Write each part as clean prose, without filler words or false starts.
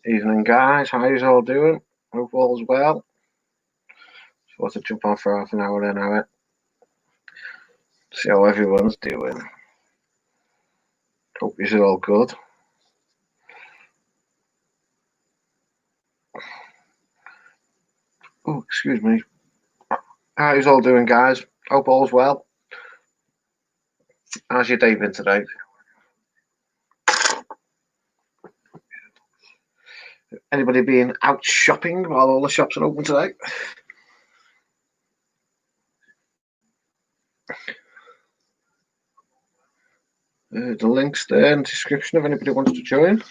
Evening, guys. How you all doing? Hope all's well. Just want to jump on for half an hour then, hour. See how everyone's doing. Hope you're all good. Oh, excuse me. How you all doing, guys? Hope all's well. How's your day been today? Anybody being out shopping while all the shops are open today? The link's there in the description if anybody wants to join.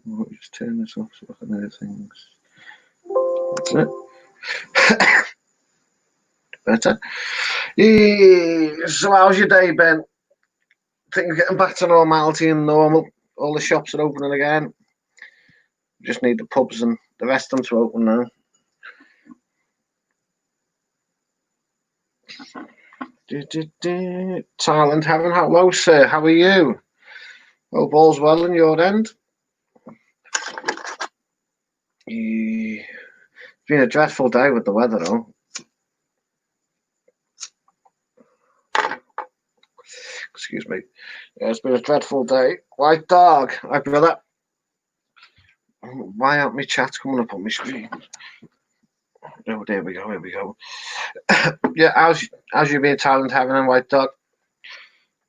Let me just turn this off so I can hear things. That's it. Better. So how's your day been? Things getting back to normality and normal. All the shops are opening again. Just need the pubs and the rest of them to open now. Thailand Heaven, hello sir, how are you? Hope all's well on your end. It's been a dreadful day with the weather though. Excuse me. Yeah, it's been a dreadful day. White dog, hi brother. Why aren't my chats coming up on my screen? Oh, there we go, here we go. Yeah, how's you been, Thailand Heaven and White Dog?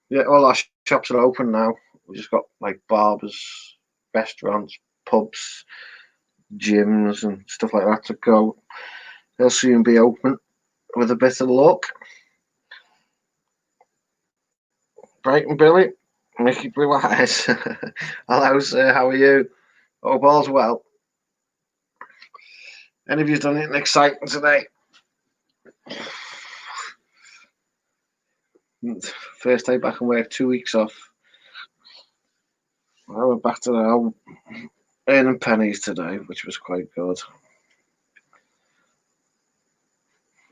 Yeah, all our shops are open now. We just got like barbers, restaurants, pubs, gyms, and stuff like that to go. They'll soon be open with a bit of luck. Brighton Billy, Mickey Blue Eyes. Hello, sir. How are you? Hope all's well. Any of you done anything exciting today? First day back in work, 2 weeks off. I went back to the earning pennies today, which was quite good.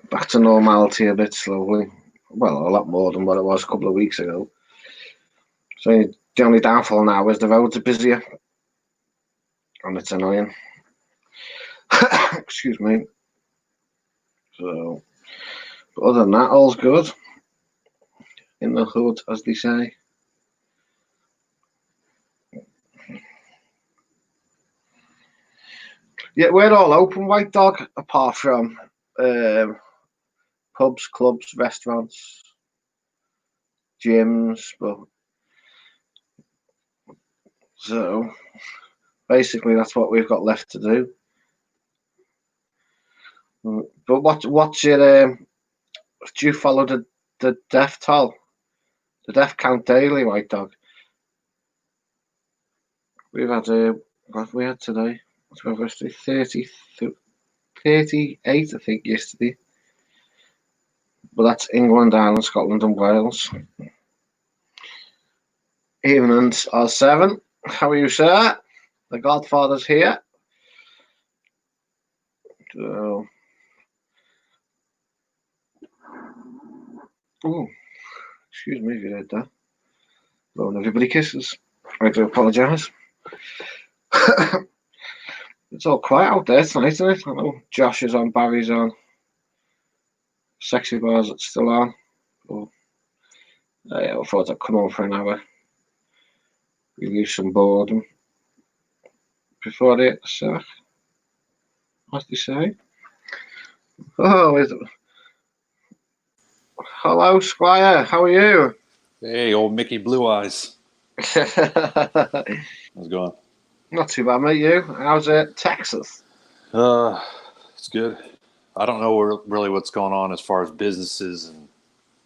Back to normality a bit slowly. Well, a lot more than what it was a couple of weeks ago. So the only downfall now is the roads are busier. And it's annoying. Excuse me. So, but other than that, all's good. In the hood, as they say. Yeah, we're all open, White Dog, apart from pubs, clubs, restaurants, gyms. But so basically, that's what we've got left to do. But what's your do you follow the death toll, the death count daily, White Dog? We've had what have we had today? What's my 30, 38, I think, yesterday. But that's England, Ireland, Scotland, and Wales. Evenings are 7. How are you, sir? The Godfather's here. So, oh, excuse me if you heard that. Blowing everybody kisses. I do apologise. It's all quiet out there tonight, isn't it? I know Josh is on, Barry's on. Sexy Bars it's still on. Oh, yeah, I thought I'd come on for an hour. Relieve some boredom. Before the sack. What did he say? Oh, hello, Squire. How are you? Hey, old Mickey Blue Eyes. How's it going? Not too bad, mate. You? How's it? Texas? It's good. I don't know really what's going on as far as businesses and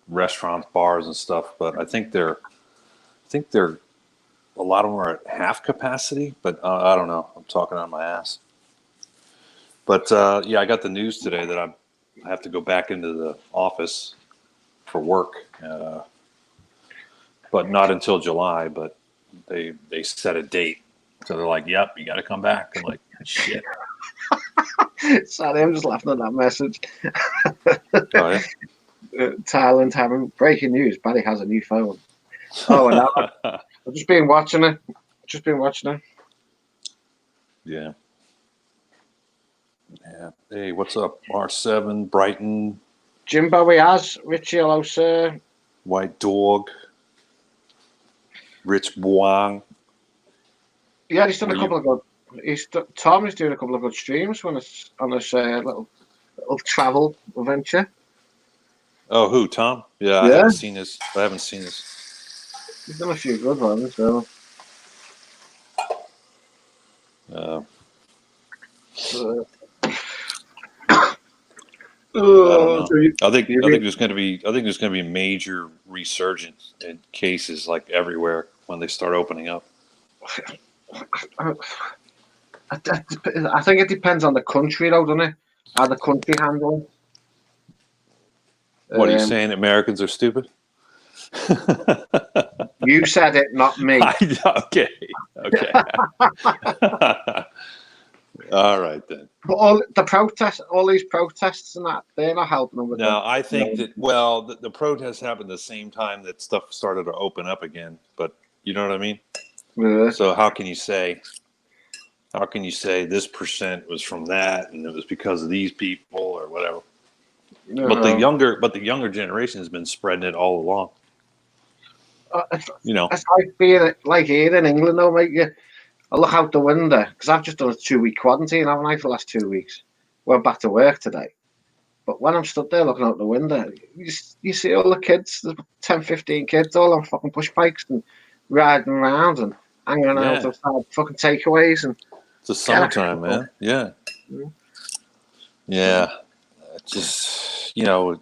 restaurants, bars, and stuff, but I think they're a lot of them are at half capacity. But I don't know. I'm talking on my ass. But yeah, I got the news today that I have to go back into the office for work, but not until July. But they set a date, so they're like, "Yep, you got to come back." I'm like, "Shit." Sorry, I'm just laughing at that message. Oh, yeah? Thailand having breaking news. Barry has a new phone. Oh, I've just been watching it. Yeah. Yeah. Hey, what's up? R7, Brighton, Jimbo he has. Richie, hello, sir. White Dog, Rich Buang. Yeah, he's done a couple of good. Tom is doing a couple of good streams when it's on this little travel adventure. Oh, who? Tom? Yeah, I Yeah. haven't seen his. He's done a few good ones. So. I don't know. I think there's going to be major resurgence in cases like everywhere when they start opening up. I think it depends on the country, though, doesn't it? How the country handle it. What are you saying? Americans are stupid? You said it, not me. Okay. All right then. But all these protests and that, they're not helping them with No, I think that, well, the protests happened the same time that stuff started to open up again. But you know what I mean? Yeah. So how can you say this percent was from that and it was because of these people or whatever? No. But the younger generation has been spreading it all along. It's like being like here in England, though, mate. I look out the window because I've just done a 2-week quarantine, haven't I, for the last 2 weeks? Went back to work today. But when I'm stood there looking out the window, you see all the kids, there's 10, 15 kids all on fucking push bikes and riding around and hanging out outside fucking takeaways. And it's the summertime, man. Yeah. Yeah. Just, there's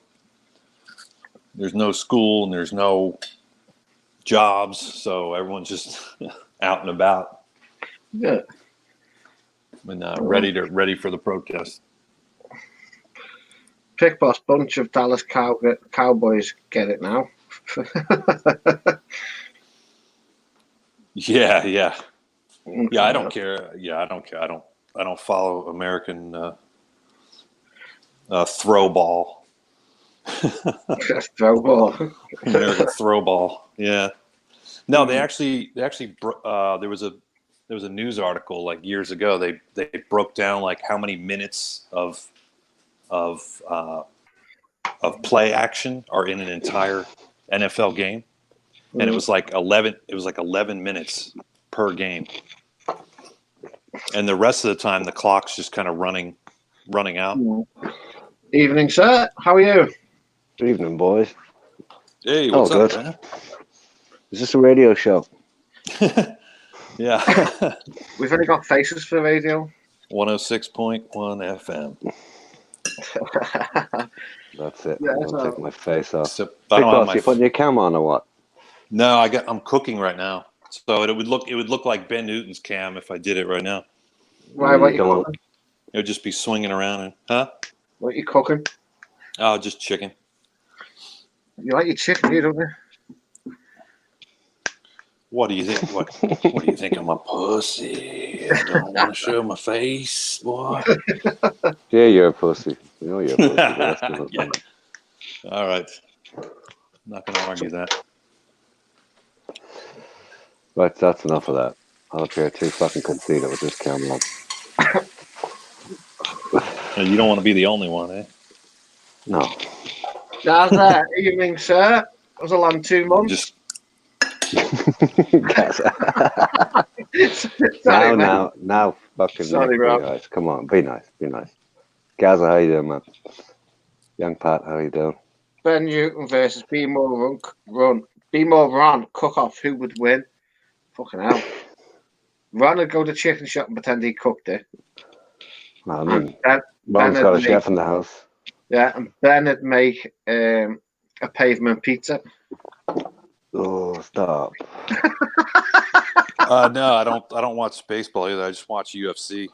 no school and there's no jobs, so everyone's just out and about. Yeah. And ready for the protest. Pick Boss, bunch of Dallas Cowboys get it now. Yeah. I don't care. Yeah, I don't care. I don't follow American throw ball. Throw ball. American throw ball. Yeah. No, they actually there was a news article like years ago. They broke down like how many minutes of play action are in an entire NFL game, and it was like 11. It was like 11 minutes per game, and the rest of the time the clock's just kind of running out. Evening, sir. How are you? Good evening, boys. Hey, what's up, man? Is this a radio show? Yeah. We've only got faces for radio. 106.1 FM. That's it. Yeah, I'm gonna take my face off. So, You putting your cam on or what? No, I'm cooking right now, so it would look like Ben Newton's cam if I did it right now. Why? What you cooking? It would just be swinging around and What you cooking? Oh, just chicken. You like your chicken, you don't you? What do you think? What do you think? I'm a pussy. I don't want to show my face, boy. Yeah, you're a pussy. You know you're a pussy. Yeah. All right. I'm not going to argue that. Right, that's enough of that. I don't care. Too fucking conceited with this camera on. You don't want to be the only one, eh? No. How's that? Evening, sir. It was a long 2 months. Now, fucking sorry, Rob. guys. Come on, be nice. Gaza, how you doing, man? Young Pat, how you doing? Ben Newton versus Be More Ron cook off. Who would win? Fucking hell. Ron would go to the chicken shop and pretend he cooked it. Well, I mean, Ron's got a chef in the house. Yeah, and Ben would make a pavement pizza. Oh, stop. No, I don't watch baseball either. I just watch UFC.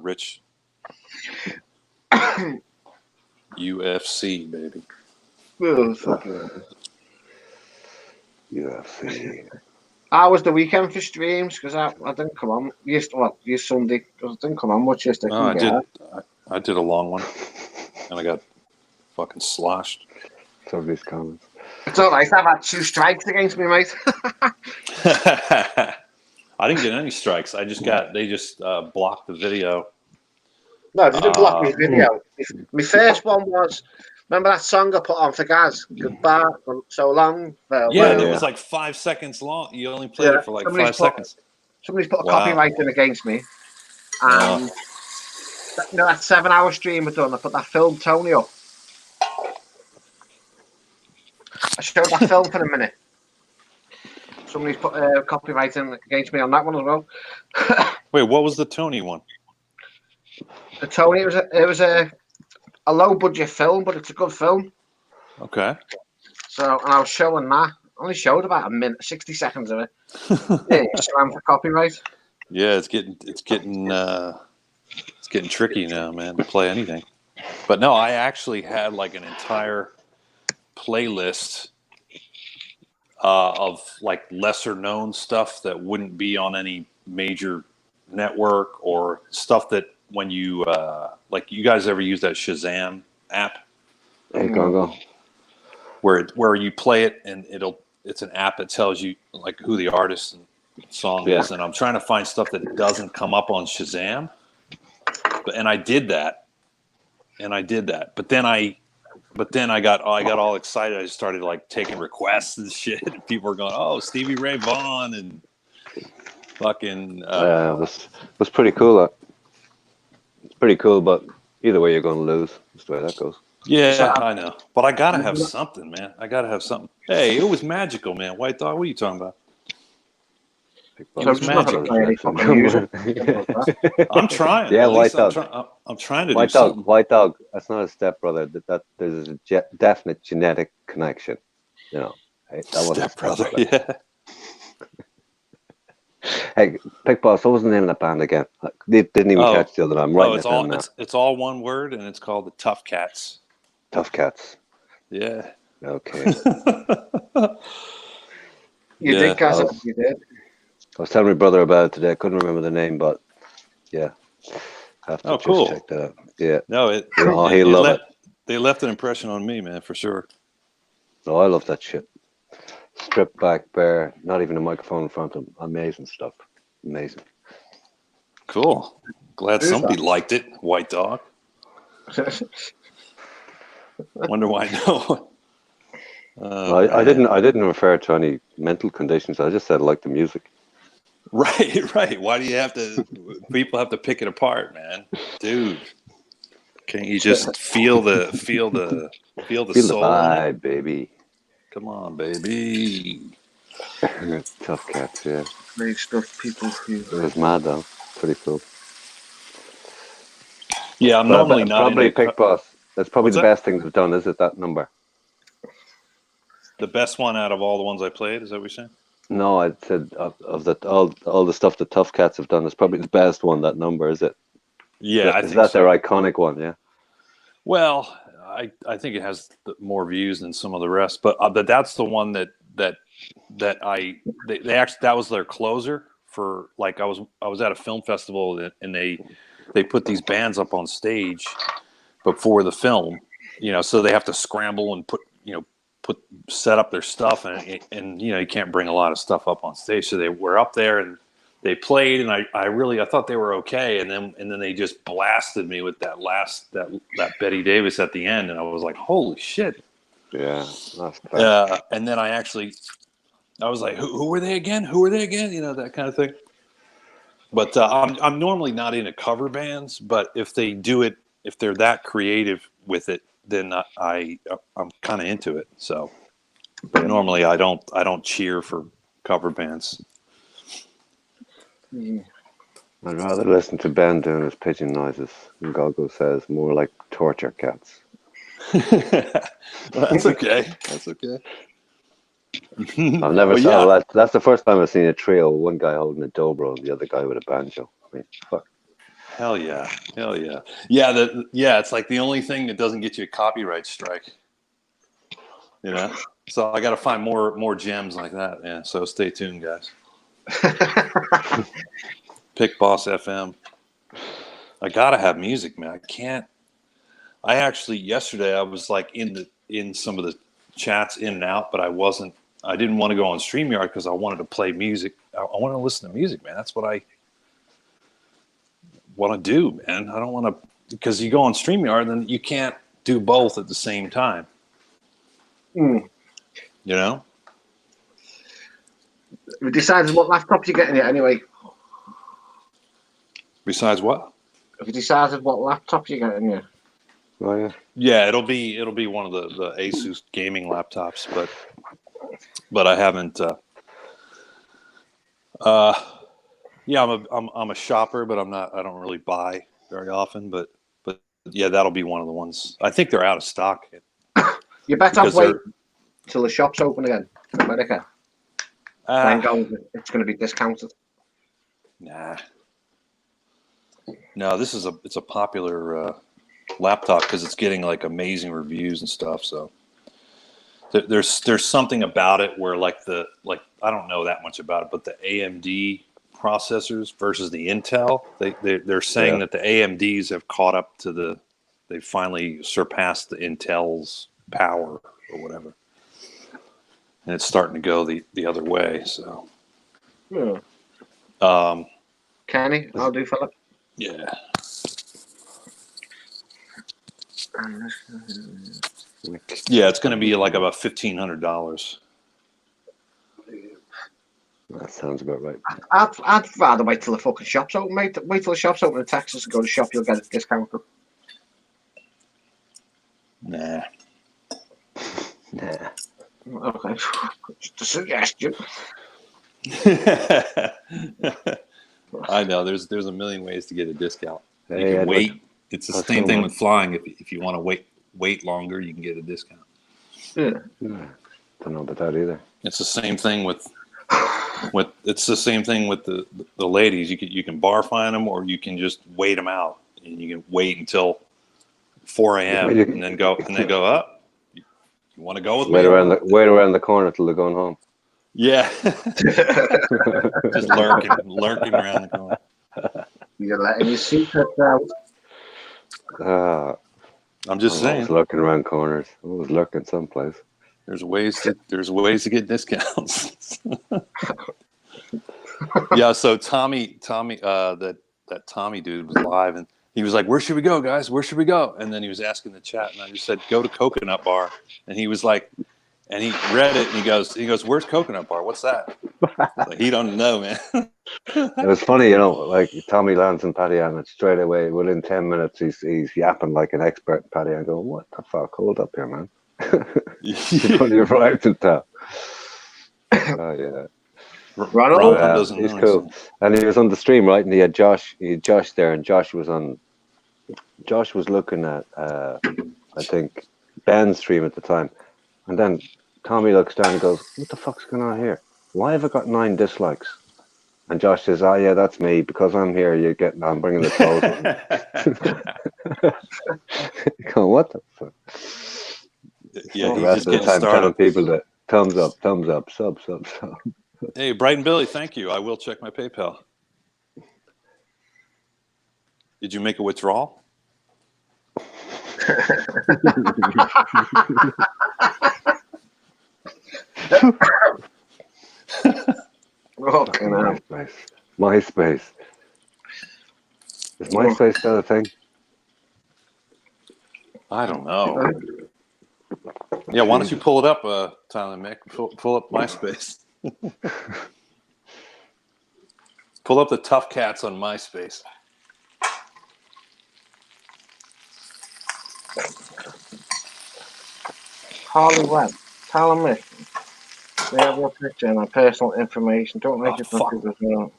Rich. UFC, baby. Oh, fucking UFC. How was the weekend for streams? Because I didn't come on. You Sunday? Because I didn't come on much yesterday. I did a long one, and I got fucking sloshed. Some of these comments. It's all right. I've had 2 strikes against me, mate. I didn't get any strikes. They just blocked the video. No, they didn't block me Uh, video. My first one was, remember that song I put on for Gaz? Goodbye for so long, yeah, and farewell. it Yeah. was like 5 seconds long. You only played Yeah, it for like 5 seconds. somebody's put a Wow. copyright in against me, and that 7-hour stream I done. I put that film Tony up. I showed that film for a minute. Somebody's put a copyright in against me on that one as well. Wait, what was the Tony one? The Tony, it was a low budget film, but it's a good film. Okay. So, and I was showing that. I only showed about a minute, 60 seconds of it. Yeah, slammed for copyright. Yeah, it's getting tricky now, man, to play anything. But no, I actually had like an entire playlist of like lesser known stuff that wouldn't be on any major network, or stuff that when you like, you guys ever use that Shazam app Hey, go. where you play it and it's an app that tells you like who the artist and song is, and I'm trying to find stuff that doesn't come up on Shazam. And I did that. But then I got all excited. I just started like taking requests and shit. And people were going, "Oh, Stevie Ray Vaughan," and fucking. Was pretty cool. It's pretty cool, but either way, you're going to lose. That's the way that goes. Yeah, I know. But I gotta have something, man. I gotta have something. Hey, it was magical, man. White Dog, what are you talking about? It was magical. I'm trying. Yeah, At White least Dog. I'm trying to do something. White Dog. That's not a stepbrother. That there's a definite genetic connection. You know, that wasn't a Stepbrother. stepbrother. Yeah. Hey, Pick Boss, what was the name of that band again? They didn't even catch the other name. I'm writing it down now. It's all one word, and it's called the Tough Cats. Tough Cats. Yeah. Okay. You did, Gaz. You did. I was telling my brother about it today. I couldn't remember the name, but yeah. I have to cool. check that out. Yeah. No, he'll love it. They left an impression on me, man, for sure. Oh, I love that shit. Stripped back, bare, not even a microphone in front of him. Amazing stuff. Amazing. Cool. Glad somebody liked it, White Dog. Wonder why no. I didn't refer to any mental conditions. I just said I like the music. Right. Why do you have to? People have to pick it apart, man. Dude, can't you just feel the Feel soul the vibe, baby. Come on, baby. Tough Cats, yeah. Great stuff, people. It was mad though. Pretty cool. Yeah, I'm normally not probably into Pick Boss. That's probably What's the that? best thing they've done. Is it that number? The best one out of all the ones I played. Is that what you're saying? No, I said of that all the stuff the Tough Cats have done. It's probably the best one. That number, is it? Yeah, I is think that so. their iconic one? Yeah. Well, I think it has more views than some of the rest, but that's the one that they actually, that was their closer for, like, I was at a film festival, and they put these bands up on stage before the film, so they have to scramble and set up their stuff, and you can't bring a lot of stuff up on stage, so they were up there and they played, and I thought they were okay, and then they just blasted me with that Betty Davis at the end, and I was like, holy shit. Yeah, that's class. And then I was like, who were they again? That kind of thing. But I'm normally not into cover bands, but if they're that creative with it, then I'm kind of into it. So, but normally I don't cheer for cover bands. Yeah. I'd rather listen to Ben doing his pigeon noises. And Gogo says more like torture cats. That's okay. That's okay. I've never saw that. That's the first time I've seen a trio. One guy holding a dobro, and the other guy with a banjo. I mean, fuck. Hell yeah. Yeah. It's like the only thing that doesn't get you a copyright strike. So I got to find more gems like that. Yeah. So stay tuned, guys. Pick Boss FM. I gotta have music, man. I can't. I actually, yesterday I was like in some of the chats in and out, but I didn't want to go on StreamYard because I wanted to play music. I wanted to listen to music, man. That's what I want to do, man. I don't want to, because you go on StreamYard, then you can't do both at the same time. Mm. You know? We decided what laptop you're getting yet, anyway. Besides what? Have you decided what laptop you're getting yet? Oh yeah. Yeah, it'll be one of the Asus gaming laptops, but I haven't. Yeah, I'm a shopper, but I don't really buy very often. But yeah, that'll be one of the ones. I think they're out of stock. You better wait till the shop's open again in America. Then it's going to be discounted. Nah. No, it's a popular laptop because it's getting like amazing reviews and stuff. So there's something about it where like I don't know that much about it, but the AMD processors versus the Intel, they're saying that the AMDs have caught up to they finally surpassed the Intel's power or whatever, and it's starting to go the other way. So, Kenny, I'll do Philip. Yeah. Yeah, it's going to be like about $1,500. That sounds about right. I'd rather wait till the fucking shop's open, mate. Wait till the shop's open in Texas and go to the shop. You'll get it discounted. Nah. Okay, just a suggestion. I know. There's a million ways to get a discount. You Hey, can Edward. wait. It's the same thing with flying. If you want to wait longer, you can get a discount. Yeah. Don't know about that either. It's the same thing with it's the same thing with the ladies. You can bar fine them, or you can just wait them out, and you can wait until 4 a.m. and then go up. You want to go with wait me? Wait around the corner till they're going home. Yeah. Just lurking around the corner. You're letting your secrets out. I'm just saying. Always lurking around corners. Always lurking someplace. There's ways to get discounts. Yeah. So Tommy, that Tommy dude was live, and he was like, "Where should we go, guys? Where should we go?" And then he was asking the chat, and I just said, "Go to Coconut Bar." And he was like, and he read it, and he goes, "Where's Coconut Bar? What's that?" Like, he don't know, man. It was funny, like Tommy lands in Paddy Ann, and straight away, within 10 minutes, he's yapping like an expert in Paddy Ann, going, "What the fuck? Hold up here, man." You've only arrived in town. Oh yeah. Ronald doesn't he's know. Cool. And he was on the stream, right? And he had Josh there, and Josh was looking at I think Ben's stream at the time. And then Tommy looks down and goes, "What the fuck's going on here? Why have I got 9 dislikes?" And Josh says, "Oh yeah, that's me. Because I'm here, I'm bringing the trolls with me." Go, what the fuck? Yeah, the rest of the time telling people that thumbs up, sub. Hey, Brighton Billy, thank you. I will check my PayPal. Did you make a withdrawal? MySpace. Is MySpace still a thing? I don't know. Yeah, why don't you pull it up, Tyler and Mick? Pull up MySpace. Pull up the Tough Cats on MySpace. Harley Webb, tell them this. They have your picture and my personal information. Don't make it look as well.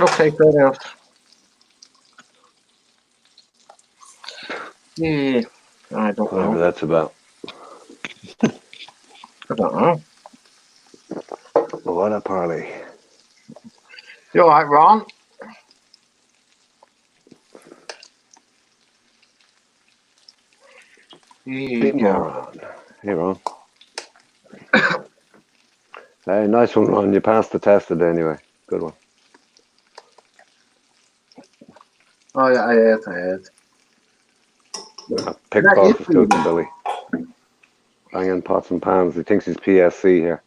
Okay, fair enough. Yeah, I don't know. Whatever that's about. I don't know. What a parley. You alright, Ron? Hey, Ron. Hey, nice one, Ron. You passed the test today anyway. Good one. Oh, yeah, I heard. Pickpocket token, Billy. Banging pots and pans. He thinks he's PSC here.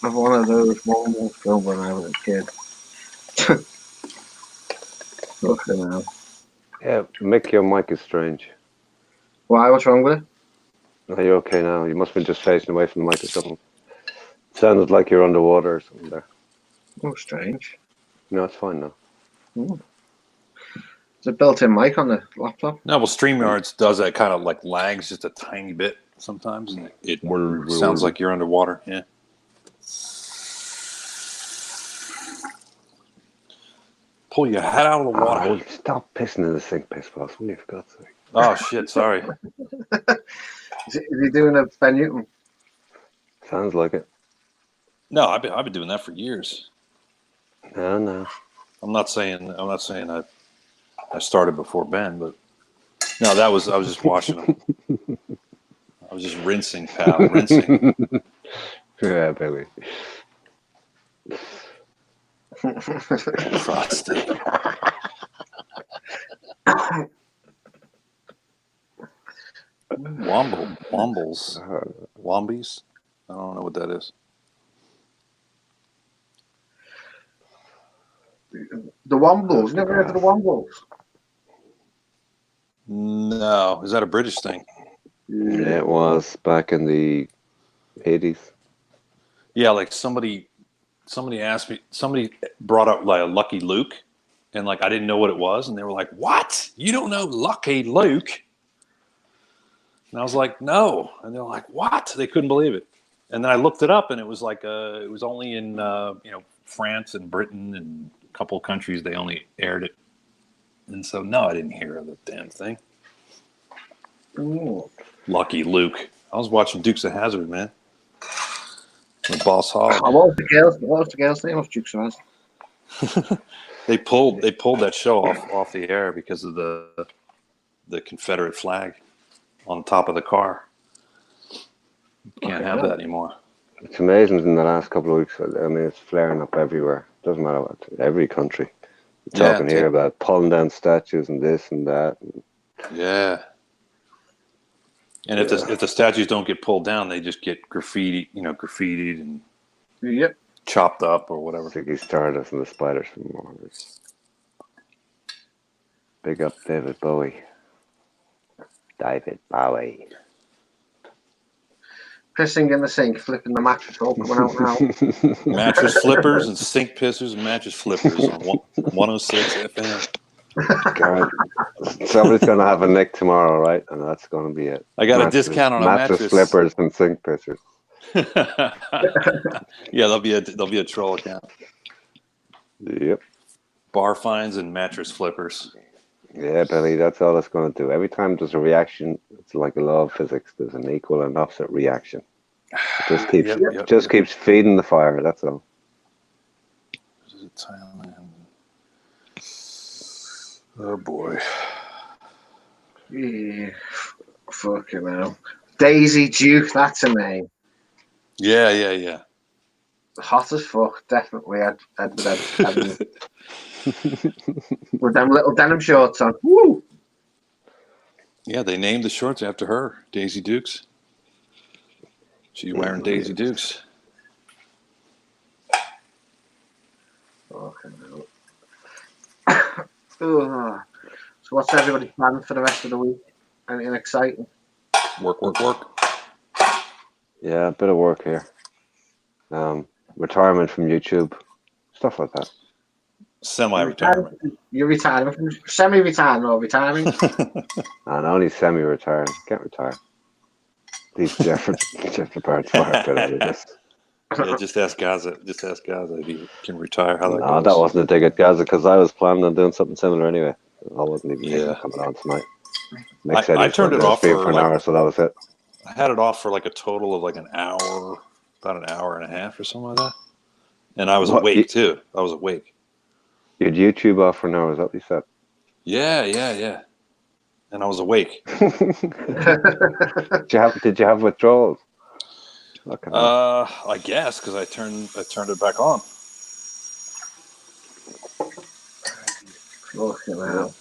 I've one of those Wombles film when I was a kid. Fucking hell. Yeah, Mick, your mic is strange. Why? What's wrong with it? Are you okay now? You must have been just facing away from the mic or something. Sounded like you're underwater or something there. Oh, strange. No, it's fine now. Ooh. It's a built-in mic on the laptop. No, well, StreamYards does that kind of like lags just a tiny bit sometimes, and it sounds like you're underwater. Yeah. Pull your head out of the water. Oh, stop pissing in the sink, piss boss. Will you, for God's sake? Oh shit! Sorry. Is he doing a Ben Newton? Sounds like it. No, I've been doing that for years. No. I'm not saying I started before Ben, but no, I was just washing them. I was just rinsing, pal, rinsing. Yeah, baby. Frosty. Wombles. Wombies? I don't know what that is. The Wombles. Never heard of the Wombles? No. Is that a British thing? Yeah, it was back in the 80s. Yeah, like somebody asked me, somebody brought up like a Lucky Luke, and like I didn't know what it was, and they were like, "What? You don't know Lucky Luke?" And I was like, "No," and they're like, "What?" They couldn't believe it, and then I looked it up, and it was like it was only in France and Britain and a couple of countries they only aired it, and so no, I didn't hear of the damn thing. Ooh. Lucky Luke. I was watching Dukes of Hazzard, man. The Boss Hog. What was the girl's name? What's Dukes of Hazzard? They pulled that show off the air because of the Confederate flag on top of the car. Can't have that anymore. It's amazing in the last couple of weeks. I mean, it's flaring up everywhere. Doesn't matter what. Every country. We're talking here about pulling down statues and this and that. Yeah. And if the statues don't get pulled down, they just get graffitied and chopped up or whatever. Ziggy Stardust and the Spiders from Mars. Big up David Bowie. Pissing in the sink, flipping the mattress all coming out now. Mattress flippers and sink pissers and mattress flippers on 106 FM. God, somebody's going to have a nick tomorrow, right? And that's going to be it. I got a discount on a mattress. Flippers and sink pissers. Yeah, there'll be a troll account. Yep. Bar fines and mattress flippers. Yeah, Billy, that's all it's going to do. Every time there's a reaction, it's like a law of physics. There's an equal and opposite reaction. It just keeps feeding the fire. That's all. This is Thailand. Oh boy. Yeah. Fucking hell. Daisy Duke, that's a name. Yeah. Hot as fuck, definitely. I'd with them little denim shorts on. Woo! Yeah, they named the shorts after her, Daisy Dukes. She's wearing Daisy Dukes. Fucking hell. So what's everybody's plan for the rest of the week? Anything exciting? Work. Yeah, a bit of work here. Retirement from YouTube, stuff like that. Semi-retirement. You're retiring from semi-retiring or retiring? And only semi-retired. Can't retire. These Jeffrey parts work. Yeah, just ask Gaza. If he can retire. How that No, goes. that wasn't a dig at Gaza because I was planning on doing something similar anyway. I wasn't even thinking coming on tonight. I turned it off for an hour, so that was it. I had it off for like a total of like an hour, about an hour and a half or something like that. And I was awake too. I was awake. You had YouTube off for an hour, is that what you said? Yeah. And I was awake. Did you have withdrawals? I guess because I turned it back on. Fucking hell.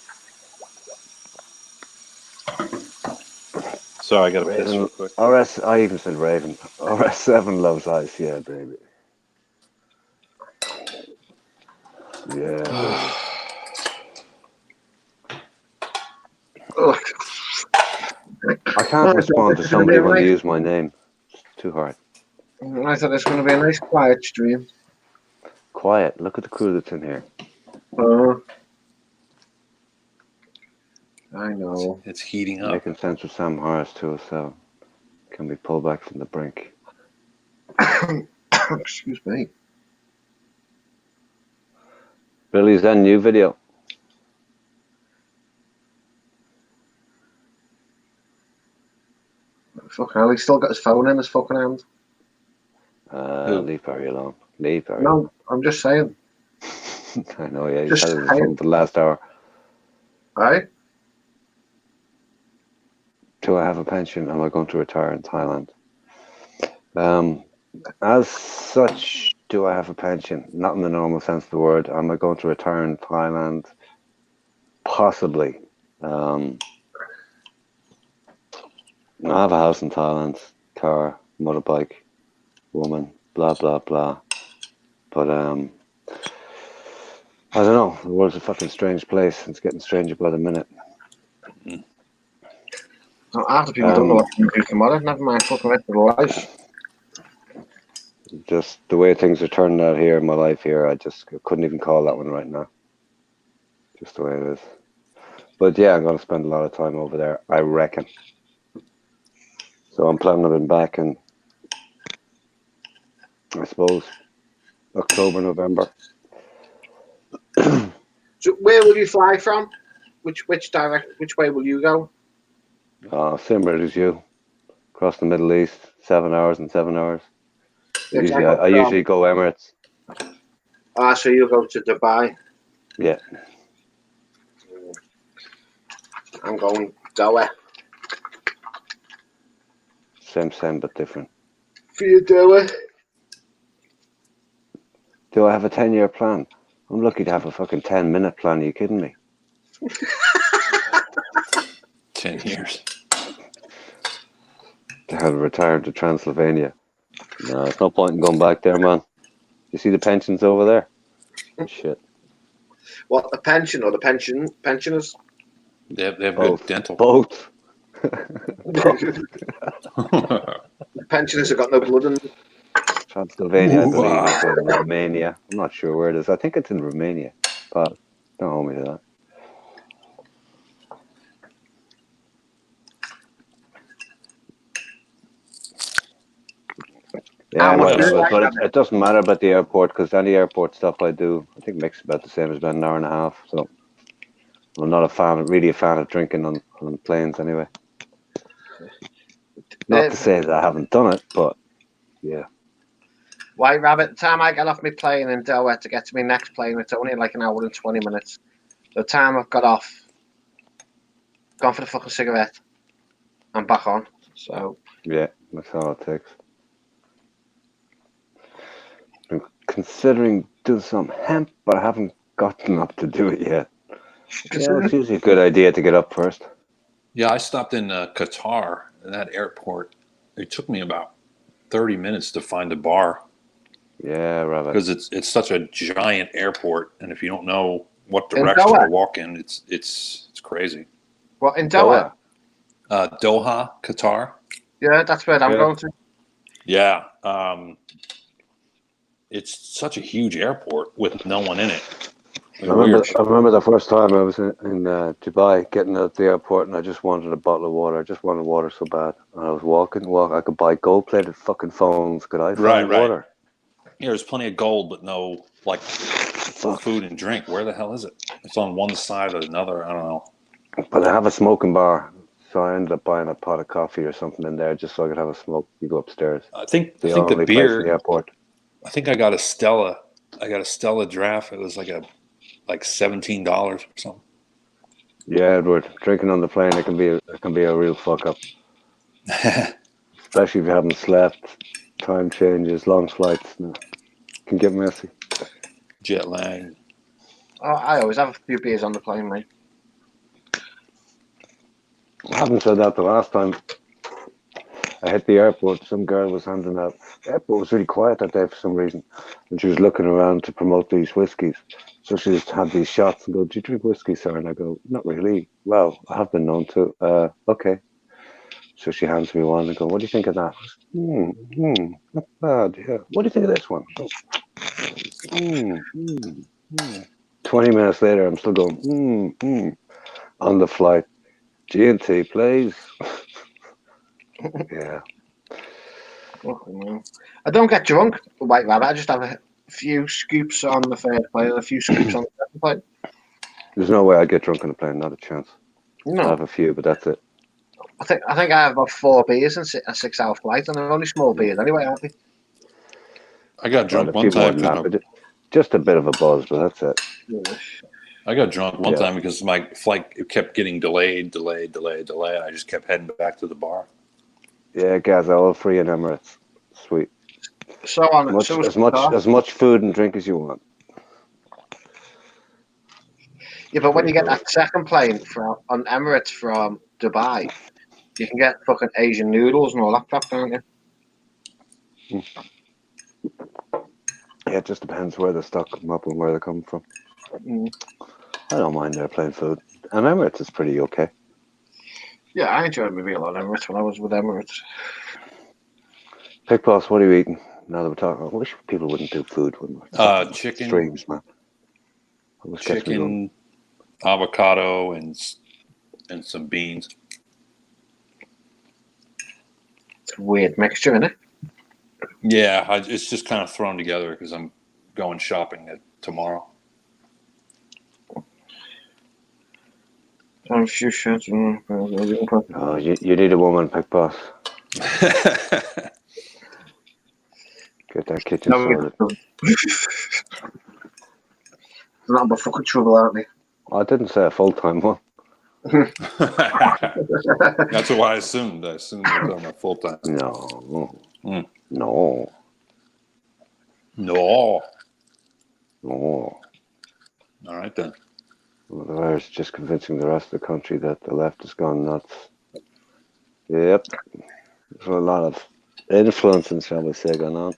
Sorry, I got to piss Raven, real quick. I even said Raven. RS7 loves ice, yeah, baby. Yeah, baby. Ugh. I can't respond to somebody when they use my name. It's too hard. I thought it's going to be a nice quiet stream. Quiet. Look at the crew that's in here. I know. It's heating up. Making sense with Sam Harris 207. Can we pull back from the brink? Excuse me. Billy's that new video. Fuck hell, he's still got his phone in his fucking hand. Leave Barry alone. Leave Barry. No, I'm just saying. I know, yeah. He's Just had his saying. phone for the last hour. Right? Do I have a pension? Am I going to retire in Thailand? As such, do I have a pension? Not in the normal sense of the word. Am I going to retire in Thailand? Possibly. I have a house in Thailand, car, motorbike, woman, blah, blah, blah. But, I don't know. The world's a fucking strange place. It's getting stranger by the minute. So half the people don't know what to do tomorrow. Never mind fucking rest of the life. Just the way things are turning out here in my life here, I couldn't even call that one right now. Just the way it is. But yeah, I'm going to spend a lot of time over there, I reckon. So I'm planning on being back in, I suppose, October, November. So where will you fly from? Which way will you go? Same route as you. Across the Middle East, 7 hours and 7 hours. I usually go Emirates. So you'll go to Dubai. Yeah. I'm going Doha. Same but different. For you, Doha. Do I have a 10-year plan? I'm lucky to have a fucking 10-minute plan. Are you kidding me? 10 years. To have retired to Transylvania. No, there's no point in going back there, man. You see the pensions over there? Shit. What, the pension or the pensioners? They have Both. good dental. Both. The pensioners have got no blood in them. Transylvania, I believe, is in Romania. I'm not sure where it is. I think it's in Romania, but don't hold me to that. Yeah, but it doesn't matter about the airport because any airport stuff I do, I think makes about the same as about an hour and a half. So I'm not really a fan of drinking on planes anyway. Not to say that I haven't done it, but yeah. White Rabbit, the time I get off my plane in Doha to get to my next plane, it's only like an hour and 20 minutes. The time I've got off, gone for the fucking cigarette, I'm back on. So yeah, that's all it takes. I'm considering doing some hemp, but I haven't gotten up to do it yet. Yeah, it's usually a good idea to get up first. Yeah, I stopped in Qatar, in that airport. It took me about 30 minutes to find a bar. Yeah, Rabbit. Because it's such a giant airport, and if you don't know what direction to walk in, it's crazy. What, in Doha? Doha, Qatar. Yeah, that's where I'm going to. Yeah. It's such a huge airport with no one in it. I remember the first time I was in Dubai, getting out the airport, and I just wanted a bottle of water. I just wanted water so bad. And I was walking. I could buy gold-plated fucking phones. Could I find water? Yeah, there's plenty of gold, but no food and drink. Where the hell is it? It's on one side or another. I don't know. But I have a smoking bar, so I ended up buying a pot of coffee or something in there just so I could have a smoke. You go upstairs. I think the only beer. place in the airport. I think I got a Stella. I got a Stella draft. It was like $17 or something. Yeah, Edward, drinking on the plane it can be a real fuck up. Especially if you haven't slept, time changes, long flights. No, it can get messy. Jet lag. Oh, I always have a few beers on the plane, mate. I haven't said that the last time. I hit the airport. Some girl was handing out. The airport was really quiet that day for some reason, and she was looking around to promote these whiskies. So she just had these shots and go, "Do you drink whiskey, sir?" And I go, "Not really." Well, I have been known to. Okay. So she hands me one and go, "What do you think of that?" Not bad. Yeah. What do you think of this one? Oh, 20 minutes later, I'm still going, on the flight. G&T, please. Yeah. I don't get drunk, White Rabbit. I just have a few scoops on the first plate and a few scoops on the second plate. There's no way I get drunk on a plane. Not a chance. I No, have a few, but that's it. I think I have about 4 beers in a 6-hour flight, and they're only small beers anyway, aren't they? I got Well, drunk a one few more time. than that, but just a bit of a buzz, but that's it. Yeah. I got drunk one Yeah. time because my flight it kept getting delayed. I just kept heading back to the bar. Yeah, guys, all free in Emirates. Sweet. So on Much so as much food and drink as you want. yeah, but when you get Pretty that second plane from on Emirates from Dubai, you can get fucking Asian noodles and all that crap, can't you? Yeah, it just depends where the stock come up and where they come from. I don't mind airplane food. And Emirates is pretty okay. Yeah, I enjoyed my meal on Emirates when I was with Emirates. Pick Boss, what are you eating? Now that we're talking, I wish people wouldn't do food when we're Chicken, streams, man. Always gets me going. chicken, avocado, and some beans. It's a weird mixture, isn't it? Yeah, it's just kind of thrown together because I'm going shopping tomorrow. A few shots. Oh, you need a woman, Pick Boss. Get that kitchen sorted. It's not but fucking trouble, aren't they? I didn't say a full-time one. That's what I assumed. I assumed it was on my full time. No. No. All right then. Well, the virus is just convincing the rest of the country that the left has gone nuts. Yep. There's a lot of influencing, shall we say, going on.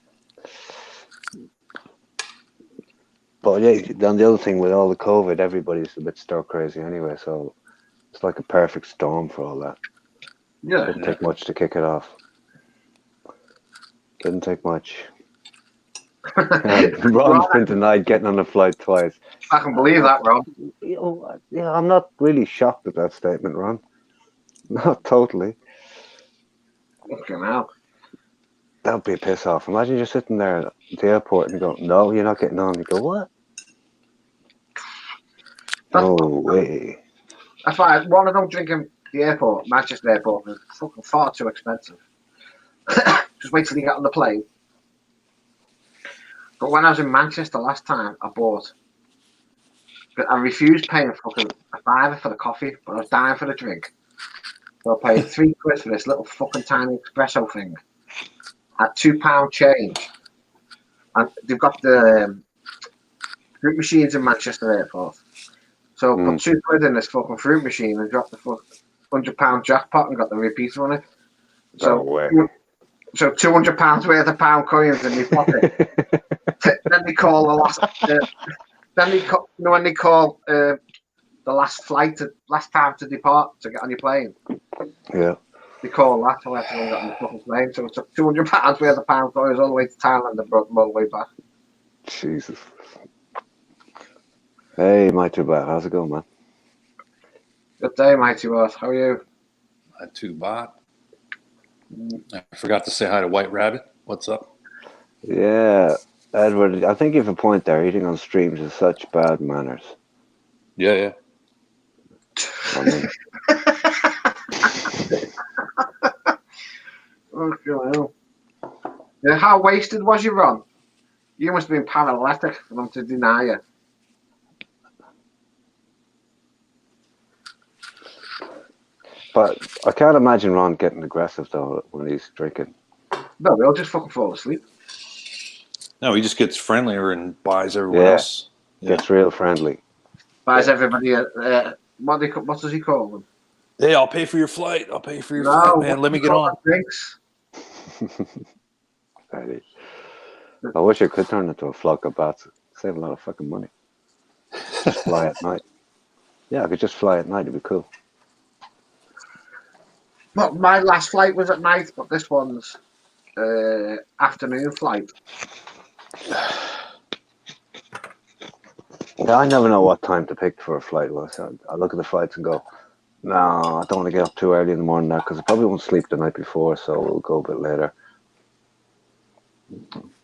But yeah, then the other thing with all the COVID, everybody's a bit stir crazy anyway, so it's like a perfect storm for all that. Yeah. Didn't take much to kick it off. Didn't take much. Ron's been denied getting on a flight twice. I can believe that, Rob. Yeah, I'm not really shocked at that statement, Ron. Not totally. Fucking hell. That would be a piss off. Imagine you're sitting there at the airport and you go, "No, you're not getting on." You go, "What?" No way. That's why one, I don't drink in the airport, Manchester airport, is fucking far too expensive. Just wait till you get on the plane. But when I was in Manchester last time, I refused paying fucking a £5 for the coffee, but I was dying for the drink. So I paid £3 for this little fucking tiny espresso thing. At £2 change. And they've got the fruit machines in Manchester airport. So I put £2 in this fucking fruit machine and dropped the fucking £100 jackpot and got the repeater on it. So, so £200 worth of pound coins in your pocket. Then they call the last. When they call the last time to depart to get on your plane. Yeah. They call that to let everyone get on the fucking plane. So it took £200 worth of pound coins all the way to Thailand and brought them all the way back. Jesus. Hey, my too bad. How's it going, man? Good day, Mighty Ross. How are you? Not too bad. I forgot to say hi to White Rabbit. What's up? Yeah, Edward, I think you have a point there. Eating on streams is such bad manners. Yeah. I mean, oh, yeah, how wasted was you, Ron? You must have been paralytic for them to deny you. but I can't imagine Ron getting aggressive though when he's drinking. No, they'll just fucking fall asleep. No, he just gets friendlier and buys everyone else. Yeah. Gets real friendly. Buys everybody what does he call them? Hey, I'll pay for your flight. I'll pay for your flight, man. Let me get on. Drinks. Very. I wish I could turn into a flock of bats. Save a lot of fucking money. Just fly at night. Yeah, I could just fly at night. It'd be cool. Well, my last flight was at night, but this one's afternoon flight. Yeah, I never know what time to pick for a flight. I look at the flights and go, no, I don't want to get up too early in the morning now because I probably won't sleep the night before, so we'll go a bit later.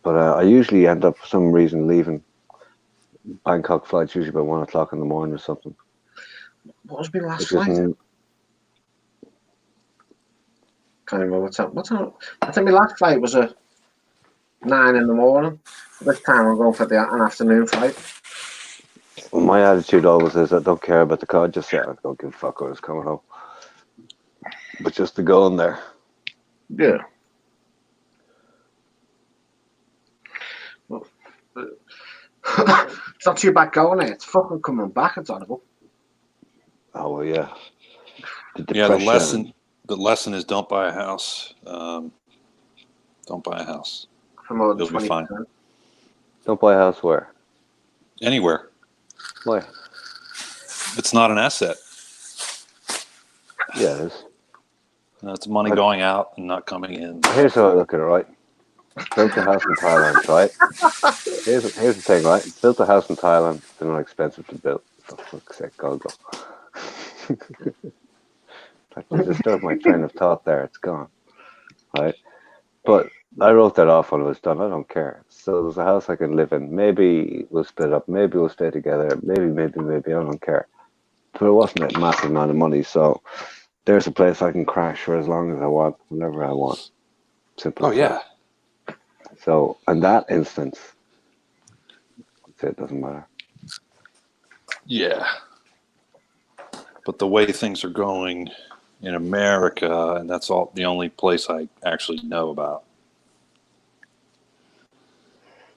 But I usually end up, for some reason, leaving Bangkok flights usually by 1 o'clock in the morning or something. What was my last Which flight? isn't- Can't remember what's up. I think my last flight was at 9 in the morning. This time I'm going for an afternoon flight. Well, my attitude always is I don't care about the car. Just say I don't give a fuck who's coming home. But just to go in there. Yeah. Well, it's not too bad going there. It's fucking coming back. It's horrible. Oh well, yeah. Yeah, the lesson is don't buy a house. Don't buy a house. For more than You'll be fine. 20%. Don't buy a house where? Anywhere. Why? It's not an asset. Yeah, it is. It's money going out and not coming in. Here's how I look at it, right? Built a house in Thailand, right? Here's the thing, right? Built a house in Thailand. They're not expensive to build. For fuck's sake, go. To disturb my train of thought there, it's gone. Right? But I wrote that off when it was done. I don't care. So there's a house I can live in. Maybe we'll split up. Maybe we'll stay together. Maybe. I don't care. But it wasn't a massive amount of money. So there's a place I can crash for as long as I want, whenever I want. Simple. Oh, yeah. So in that instance, it doesn't matter. Yeah. But the way things are going in America, and that's all the only place I actually know about.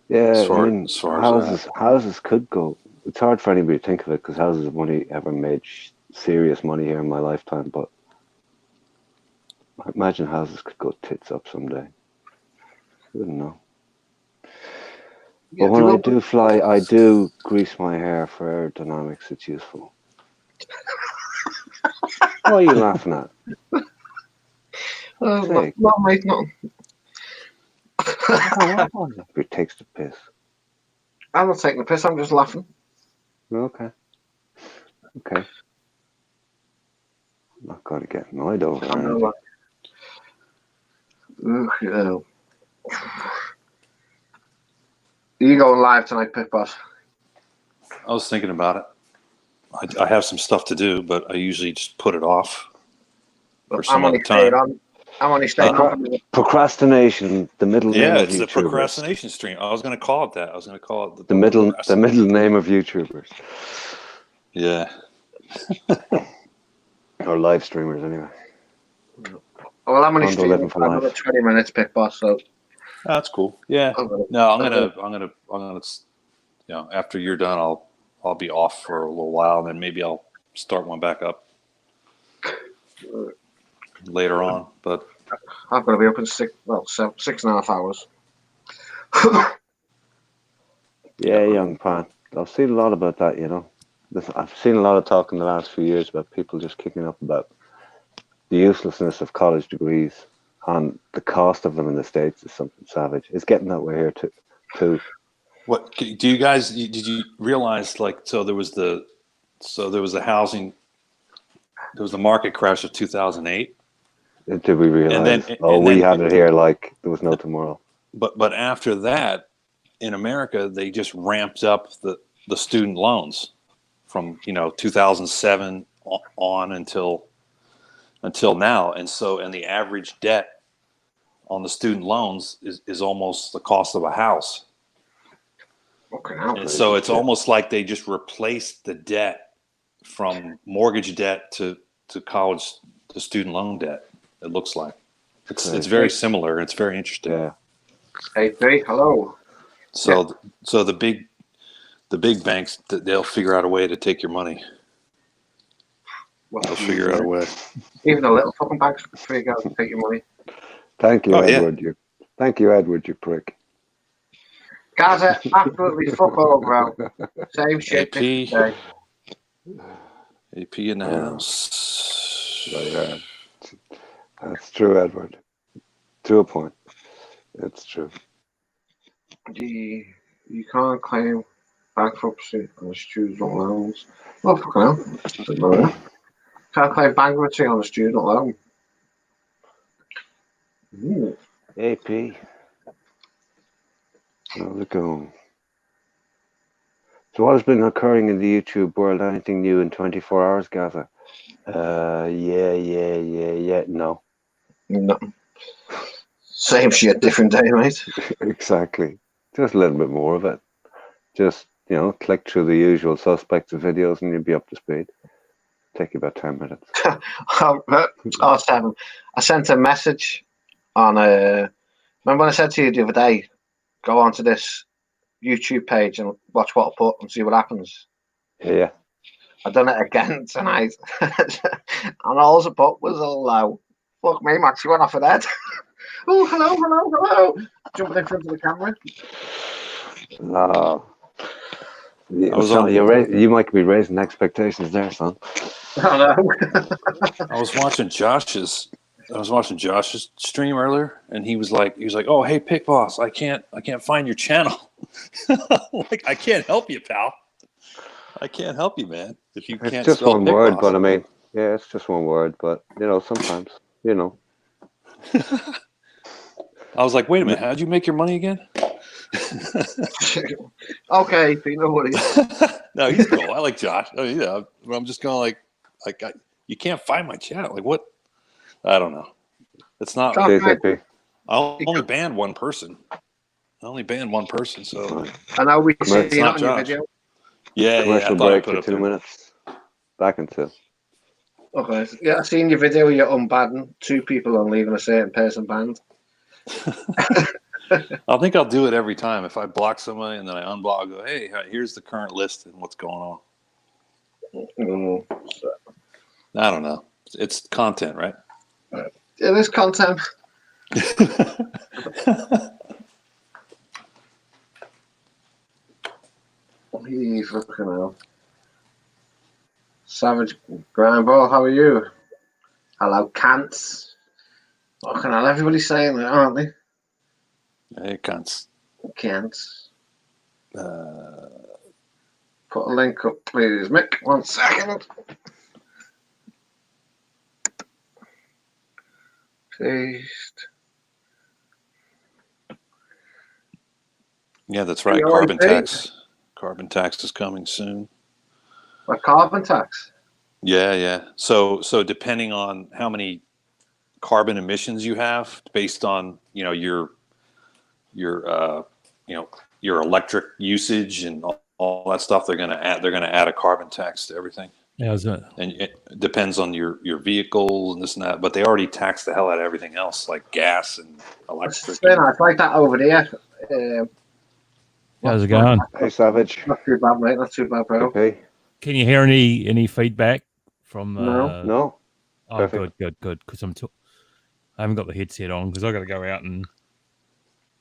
Yeah, As far houses, houses could go. It's hard for anybody to think of it because houses have only ever made serious money here in my lifetime. But I imagine houses could go tits up someday. I wouldn't know. Yeah, But when I do fly, I do grease my hair for aerodynamics. It's useful. What are you laughing at? Not mate, nothing. He takes the piss. I'm not taking the piss. I'm just laughing. Okay. I'm not going to get annoyed over it. Are you going live tonight, Pit Boss? I was thinking about it. I have some stuff to do, but I usually just put it off for some other time. I'm only staying on. Procrastination, the middle name of YouTubers. Yeah, it's the procrastination stream. I was going to call it that. I was going to call it the middle name of YouTubers. Yeah. Or live streamers, anyway. Well, I'm only streaming for another 20 minutes, Pit Boss. So that's cool. Yeah. No, I'm gonna. You know, after you're done, I'll be off for a little while, and then maybe I'll start one back up later on. But I'm going to be up in 6.5 hours. Yeah, young pan. I've seen a lot about that, you know. I've seen a lot of talk in the last few years about people just kicking up about the uselessness of college degrees, and the cost of them in the States is something savage. It's getting that way here too. What do you guys? Did you realize? There was the housing, there was the market crash of 2008. Did we realize? We had it here like there was no tomorrow. But after that, in America, they just ramped up the student loans from 2007 on until now, and the average debt on the student loans is almost the cost of a house. And so it's almost like they just replaced the debt from mortgage debt to college to student loan debt. It looks like it's very similar. It's very interesting. Yeah. Hey, hello. So the big banks, they'll figure out a way to take your money. They'll figure out a way. Even the little fucking banks figure out to take your money. Thank you, Oh, yeah. Edward. Thank you, Edward, you prick. Gaza, absolutely fuck all, bro. Same shit, different day. AP in the Oh. house. Yeah, that's true, Edward. To a point. It's true. You can't claim bankruptcy on the student loans. Oh, fucking hell. Didn't know that. Can't claim bankruptcy on a student loan. Ooh. AP. How's it going? So what has been occurring in the YouTube world? Anything new in 24 hours, Gaza? Yeah. No. No. Same shit, different day, mate. Exactly. Just a little bit more of it. Just, click through the usual suspects of videos and you'll be up to speed. Take you about 10 minutes. Oh, 7. I sent a message on remember when I said to you the other day, go onto this YouTube page and watch what I put and see what happens. Yeah. I've done it again tonight. And all I put was all low. Fuck me, Max, you went off of that. Oh, hello. Jumping in front of the camera. No. on- You might be raising expectations there, son. I know. I was watching Josh's stream earlier, and he was like, "Oh, hey, Pick Boss, I can't find your channel." Like, I can't help you, pal. I can't help you, man. If you It's can't just spell one Pick word, Boss. but I mean, yeah, it's just one word, but sometimes, I was like, wait a minute, how'd you make your money again? Okay, no worries. No, he's cool. I like Josh. Oh, yeah, but I'm just going you can't find my channel. Like, what? I don't know. It's not. Okay. JCP. I'll only ban one person. So I know we see It's it not on your Josh. video. yeah. I Commercial thought I break put for up 2 there. minutes. Back in 2. Okay. Yeah, I seen your video. You're unbanning 2 people and leaving a certain person banned. I think I'll do it every time. If I block somebody and then I unblock, I'll go, hey, here's the current list and what's going on. I don't know. It's content, right? It is content. You fucking hell. Savage Grandball, how are you? Hello, Cants. Fucking hell, everybody's saying that, aren't they? Hey, cunts. Cants. Put a link up, please, Mick. 1 second. Paste. Yeah, that's right. Yeah, Carbon okay. tax. Carbon tax is coming soon. A carbon tax. Yeah. So depending on how many carbon emissions you have, based on your your electric usage and all that stuff, they're gonna add a carbon tax to everything. Yeah, is it? And it depends on your vehicles and this and that, but they already tax the hell out of everything else, like gas and electric. It's like that over there. How's it going? Hey, Savage. Not too bad, mate. Not too bad, bro. Okay. Can you hear any feedback from? No. Oh, Perfect. good. Because I haven't got the headset on because I got to go out in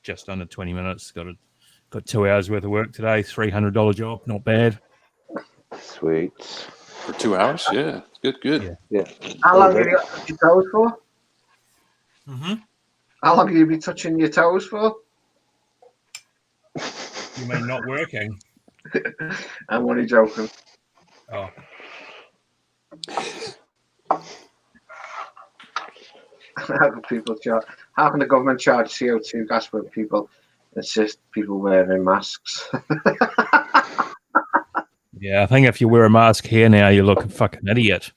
just under 20 minutes. Got 2 hours worth of work today. $300 job, not bad. Sweet. For 2 hours. Yeah, good. Yeah. How long have you got to touch your toes for? Mm-hmm. How long have you been touching your toes for? You mean not working? I'm only joking. Oh, How can people charge? How can the government charge CO2 gas when people insist people wearing masks? yeah. I think if you wear a mask here now, you look a fucking idiot.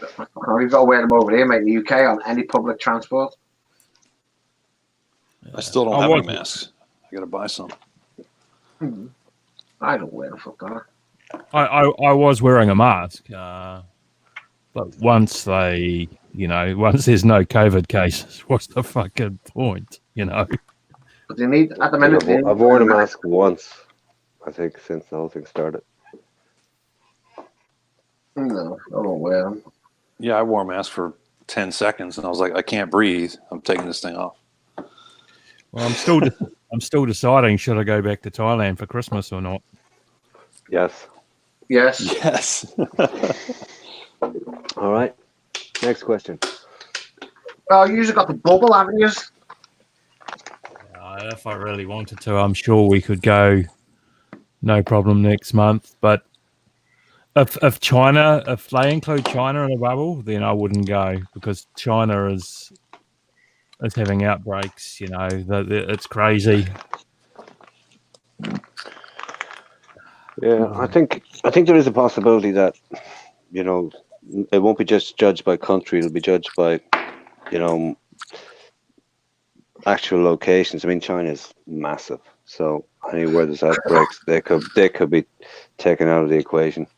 You've got to wear them over here, mate. In the UK on any public transport. I still don't have any masks. I got to buy some. I don't wear them. Fuck that. I was wearing a mask, but once there's no COVID cases, what's the fucking point? But they need at the minute. I've worn a mask once, I think, since the whole thing started. No, I don't wear them. Yeah, I wore a mask for 10 seconds, and I was like, I can't breathe. I'm taking this thing off. Well, I'm still deciding should I go back to Thailand for Christmas or not. Yes. Yes. Yes. All right. Next question. Well, you usually got the bubble, haven't you? If I really wanted to, I'm sure we could go, no problem, next month. But if they include China in the bubble, then I wouldn't go because China is having outbreaks. You know, it's crazy. Yeah, I think there is a possibility that, you know, it won't be just judged by country. It'll be judged by, you know, actual locations. I mean, China's massive, so anywhere there's outbreaks, they could be taken out of the equation,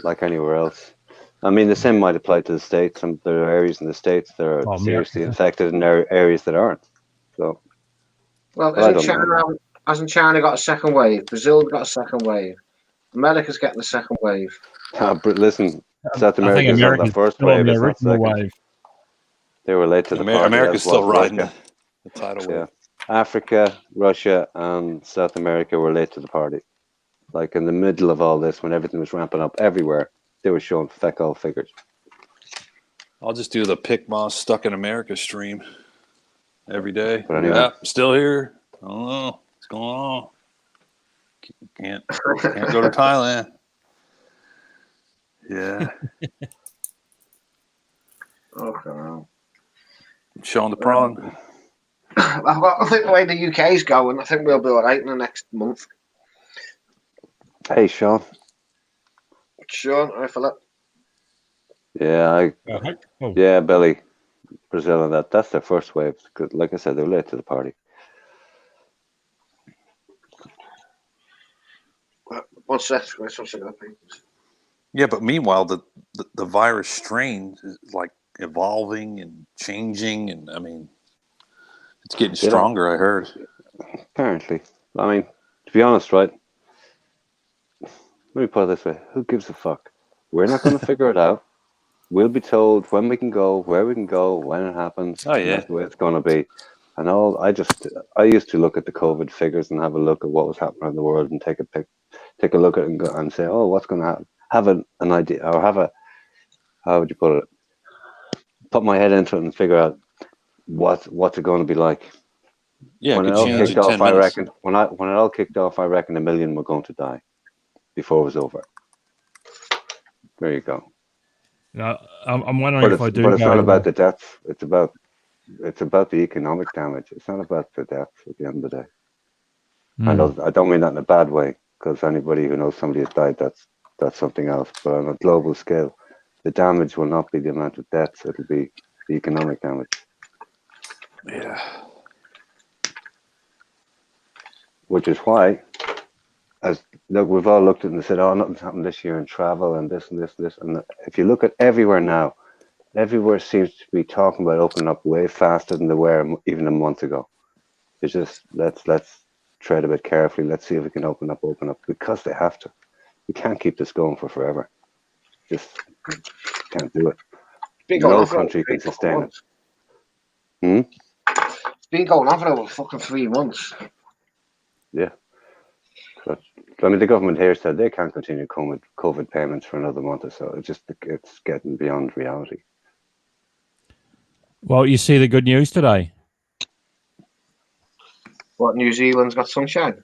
like anywhere else. I mean, the same might apply to the States. There are areas in the States that are seriously infected, and there are areas that aren't. So, Well, but I don't know. hasn't China got a second wave? Brazil got a second wave. America's getting the second wave. But listen, South I think America's on the America's first still on wave. the It's not original second. wave. They were late to the party. America's as was still riding Russia. the tidal wave. Yeah, Africa, Russia, and South America were late to the party. Like in the middle of all this, when everything was ramping up everywhere, they were showing feck all figures. I'll just do the Pick Moss Stuck in America stream every day. But anyway. Yeah, still here. I don't know what's going on. Can't go to Thailand. Yeah. Okay. Showing the prawn. I think the way the UK's going, I think we'll be all right in the next month. Hey, Sean. Sean, hi Philip. Yeah, yeah, Billy, Brazil, and that's their first wave. Because, like I said, they were late to the party. What's that? Yeah, but meanwhile, the virus strain is like evolving and changing, and I mean, it's getting stronger. I heard. Apparently, I mean, to be honest, right? Let me put it this way: who gives a fuck? We're not going to figure it out. We'll be told when we can go, where we can go, when it happens. Oh yeah, that's the way it's going to be. And all I used to look at the COVID figures and have a look at what was happening in the world and take a look at it and say, oh, what's going to happen? Have an idea, or how would you put it? Put my head into it and figure out what's it going to be like. Yeah, when it all kicked off, I reckon. When it all kicked off, I reckon 1 million were going to die before it was over. There you go. No, I'm wondering if I do. But it's not about the deaths. It's about the economic damage. It's not about the deaths at the end of the day. I don't mean that in a bad way, because anybody who knows somebody has died, that's something else. But on a global scale, the damage will not be the amount of deaths; it'll be the economic damage. Yeah. Which is why, we've all looked at it and said, "Oh, nothing's happened this year in travel and this and this and this." And if you look at everywhere now, everywhere seems to be talking about opening up way faster than they were even a month ago. It's just let's tread a bit carefully. Let's see if we can open up because they have to. We can't keep this going for forever. Just can't do it. No country can sustain it. It's been going on for over fucking 3 months. Yeah. I mean, the government here said they can't continue COVID payments for another month or so. It's getting beyond reality. Well, you see the good news today. What, New Zealand's got sunshine?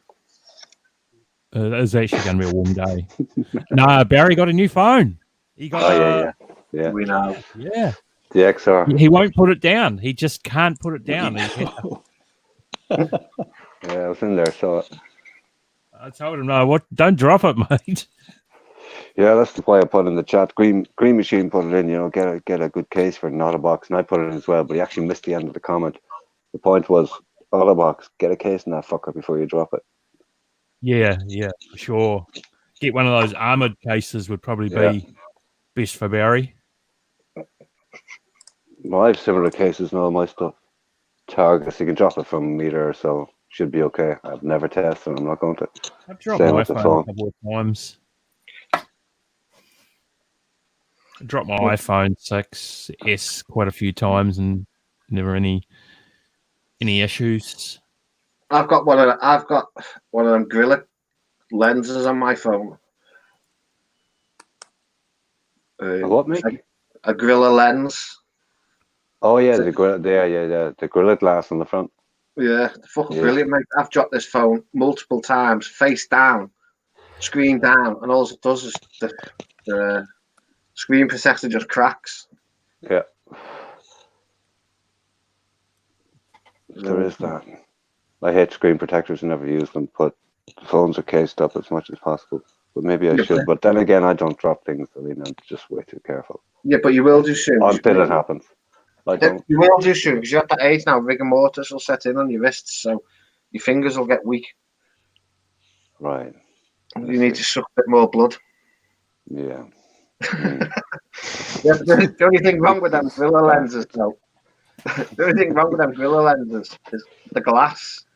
It's actually going to be a warm day. No, Barry got a new phone. He got. Yeah. We know. Yeah. The XR. He won't put it down. He just can't put it down. Yeah, I was in there, saw it. I told him, no, don't drop it, mate. Yeah, that's the why I put in the chat. Green Machine put it in, get a good case for an Otterbox, and I put it in as well, but he actually missed the end of the comment. The point was, Otterbox, get a case in that fucker before you drop it. Yeah, for sure. Get one of those armoured cases would probably be best for Barry. Well, I have similar cases in all my stuff. Targets, you can drop it from a meter or so. Should be okay. I've never tested. I'm not going to. I've dropped my phone a couple of times. dropped my iPhone 6S quite a few times and never any issues. I've got one of them Gorilla lenses on my phone. What, Mick? A Gorilla lens. Oh yeah, the Gorilla Glass on the front. Yeah, fucking brilliant, mate. I've dropped this phone multiple times, face down, screen down, and all it does is the screen protector just cracks. Yeah. There is that. I hate screen protectors and never use them, but phones are cased up as much as possible. But maybe I should. But then again, I don't drop things. I mean, I'm just way too careful. Yeah, but you will do soon. Until it happens. You will do soon, because you're at that age now, rigor mortis will set in on your wrists, so your fingers will get weak. Right. You need to suck a bit more blood. Yeah. Yeah, the only thing wrong with them Gorilla lenses, though, the only thing wrong with them Gorilla lenses is the glass.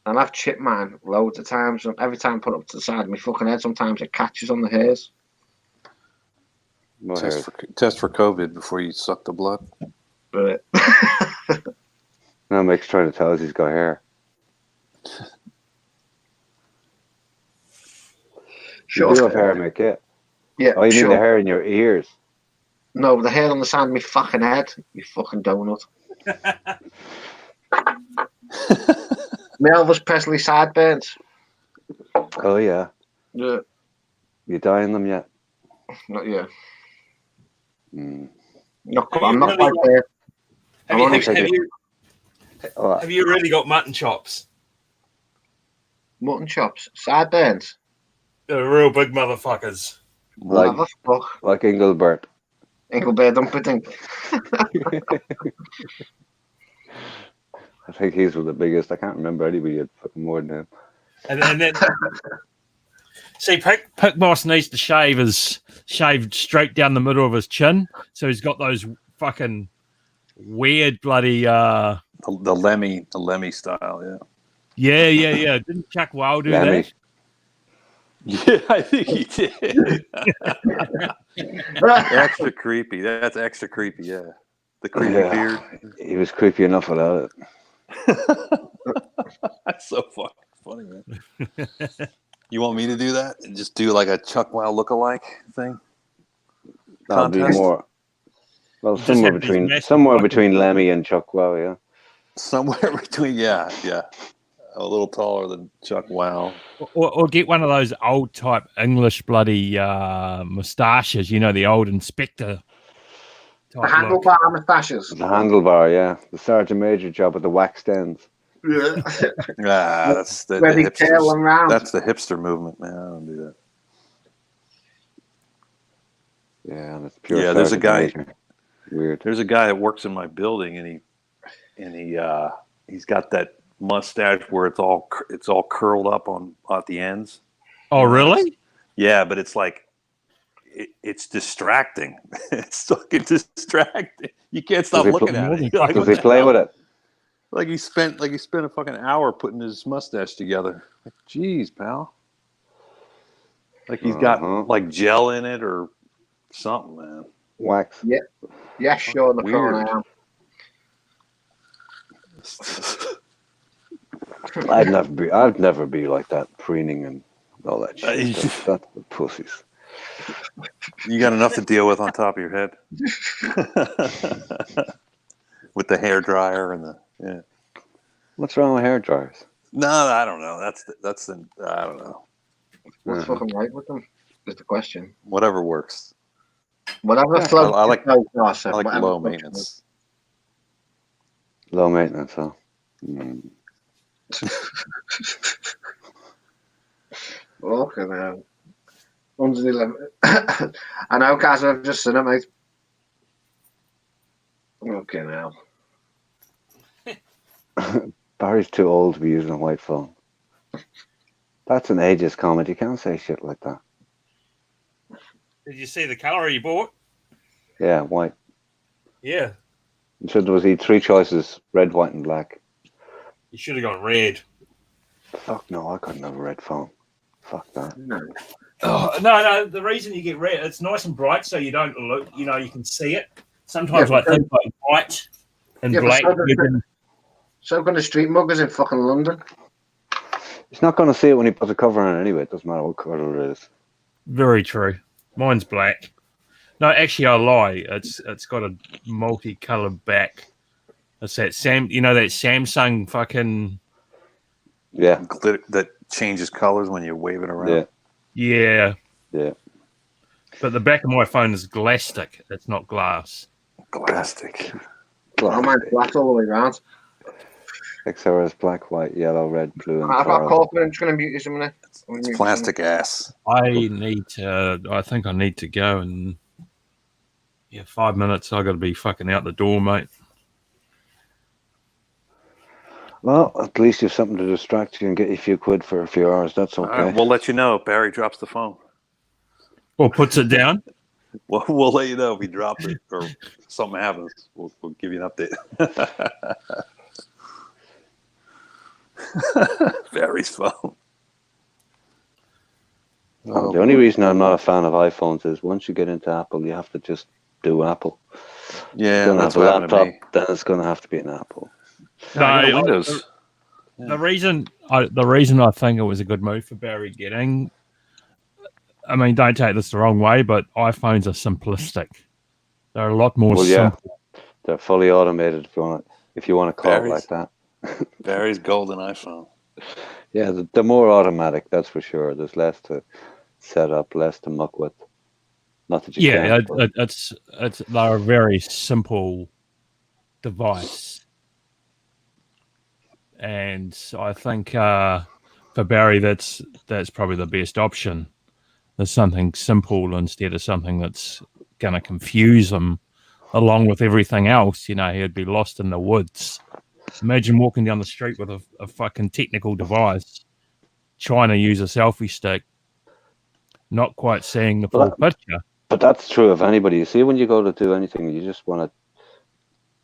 And I've chipped mine loads of times, and every time I put it up to the side of my fucking head, sometimes it catches on the hairs. Test for COVID before you suck the blood. But Now Mick's trying to tell us he's got hair. You do have hair, Mick, yeah. Yeah. Oh, you mean the hair in your ears? No, the hair on the side of my fucking head, you fucking donut. My Elvis Presley sideburns. Oh yeah. Yeah. You dyeing them yet? Not yet. Mm. I'm not quite there. Have you really got mutton chops? Mutton chops, sideburns. They're real big motherfuckers. Like Engelbert. Engelbert Humperdinck. I think he's the biggest. I can't remember anybody had fucking more than him. And then see, Pick Boss needs to shave straight down the middle of his chin, so he's got those fucking weird bloody the Lemmy style, yeah. Didn't Chuck Wow do Lemmy. that? Yeah, I think he did. Extra creepy. That's extra creepy. Yeah, the creepy beard. He was creepy enough without it. That's so fucking funny, man. You want me to do that and just do like a Chuck Wow lookalike thing? That'll be more. Well, somewhere between Lemmy and Chuck Wow, yeah. Somewhere between, yeah. A little taller than Chuck Wow. Or get one of those old type English bloody moustaches, the old inspector. The handlebar moustaches. The handlebar, yeah. The Sergeant Major job with the waxed ends. Yeah. That's the hipsters. That's the hipster movement, man. I don't do that. Yeah, that's pure. Yeah, there's a guy. Major. Weird. There's a guy that works in my building, and he's got that mustache where it's all curled up at the ends. Oh, really? Yeah, but it's like it's distracting. It's fucking distracting. You can't stop looking at it. Like, does he play with it? Like he spent a fucking hour putting his mustache together. Like, geez, pal. Like he's got like gel in it or something, man. Wax. Yeah, sure. The phone I am. I'd never be like that, preening and all that shit. That's the pussies. You got enough to deal with on top of your head. With the hair dryer and yeah. What's wrong with hair dryers? No, I don't know. That's I don't know. What's fucking right with them? Is the question. Whatever works. Whatever floats. I like whatever low maintenance. Low maintenance, huh? Mm. Okay, man. 111. I know, guys. I've just seen it, mate. Okay, now. Barry's too old to be using a white phone. That's an ageist comment. You can't say shit like that. Did you see the colour you bought? Yeah, white. Yeah. So there was three choices: red, white, and black. You should have gone red. Fuck no, I couldn't have a red phone. Fuck that. No. Oh, no. The reason you get red, it's nice and bright, so you don't look. You know, you can see it. Sometimes Yeah, I think like white and yeah, but black. so can the street muggers in fucking London. He's not going to see it when he puts a cover on it anyway. It doesn't matter what colour it is. Very true. Mine's black. No, actually, I lie. It's got a multicolored back. It's that that Samsung fucking Yeah, That changes colors when you wave it around. yeah, yeah. yeah. But the back of my phone is plastic. It's not glass. Plastic. Oh, mine's black all the way around. XR is black, white, yellow, red, blue, and I've got coral. corporate. I'm just going to mute you some minute. It's plastic ass. I think I need to go and 5 minutes. I got to be fucking out the door, mate. Well, at least you have something to distract you and get you a few quid for a few hours. That's All okay. right, we'll let you know if Barry drops the phone. Or puts it down. We'll let you know if he drops it or something happens. We'll give you an update. Barry's phone. The only reason I'm not a fan of iPhones is once you get into Apple, you have to just do Apple. Yeah, You're that's have a what happened to laptop, me. then it's going to have to be an Apple. No, I got Windows. The reason I think it was a good move for Barry getting, I mean, don't take this the wrong way, but iPhones are simplistic. They're a lot more simple. They're fully automated if you want to call it like that. Barry's golden iPhone. Yeah, they're more automatic, that's for sure. There's less to set up, less to muck with. Not that you can't. They're a very simple device. And I think for Barry, that's probably the best option. There's something simple instead of something that's going to confuse him, along with everything else. He'd be lost in the woods. Imagine walking down the street with a fucking technical device, trying to use a selfie stick, not quite seeing the full picture. But that's true of anybody. You see, when you go to do anything, you just want to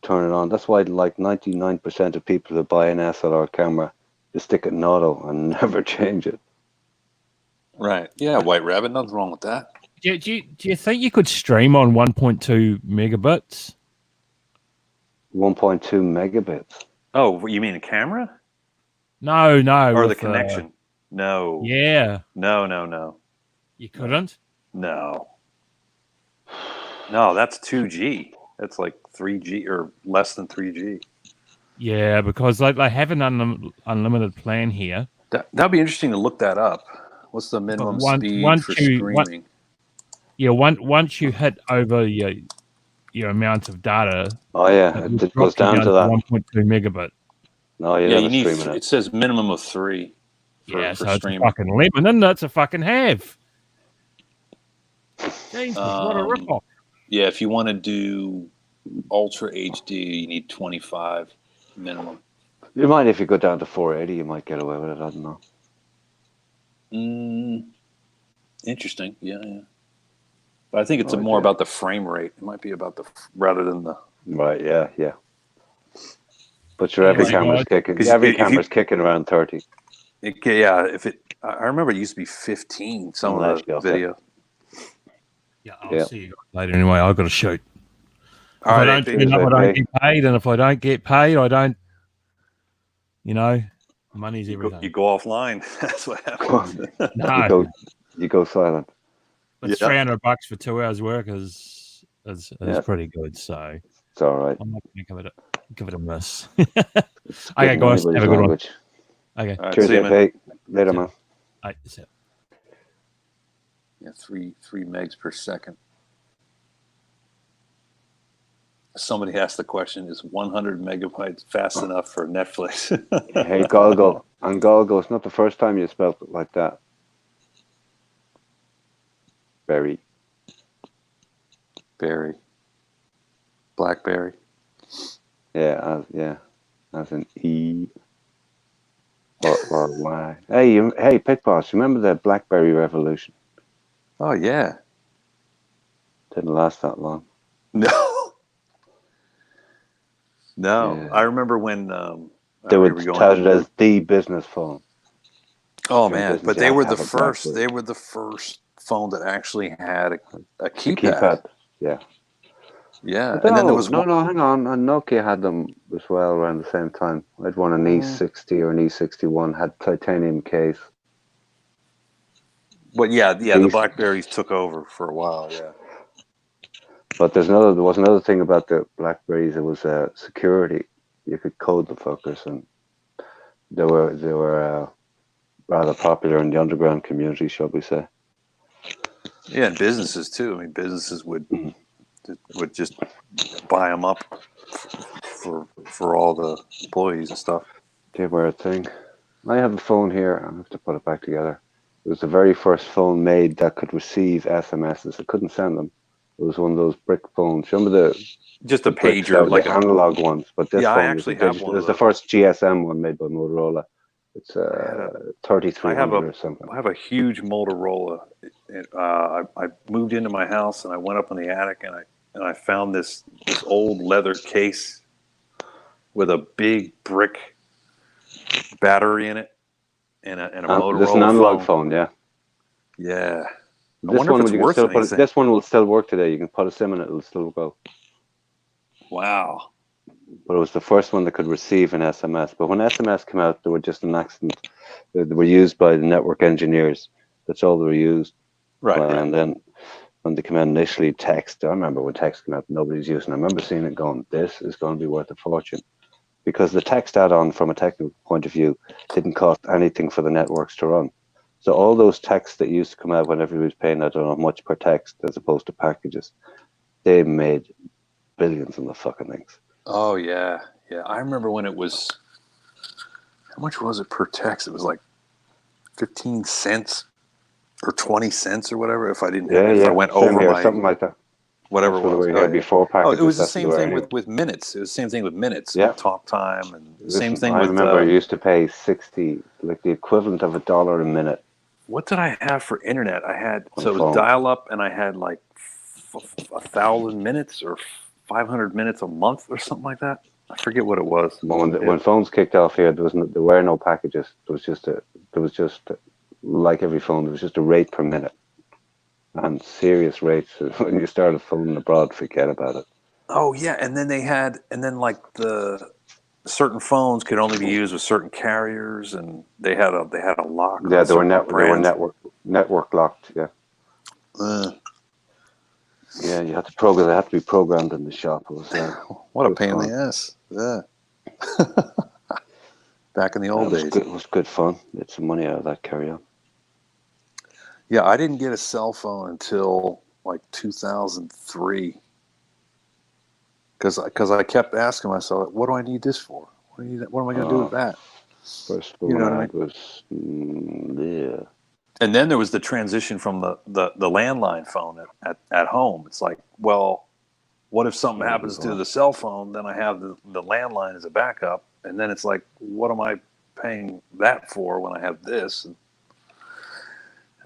turn it on. That's why, like 99% of people who buy an SLR camera, just stick it in auto and never change it. Right. Yeah, White Rabbit. Nothing wrong with that. Do you think you could stream on 1.2 megabits? 1.2 megabits. Oh, you mean a camera? No. Or the connection? No. Yeah. No. You couldn't? No. No, that's 2G. That's like 3G or less than 3G. Yeah, because they have an unlimited plan here. That'd be interesting to look that up. What's the minimum speed for streaming? Once you hit over your amount of data. Oh yeah, it goes down to that 1.2 megabit. No, you need. It says minimum of 3. So it's a fucking lemon, and that's a fucking have. Jesus, what a ripoff! Yeah, if you want to do Ultra HD, you need 25 minimum. You might, if you go down to 480, you might get away with it. I don't know. Interesting. Yeah. But I think it's more about the frame rate. It might be about rather than the. Right. Yeah. But every camera's kicking. Every camera's kicking around 30. I remember it used to be 15. Some of the video. Yeah, I'll see you later. Anyway, I've got to shoot. If All I right, don't get paid, and if I don't get paid, I don't. Money's everything. You go offline. That's what happens. No, you go silent. But $300 for 2 hours work is pretty good. So it's all right. I'm not going to give it a miss. Okay, guys, have a good one. Okay, right, cheers, mate. Later, man. Yeah, 3 megs per second. Somebody asked the question: is 100 megabytes fast enough for Netflix? Hey, Golgo. On Golgo, it's not the first time you spelled it like that. Berry. Blackberry. Yeah, as an E or Y. Hey, Pit Boss, remember the BlackBerry revolution? Oh yeah. Didn't last that long. No. Yeah. I remember when they were touted as the business phone. Oh During man, business, but you they had were to the have a first. BlackBerry. They were the first phone that actually had a The keypad. keypad, yeah. Yeah, But and then there no, was no, one. no, hang on. And Nokia had them as well around the same time. I had one, an E60 or an E61, had titanium case. But yeah, the These, Blackberries took over for a while. Yeah. but there was another thing about the Blackberries. It was security. You could code the fuckers, and they were rather popular in the underground community, shall we say? Yeah, and businesses too. I mean, businesses would Mhm. just buy them up for all the employees and stuff. They were a thing. I have a phone here. I have to put it back together. It was the very first phone made that could receive SMSs. It couldn't send them. It was one of those brick phones. Remember Just the a bricks pager, out, like the a. analog ones? But this Yeah, I phone was a actually have digital. one It of was the those. first GSM one made by Motorola. It's I had a. I have 3300 a. or something. I have a huge Motorola. I moved into my house and I went up in the attic and I found this old leather case with a big brick battery in it and a This is an Motorola analog phone. phone, yeah. Yeah. I This wonder if one it's you can worth still put. anything. This one will still work today. You can put a SIM in it; it'll still go. Wow. But it was the first one that could receive an SMS. But when SMS came out, they were just an accident. They were used by the network engineers. That's all they were used Right, by. right. And then when they came out initially, text. I remember when text came out, nobody's using. I remember seeing it going, "This is going to be worth a fortune," because the text add-on, from a technical point of view, didn't cost anything for the networks to run. So all those texts that used to come out when everybody was paying, I don't know, much per text as opposed to packages, they made billions on the fucking things. Oh yeah. Yeah. I remember when it was, how much was it per text? It was like 15 cents or 20 cents or whatever if I didn't Yeah, if I yeah, went same over here, my something like that. whatever That's it what was. we Oh had yeah. before Oh, it packages. was the That's what they same were thing anyway. with minutes. It was the same thing with minutes, Yeah, with talk time, and the same listen, thing I with remember I used to pay 60, like the equivalent of $1 a minute what did I have for internet? I had, on so it was phone. dial up, and I had like 1,000 minutes or 500 minutes a month or something like that. I forget what it was. When phones kicked off here, there were no packages. There was just like every phone, there was just a rate per minute, and serious rates. When you started phoning abroad, forget about it. Oh yeah, and then like the certain phones could only be used with certain carriers, and they had a lock Yeah, on certain they were brands. network locked. Yeah, Uh, yeah, you had to program. They had to be programmed in the shop. It was what a good pain in fun. the ass. Yeah. Back in the That old was days. good. It was good fun. Get some money out of that carry on. Yeah, I didn't get a cell phone until like 2003 because I kept asking myself, what do I need this for? What am I going to do with that? First You phone know what I I had mean? was yeah. And then there was the transition from the landline phone at home. It's like, well, what if something Oh, happens to God. the cell phone? Then I have the landline as a backup. And then it's like, what am I paying that for when I have this? And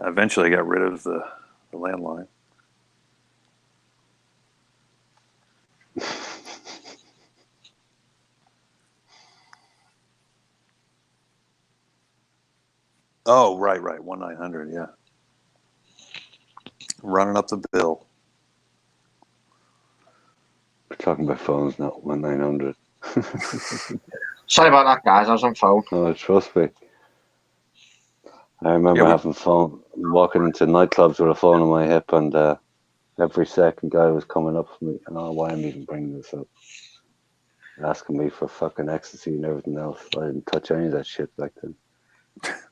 eventually I got rid of the landline. Oh, right. 1-900, yeah. Running up the bill. We're talking about phones, not 1900. Sorry about that, guys. I was on phone. No, trust me. I Yeah, remember walking into nightclubs with a phone on my hip, and every second guy was coming up to me. I don't know why I'm even bringing this up. Asking me for fucking ecstasy and everything else. I didn't touch any of that shit back then.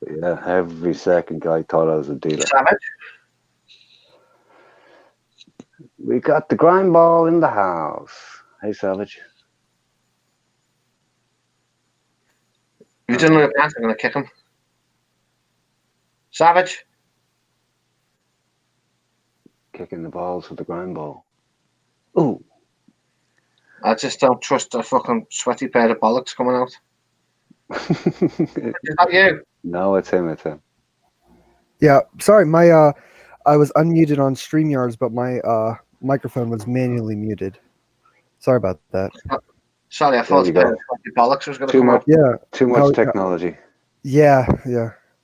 But yeah, every second guy thought I was a dealer. Savage. We got the grind ball in the house. Hey, Savage. If you didn't know that, I'm going to kick him. Savage. Kicking the balls with the grind ball. Ooh. I just don't trust a fucking sweaty pair of bollocks coming out. Is that you? No, it's him. Yeah, sorry, my I was unmuted on StreamYards, but my microphone was manually muted. Sorry about that. Sorry, I There thought you a pair go. of sweaty bollocks was going to Too come much, out. Yeah, too much technology. yeah.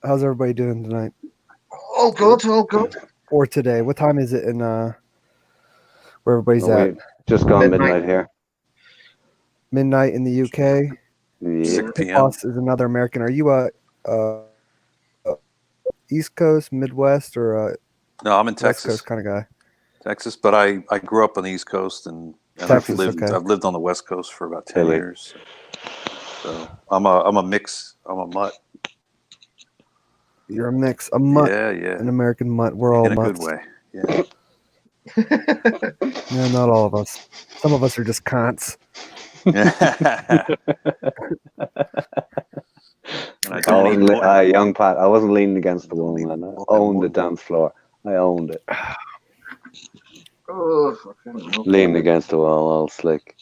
How's everybody doing tonight All good, all good. or today? What time is it in where everybody's Oh, at? we just gone Midnight. midnight here. Midnight in the UK. Yeah. 6 p.m. Boss is another American. Are you a East Coast, Midwest, or a No, I'm in West Texas, Coast kind of guy? Texas, but I grew up on the East Coast and Texas, okay. I've lived on the West Coast for about 10 Hilly. years. So I'm a mix. I'm a mutt. You're a mix, a mutt, Yeah. an American mutt. We're all In a mutts. good way. Yeah. Yeah, not all of us. Some of us are just cons. And I don't need more. Young Pat, I wasn't leaning against the wall, Don't man. need I more. owned the dance floor. I owned it. Oh, fucking hell. Leaning against the wall, all slick.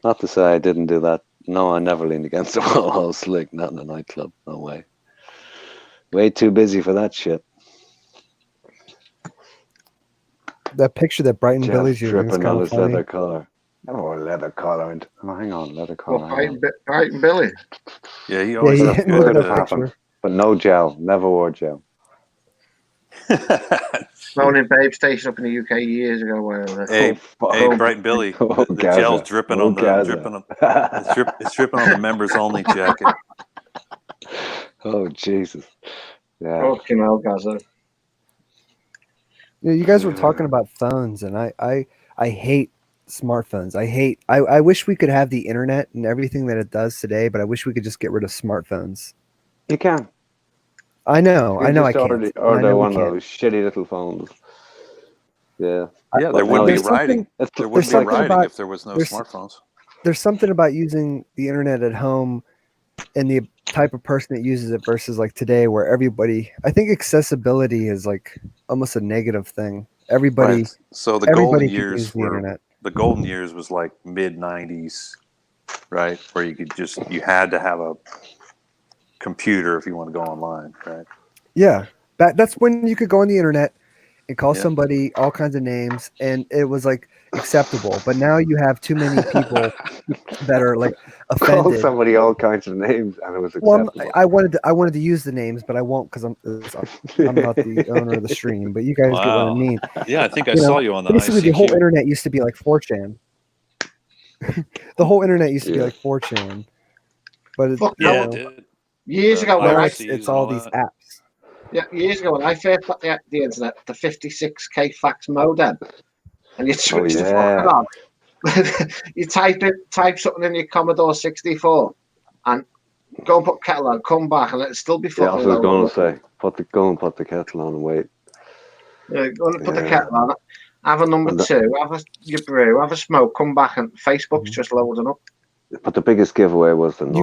Not to say I didn't do that. No, I never leaned against the wall, all slick. Not in a nightclub. No way. Way too busy for that shit. That picture that Brighton Just Billy's using is dripping kind on of his funny. leather collar. Oh, leather collar. Oh, hang on, leather Well, collar. Hang on. right, Billy. Yeah, he Yeah, always yeah. looks Look at good. that picture. But no gel. Never wore gel. Known in Babe Station up in the UK years ago. Where Hey, fuck. hey, Brighton Billy, Oh, the Gaza. gel's dripping Oh, on the Gaza. it's dripping on the members only jacket. Oh, Jesus. Yeah. fucking hell, Gaza. You guys were talking about phones, and I hate smartphones. I wish we could have the internet and everything that it does today, but I wish we could just get rid of smartphones. You can. I know I Just can't. order, and I order know we one of can't. those shitty little phones. Yeah. Yeah, there But wouldn't no, be there's riding. It's, There it's wouldn't be something riding about- if there was no there's- smartphones. There's something about using the internet at home and the type of person that uses it versus like today, where everybody. I think accessibility is like almost a negative thing. Everybody, Right. So the everybody golden can years use the were internet. the golden years was like mid '90s, right? Where you had to have a computer if you want to go online, right? Yeah, that's when you could go on the internet and call Yeah. somebody all kinds of names, and it was like acceptable. But now you have too many people that are like called offended. somebody all kinds of names and it was Well, acceptable. I wanted to use the names, but I won't because I'm not the owner of the stream. But you guys get what I Wow. mean. Yeah, I think I You know, saw you on the Basically, the whole ICQ. internet used to be like 4chan. The whole internet used to be Yeah. like 4chan, but Fuck you Yeah, know, it did. Years ago, when now I it's all these apps. years ago when I first got the internet, the 56k fax modem, and you switch the yeah. fucking on. You type something in your Commodore 64, and go and put kettle on, come back, and it'll still be Yeah, I fucking was low. going to say, go and put the kettle on and wait. Yeah, go and put the Yeah. kettle on, have a number And the- two, have your brew, have a smoke, come back, and Facebook's just loading up. But the biggest giveaway was the noise.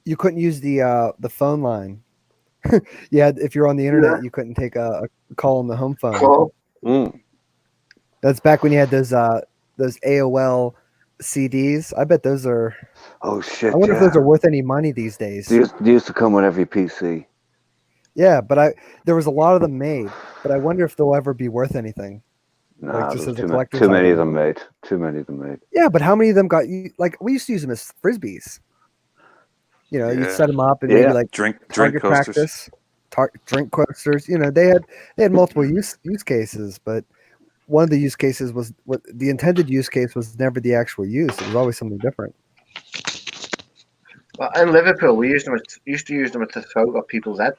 You couldn't use the phone line. Yeah, if you're on the internet, you couldn't take a call on the home phone. Cool. That's back when you had those AOL CDs. I bet those are. Oh shit! I wonder if those are worth any money these days. They used to come with every PC. Yeah, but there was a lot of them made. But I wonder if they'll ever be worth anything. Nah, just there's as a too, collector's too many of item. them made. Too many of them made. Yeah, but how many of them got you? Like we used to use them as frisbees. You know, you'd Yeah. set them up and Yeah. maybe like Drink target coasters. practice, drink coasters. You know, they had multiple use cases, but one of the use cases was what the intended use case was never the actual use. It was always something different. Well, in Liverpool, we used to use them to throw at people's head.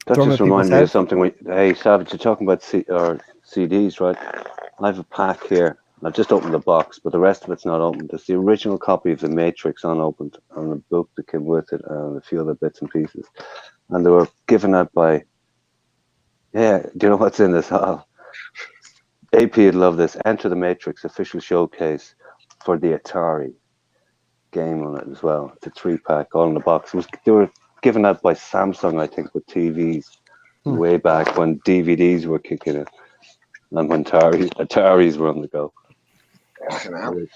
That Throw 'em just at people's reminded me of heads? something. Hey, Savage, you're talking about CDs, right? I have a pack here. I've just opened the box, but the rest of it's not opened. It's the original copy of The Matrix unopened, and a book that came with it, and a few other bits and pieces. And they were given out by. Yeah, do you know what's in this? AP would love this. Enter the Matrix official showcase for the Atari game on it as well. It's a 3-pack, all in the box. They were given out by Samsung, I think, with TVs way back when DVDs were kicking it, and when Ataris were on the go.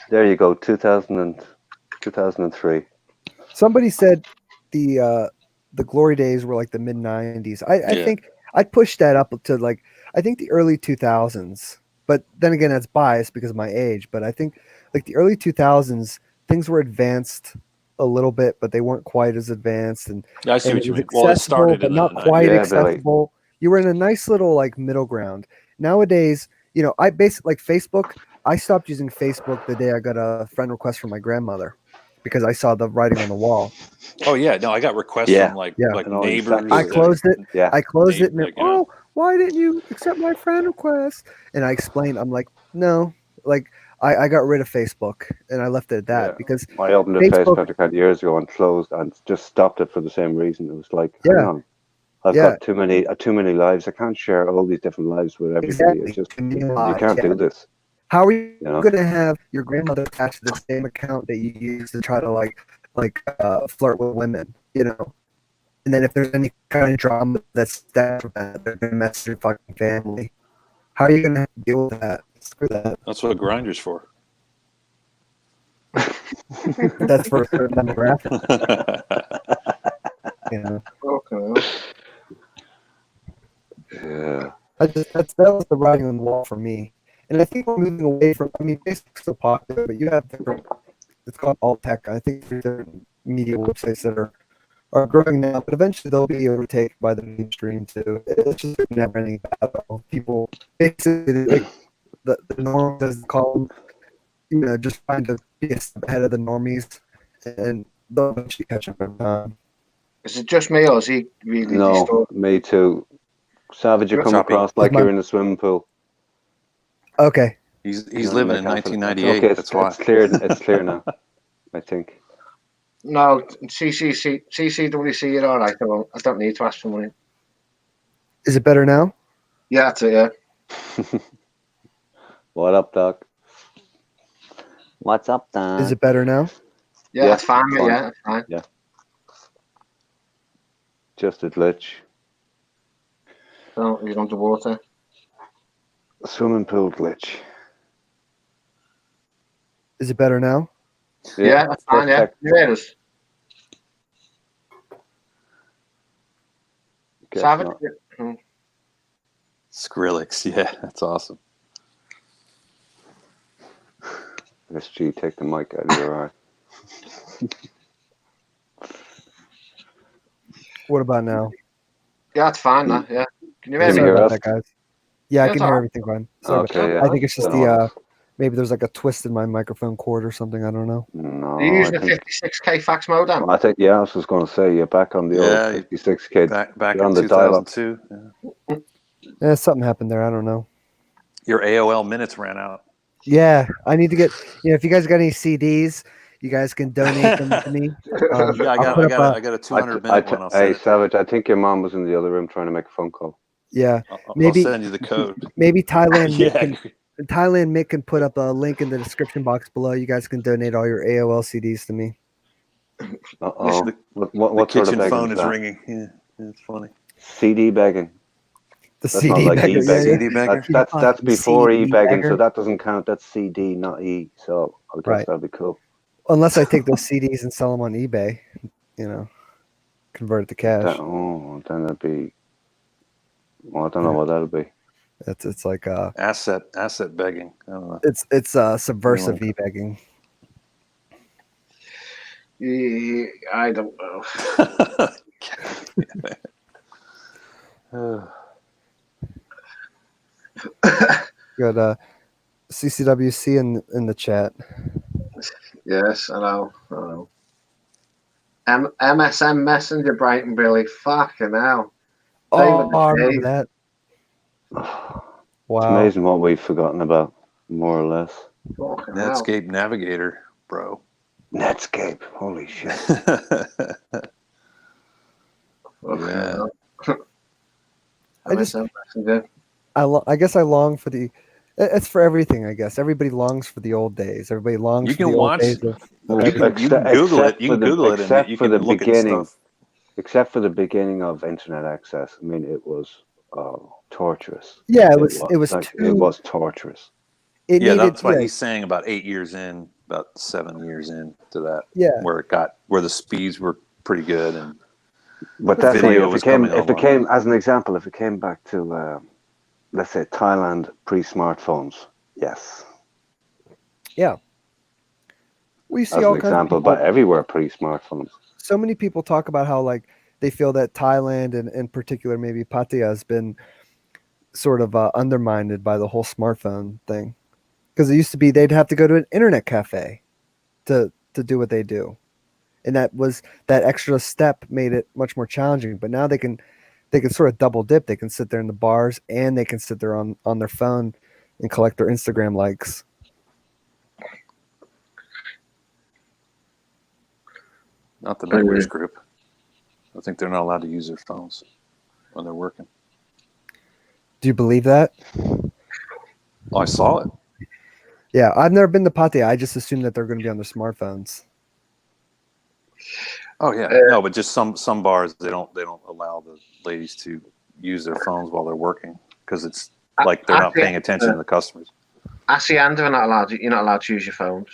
There you go, 2003. Somebody said the glory days were like the mid 90s. I Yeah. think I'd push that up to like I think the early 2000s. But then again, that's biased because of my age. But I think like the early 2000s, things were advanced a little bit, but they weren't quite as advanced, and Yeah, I see and what it you was mean. Well, it accessible, started but in not the quite 90s. Yeah, but, like- accessible. You were in a nice little like middle ground. Nowadays, you know, I basically like Facebook. I stopped using Facebook the day I got a friend request from my grandmother because I saw the writing on the wall. Oh yeah, no, I got requests Yeah. from like Yeah. like I know neighbors. exactly I what closed it. Yeah. I closed it, and Like, you know. oh, why didn't you accept my friend request? And I explained, I'm like, no, like I got rid of Facebook and I left it at that Yeah. because I opened a Facebook- Facebook account years ago and closed and just stopped it for the same reason. It was like, Yeah. hang on, I've Yeah. got too many lives. I can't share all these different lives with everybody. Exactly. It's just Too many you lives, can't yeah. do this. How are you You know? going to have your grandmother attached to the same account that you use to try to flirt with women? You know, and then if there's any kind of drama that's that, they're going to mess your fucking family. How are you going to deal with that? Screw that. That's what Grinder's for. That's for a certain demographic. You know, Okay. Yeah. that was the writing on the wall for me. And I think we're moving away from. I mean, Facebook's still popular, but you have different. It's called alt tech. I think there's different media websites that are growing now, but eventually they'll be overtaken by the mainstream too. It's just a never-ending battle. People basically like the norm, as they call them, you know, just trying to be a step ahead of the normies, and they'll eventually catch up over time. Is it just me, or is he really No, distorted? me too. Savage, you You're come choppy. across like With my- you're in a swimming pool. Okay, he's You know, living like in half of- 1998. Okay, That's why. it's clear. It's clear now. I think. No, CCWC, you're all right. I don't need to ask for money. is it better now? Yeah, that's it, yeah. What up, Doc? What's up, Doc? Is it better now? Yeah, Yeah, that's fine, mate. fine. Yeah, that's fine. Just a glitch. So, he's underwater. Swimming pool glitch. Is it better now? Yeah, that's fine, yeah. tech- You hear us? guess Savage? not. Skrillex. Yeah, that's awesome. SG, take the mic out of your eye. What about now? Yeah, that's fine, now, yeah. Can you hear Can you me? Sorry hear about us? that, guys. Yeah, I Yeah, can it's hear all right. everything fine. Sorry about Okay, yeah. I think it's just Don't the know. maybe there's like a twist in my microphone cord or something. I don't know. No, Are you using I a think. 56k fax modem? I think. Yeah, I was just going to say you're back on the Yeah, old 56 kids. Back You're in on the dial-up. 2002. Yeah. Yeah, something happened there. I don't know. Your AOL minutes ran out. Yeah, I need to get. You know, if you guys got any CDs, you guys can donate them to me. Yeah, I'll put up I got a 200 minute one. I'll Hey, send it. Savage, I think your mom was in the other room trying to make a phone call. Yeah, I'll maybe- send you the code. maybe Thailand Mick Yeah. can put up a link in the description box below. You guys can donate all your AOL CDs to me. Uh-oh. The- What The sort of kitchen begging phone is is that? ringing. Yeah, it's funny. CD begging. The That's CD not like beggar, e-begging. yeah, yeah. CD beggar? That's The before CD e-begging, beggar. so that doesn't count. That's CD, not e. So I guess Right. that'd be cool. Unless I take those CDs and sell them on eBay, you know, convert it to cash. Then it'd be. Well, I don't know what that'll be. It's like Asset begging. I don't know. it's subversive Really? e-begging. Yeah, I don't know. Got CCWC in the chat. Yes, I know. MSN Messenger, Brighton Billy. Fucking hell. Oh, I David, remember that. It's Wow. amazing what we've forgotten about, more or less. Fucking hell. Netscape Navigator, bro. Netscape. Holy shit. Fucking Yeah. hell. I just- MSN Messenger. I guess I long for the. It's for everything. I guess everybody longs for the old days. Everybody longs You for can the old watch- days of. You can Google it. You can Google it, and you can look at stuff. Except for the beginning of internet access. I mean, it was torturous. Yeah, it was like, too. it was torturous. It Yeah, needed. that's why yeah, he's saying about 8 years in, about 7 years into that, yeah. where the speeds were pretty good, and But The definitely, video if was it came, coming if it online. came, as an example, if it came back to, let's say, Thailand pre-smartphones, yes. We see as all an kinds of example, people. but everywhere pre-smartphones. So many people talk about how like they feel that Thailand and in particular maybe Pattaya has been sort of undermined by the whole smartphone thing. Because it used to be they'd have to go to an internet cafe to do what they do, and that extra step made it much more challenging. But now they can sort of double dip. They can sit there in the bars and they can sit there on their phone and collect their Instagram likes. Not the members group. I think they're not allowed to use their phones when they're working. Do you believe that? Oh, I saw it. Yeah, I've never been to Pattaya. I just assume that they're going to be on their smartphones. Oh yeah, no, but just some bars they don't allow the ladies to use their phones while they're working because it's like they're not paying attention to the customers. Hacienda are not allowed. You're not allowed to use your phones.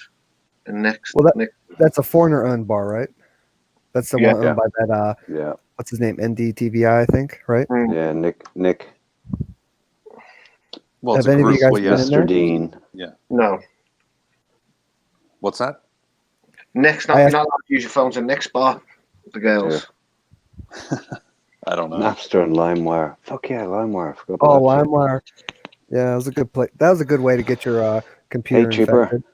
And That's a foreigner-owned bar, right? That's the one owned by that. Yeah. What's his name? NDTVI, I think, right? Yeah, Nick. Well, it's Have a any of you group. guys Well, been in Mr. there? Dean. Yeah. No. What's that? Nick's not. You're not allowed to use your phones in Nick's bar. The girls. Yeah. I don't know. Napster and LimeWire. Fuck yeah, LimeWire. I forgot Oh, about that shit. LimeWire. Yeah, that was a good play. That was a good way to get your computer Hey, cheaper. infected.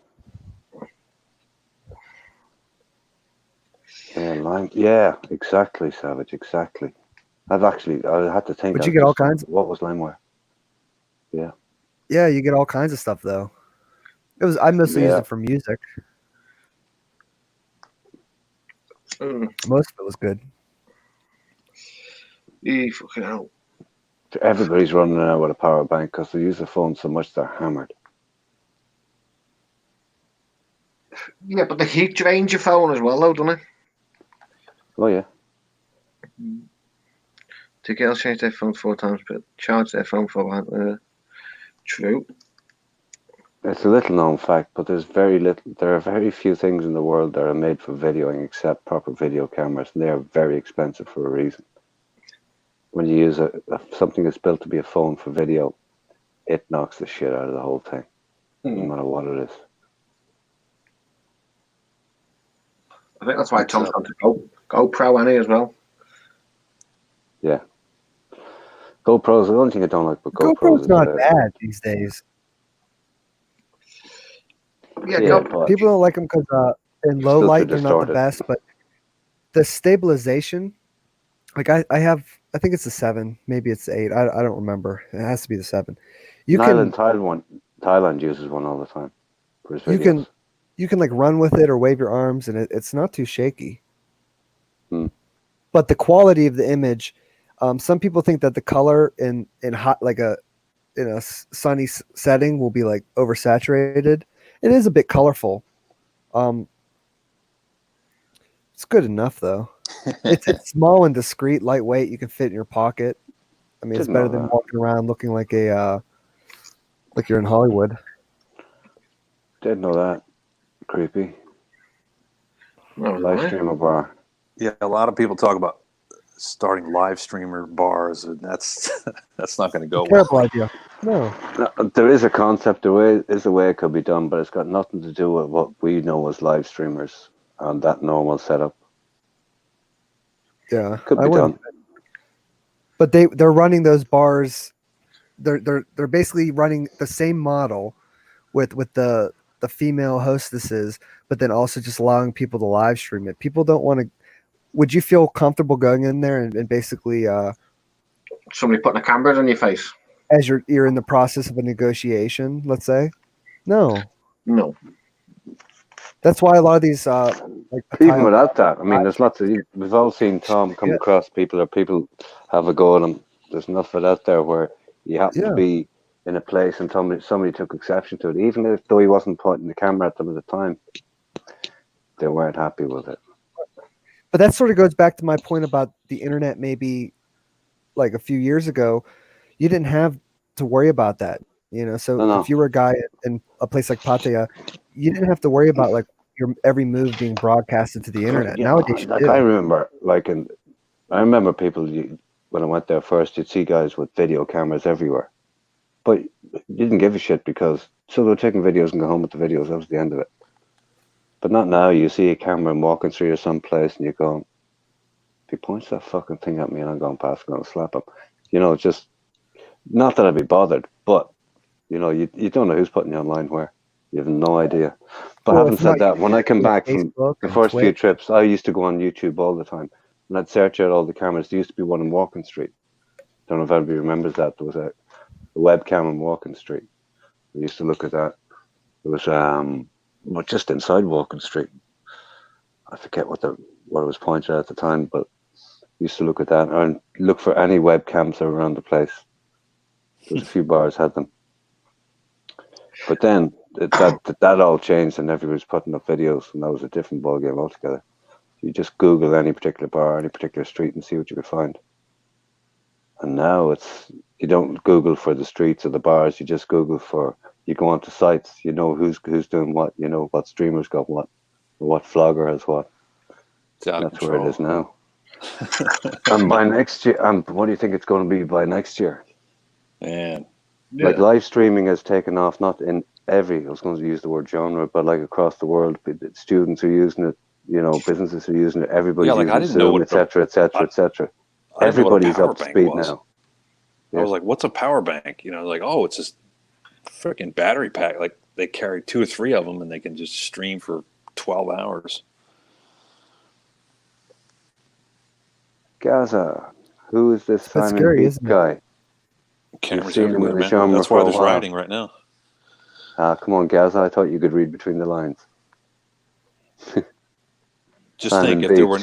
Yeah, Yeah, exactly, Savage. Exactly. I had to think. But you get all kinds. What was LimeWire? Yeah. Yeah, you get all kinds of stuff though. I mostly used Yeah. it for music. Mm. Most of it was good. Fucking hell. Everybody's running around with a power bank because they use their phone so much they're hammered. Yeah, but the heat drains your phone as well, though, doesn't it? Oh yeah. Two girls change their phone 4 times, but charge their phone for one. True. It's a little known fact, but there are very few things in the world that are made for videoing except proper video cameras, and they are very expensive for a reason. When you use something that's built to be a phone for video, it knocks the shit out of the whole thing, no matter what it is. I think that's why Tom's gone to GoPro any as well. Yeah. GoPro's the only thing I don't like, but GoPro's not bad these days. Yeah, but People don't like them because in low Still light too they're not the distorted. best, but the stabilization, like I think it's a 7, maybe it's 8. I don't remember. It has to be the 7. Thailand uses one all the time for his videos. You can like run with it or wave your arms, and it's not too shaky. But the quality of the image, some people think that the color in hot in a sunny setting will be like oversaturated. It is a bit colorful. It's good enough though. It's small and discreet, lightweight. You can fit in your pocket. I mean, it's Didn't better know than that. walking around looking like like you're in Hollywood. Didn't know that. Creepy. Live streamer bar. Yeah, a lot of people talk about starting live streamer bars, and that's not going to go well. Terrible idea. No. There is a concept. There is a way it could be done, but it's got nothing to do with what we know as live streamers on that normal setup. Yeah, Could be done. But they're running those bars. They're basically running the same model with the female hostesses, but then also just allowing people to live stream it. People don't want to. Would you feel comfortable going in there and basically somebody putting a camera on your face as you're in the process of a negotiation, let's say? No. That's why a lot of these even without that, I mean, there's lots of. We've all seen Tom come across people, or people have a go at him. There's enough of that there where you happen to be in a place and somebody took exception to it, even though he wasn't pointing the camera at them at the time. They weren't happy with it. But that sort of goes back to my point about the internet. Maybe like a few years ago, you didn't have to worry about that. So if you were a guy in a place like Pattaya, you didn't have to worry about like your every move being broadcasted to the internet. Yeah, Nowadays, I remember, I remember people when I went there first. You'd see guys with video cameras everywhere, but you didn't give a shit because they were taking videos and go home with the videos. That was the end of it. But not now. You see a camera walking through someplace and you're going, if he points that fucking thing at me and I'm going past, I'm going to slap him. You know, it's just, not that I'd be bothered, but, you know, you don't know who's putting you online where. You have no idea. But Well, having if said not, that, when I come yeah, back from Facebook the and first few Twitch. trips, I used to go on YouTube all the time. And I'd search out all the cameras. There used to be one in Walking Street. Don't know if anybody remembers that. There was a webcam in Walking Street. We used to look at that. It was well, just inside Walking Street. I forget what it was pointed at the time, but we used to look at that and look for any webcams that were around the place. There was a few bars had them. But then that all changed and everybody was putting up videos and that was a different ballgame altogether. You just Google any particular bar, any particular street and see what you could find. And now you don't Google for the streets or the bars, you just Google for, you go onto sites, you know who's doing what, you know what streamer's got what, or what vlogger has what. It's out of That's where it is control. now. And by next year, what do you think it's going to be by next year? Man, Yeah. Like live streaming has taken off, not in every, I was going to use the word genre, but like across the world, students are using it, you know, businesses are using it, everybody's Yeah, like, I using didn't know Zoom, what etc., etc., etc. I didn't know what a Everybody's power up to bank speed was. now. I was like, what's a power bank? You know, like, oh, it's this freaking battery pack. Like, they carry 2 or 3 of them and they can just stream for 12 hours. Gaza, who is this That's Simon scary, Beat isn't it? guy? Cameras seen him everywhere, in the man. genre That's for why a there's while. rioting right now. Come on, Gaza, I thought you could read between the lines. Just Simon think, if there Beach. were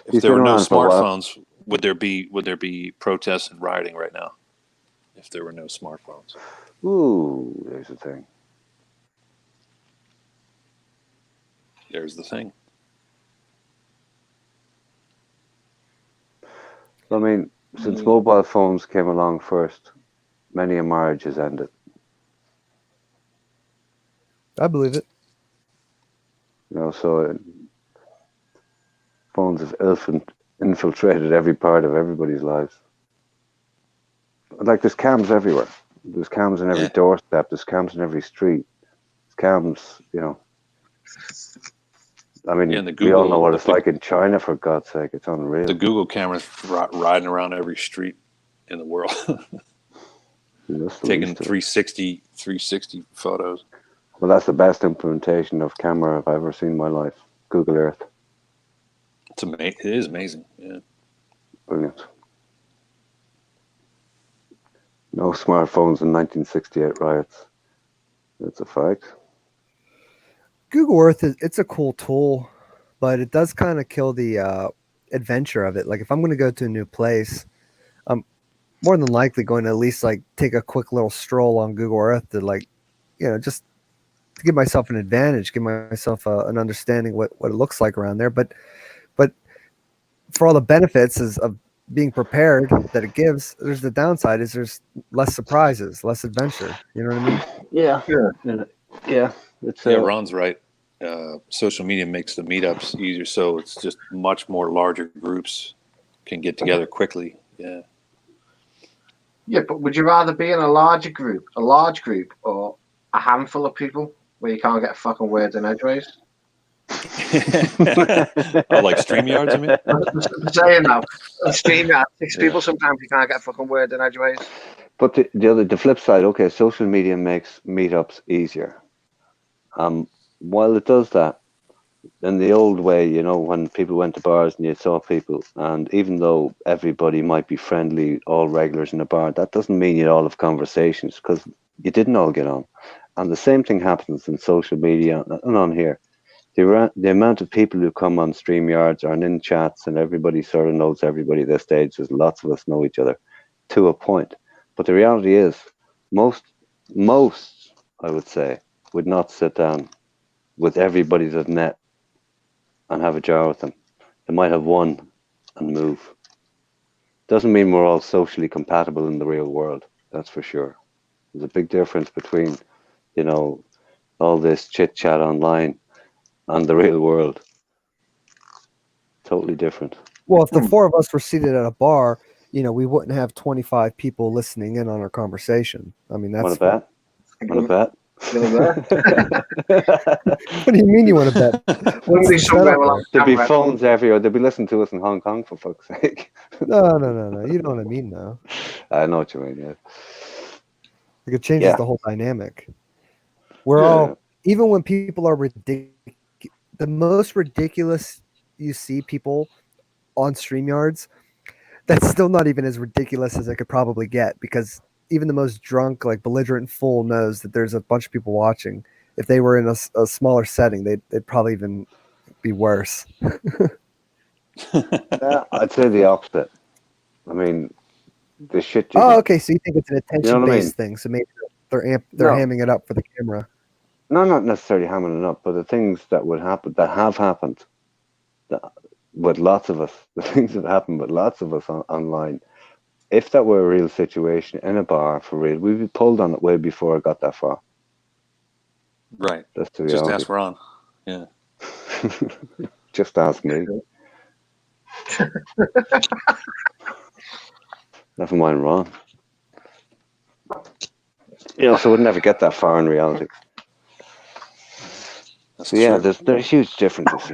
He's been no around for a while. smartphones, would there be protests and rioting right now? If there were no smartphones. Ooh, there's the thing. There's the thing. I mean, since mobile phones came along first, many a marriage has ended. I believe it. You know, so phones have infiltrated every part of everybody's lives. Like there's cams everywhere. There's cams in every Yeah. doorstep. There's cams in every street. There's cams, you know. I mean, Yeah, and the we all know Google- what it's the- like in China, for God's sake. It's unreal. The Google cameras riding around every street in the world, That's the taking least of it. 360 photos. Well, that's the best implementation of camera I've ever seen in my life. Google Earth. It is amazing. Yeah. Brilliant. No smartphones in 1968 riots. That's a fact. Google Earth it's a cool tool, but it does kind of kill the adventure of it. Like if I'm going to go to a new place, I'm more than likely going to at least like take a quick little stroll on Google Earth to like, you know, just to give myself an advantage, give myself an understanding what it looks like around there. But for all the benefits of being prepared that it gives, there's the downside is there's less surprises, less adventure. You know what I mean? Yeah. Yeah. Yeah. It's Yeah, Ron's right. Social media makes the meetups easier, so it's just much more larger groups can get together quickly. Yeah. Yeah, but would you rather be in a large group, or a handful of people where you can't get a fucking word in edgeways? Oh, like StreamYards, you mean? I'm saying now, a stream at 6 people, sometimes you can't get a fucking word in edgeways. But the flip side, okay, social media makes meetups easier. While it does that, in the old way, you know, when people went to bars and you saw people, and even though everybody might be friendly, all regulars in a bar, that doesn't mean you'd all have conversations because you didn't all get on. And the same thing happens in social media and on here. The amount of people who come on StreamYards or in chats and everybody sort of knows everybody at this stage, there's lots of us know each other to a point. But the reality is, most, I would say, would not sit down with everybody they've met and have a jar with them. They might have one and move. Doesn't mean we're all socially compatible in the real world, that's for sure. There's a big difference between, you know, all this chit chat online and the real world. Totally different. Well, if the four of us were seated at a bar, you know, we wouldn't have 25 people listening in on our conversation. I mean, Want that's to bet? Want to bet? You're there. What do you mean you want to bet? What's Maybe the somewhere setup we'll there? have There'd be camera. phones everywhere. They'd be listening to us in Hong Kong, for fuck's sake. No. You know what I mean, though. I know what you mean, yeah. Like it changes Yeah. the whole dynamic. We're Yeah. all, even when people are ridiculous, the most ridiculous you see people on StreamYards, that's still not even as ridiculous as it could probably get, because even the most drunk, like belligerent fool knows that there's a bunch of people watching. If they were in a smaller setting, they'd probably even be worse. Yeah, I'd say the opposite. I mean, the shit you Oh, get. okay. So you think it's an You know what I mean? attention-based thing? So maybe they're No. hamming it up for the camera. No, not necessarily hamming it up, but the things that would happen, that have happened, that, with lots of us, the things that happened with lots of us online, if that were a real situation in a bar for real, we'd be pulled on it way before it got that far. Right. That's the Just reality. ask Ron. Yeah. Just ask me. Never mind Ron. So we'd never get that far in reality. That's So yeah, true. there's huge differences,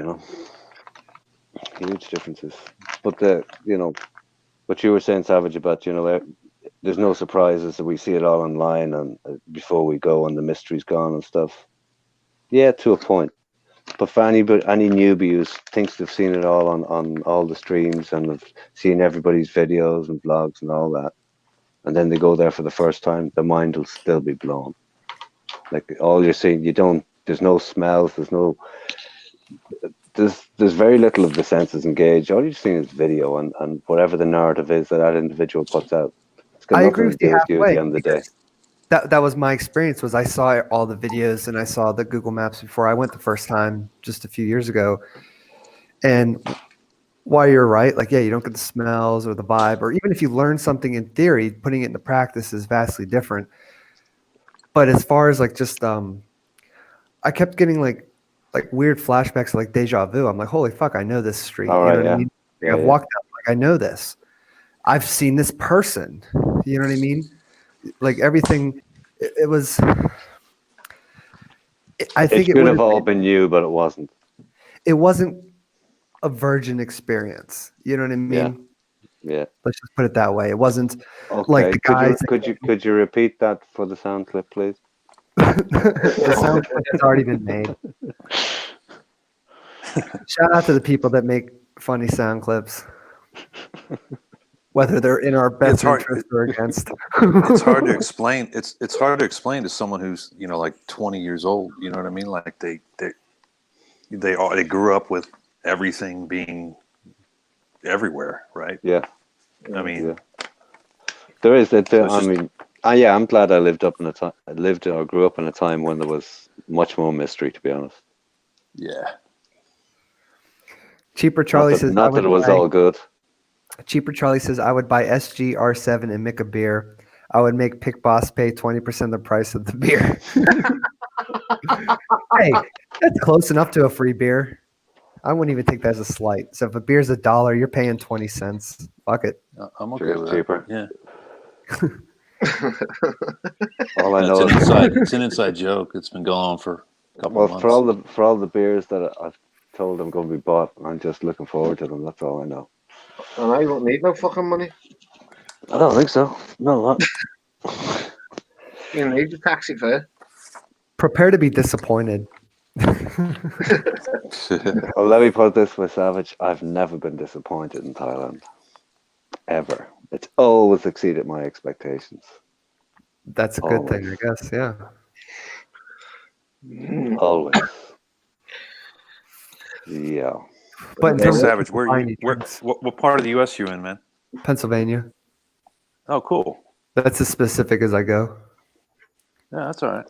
huge differences. But what you were saying, Savage, about there's no surprises that we see it all online and before we go and the mystery's gone and stuff. Yeah, to a point. But for any newbie who thinks they've seen it all on all the streams and have seen everybody's videos and vlogs and all that, and then they go there for the first time, their mind will still be blown. Like all you're seeing, there's no smells, there's very little of the senses engaged. All you're seeing is video and whatever the narrative is that individual puts out. It's got I agree nothing to with you do with you at halfway, the end of the day. because that was my experience. Was I saw all the videos and I saw the Google Maps before I went the first time just a few years ago. And while you're right, like, yeah, you don't get the smells or the vibe, or even if you learn something in theory, putting it into practice is vastly different. But as far as like just I kept getting like weird flashbacks, like deja vu. I'm like, holy fuck, I know this street. All You know right, what I yeah. mean? Yeah, I've yeah. walked out, like I know this. I've seen this person. You know what I mean? Like everything, it was. I think It should have all been you, but it wasn't. it wasn't a virgin experience. You know what I mean? Yeah. Let's just put it that way. It wasn't Okay. like the guys. Could you repeat that for the sound clip, please? The sound clip has already been made. Shout out to the people that make funny sound clips, whether they're in our best hard- interest or against. It's hard to explain. It's hard to explain to someone who's like 20 years old. You know what I mean? Like they grew up with everything being everywhere, right? Yeah. I mean, Yeah. There is. just- I'm glad I lived or grew up in a time when there was much more mystery. To be honest, yeah. Cheaper Charlie says, not that it was all good. Cheaper Charlie says, I would buy SG R7 and Mick a beer. I would make Pick Boss pay 20% the price of the beer. Hey, that's close enough to a free beer. I wouldn't even take that as a slight. So if a beer's $1, you're paying 20 cents. Fuck it. I'm okay Sure, with cheaper. that. Yeah. All I know It's an inside joke. It's been going on for a couple of months. for all the beers that I've told I'm going to be bought, I'm just looking forward to them. That's all I know. I know you don't need no fucking money. I don't think so. Not a lot. You need your taxi fare. Prepare to be disappointed. Well, let me put it this way, Savage. I've never been disappointed in Thailand. Ever. It's always exceeded my expectations. That's a good thing, I guess. Yeah. Always. Yeah. But in Hey, terms of Savage, what part of the U.S. you in, man? Pennsylvania, Oh, cool. that's as specific as I go. Yeah, that's all right.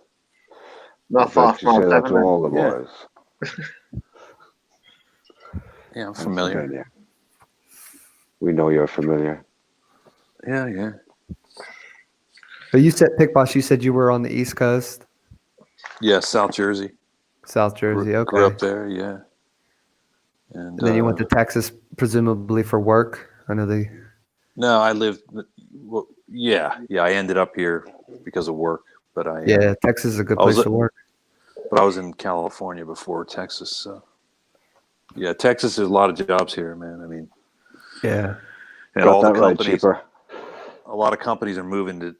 Not far Like to say from that to Devon. all the Yeah. boys. Yeah, I'm familiar. We know you're familiar. Yeah. But you said, Pick Boss, you said you were on the East Coast, Yeah, South Jersey. South Jersey. Okay. Grew up there, yeah. And And then you went to Texas, presumably for work. I know No, I lived. Well, yeah. I ended up here because of work, But I Yeah, Texas is a good I was- place to work. but I was in California before Texas. So yeah, Texas, there's a lot of jobs here, man. I mean, Yeah. and Got all the that right, companies, cheaper. a lot of companies are moving to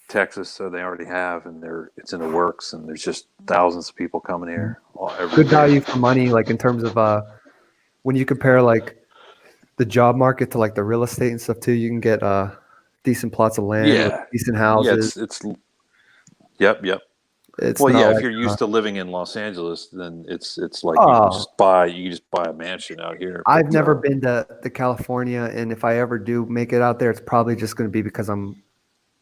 Texas, so they already have, and it's in the works, and there's just thousands of people coming here every Good year. value for money, like in terms of when you compare like the job market to like the real estate and stuff too, you can get decent plots of land with Yeah, decent yeah, houses. it's yep. It's Well, not yeah, like if you're used to living in Los Angeles, then it's like Oh. you can just buy a mansion out here. I've But, never been to California, and if I ever do make it out there, it's probably just going to be because I'm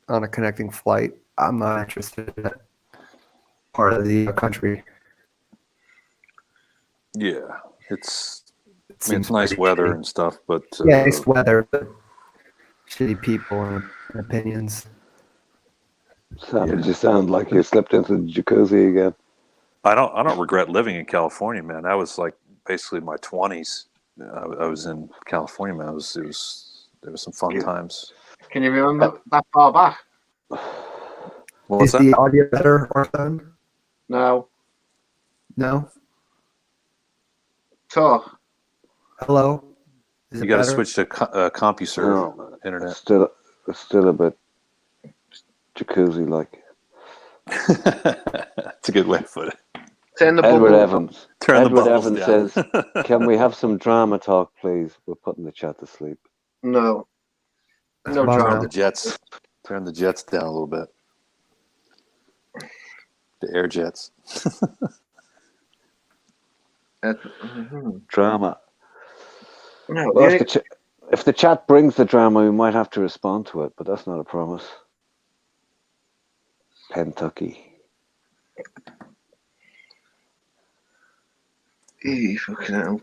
on a connecting flight. I'm not interested in that part of the country. yeah, it's It I mean, it's seems nice pretty weather shitty. and stuff, but Yeah, nice weather, but shitty people and opinions. Savage, you sound like you slipped into the jacuzzi again. I don't regret living in California, man. That was like basically my 20s. I was in California, man. There was some fun times. Can you remember that far back? What's Is that? the audio better or phone? No. No? So, Hello? Is You it got to better? switch to CompuServe No, internet. it's still a bit jacuzzi like. It's a good way to put it. turn the Edward bubble. Evans. Turn the Edward bubbles Evans down. says, "Can we have some drama talk, please? We're putting the chat to sleep." No. No Bummer. Turn drama. the jets. Turn the jets down a little bit. The air jets. Drama. No, Well, the if the chat brings the drama, we might have to respond to it, but that's not a promise. Kentucky. fucking hell.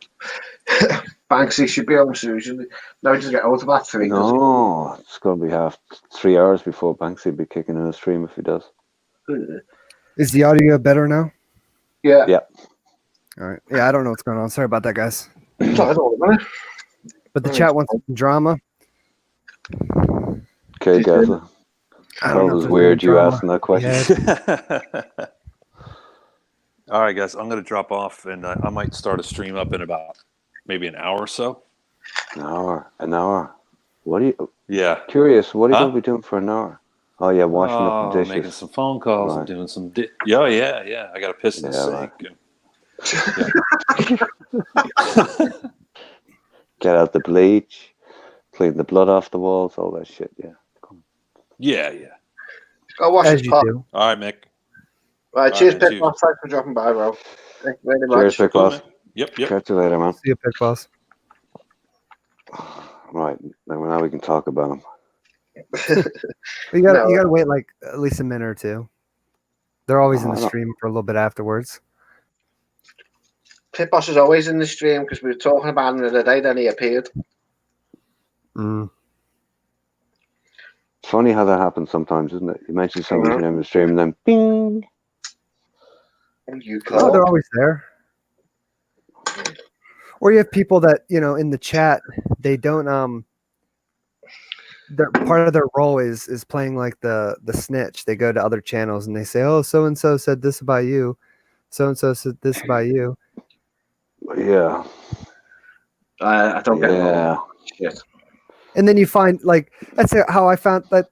Banksy should be home soon, shouldn't he? No, he just get out about 3. No, it's going to be 3 hours before Banksy will be kicking in a stream if he does. Is the audio better now? Yeah. Yeah. All right. Yeah, I don't know what's going on. Sorry about that, guys. I don't know. But the chat wants some drama. Okay, Gaza. I That don't know was if there's weird any you drama. asking that question. Yeah. All right, guys, I'm going to drop off, and I might start a stream up in about maybe an hour or so. An hour. What are you Yeah. curious? What are you Huh? going to be doing for an hour? Oh yeah, washing up the dishes. Making some phone calls and Right. doing some. Yeah. I got to piss in the Yeah, sink. And, Get out the bleach, clean the blood off the walls, all that shit. Yeah. yeah. Go wash As his you pot. do. All right, Mick. Right, All cheers, right, man, Pip. Thanks for dropping by, bro. Thank you very Cheers, much. Big Cool, Boss. man. Yep. Catch you later, man. See you, Pick Boss. Right, now we can talk about them. You gotta wait like at least a minute or two. They're always in the I know. stream for a little bit afterwards. Pip Boss is always in the stream because we were talking about him the other day, then he appeared. Mm. It's funny how that happens sometimes, isn't it? You mention somebody's name in the stream and then bing. And you Oh, called. they're always there. Or you have people that, in the chat, they don't their part of their role is playing like the snitch. They go to other channels and they say, "Oh, so and so said this about you. So and so said this about you." Yeah. I don't get Yeah. shit. And then you find like that's how I found that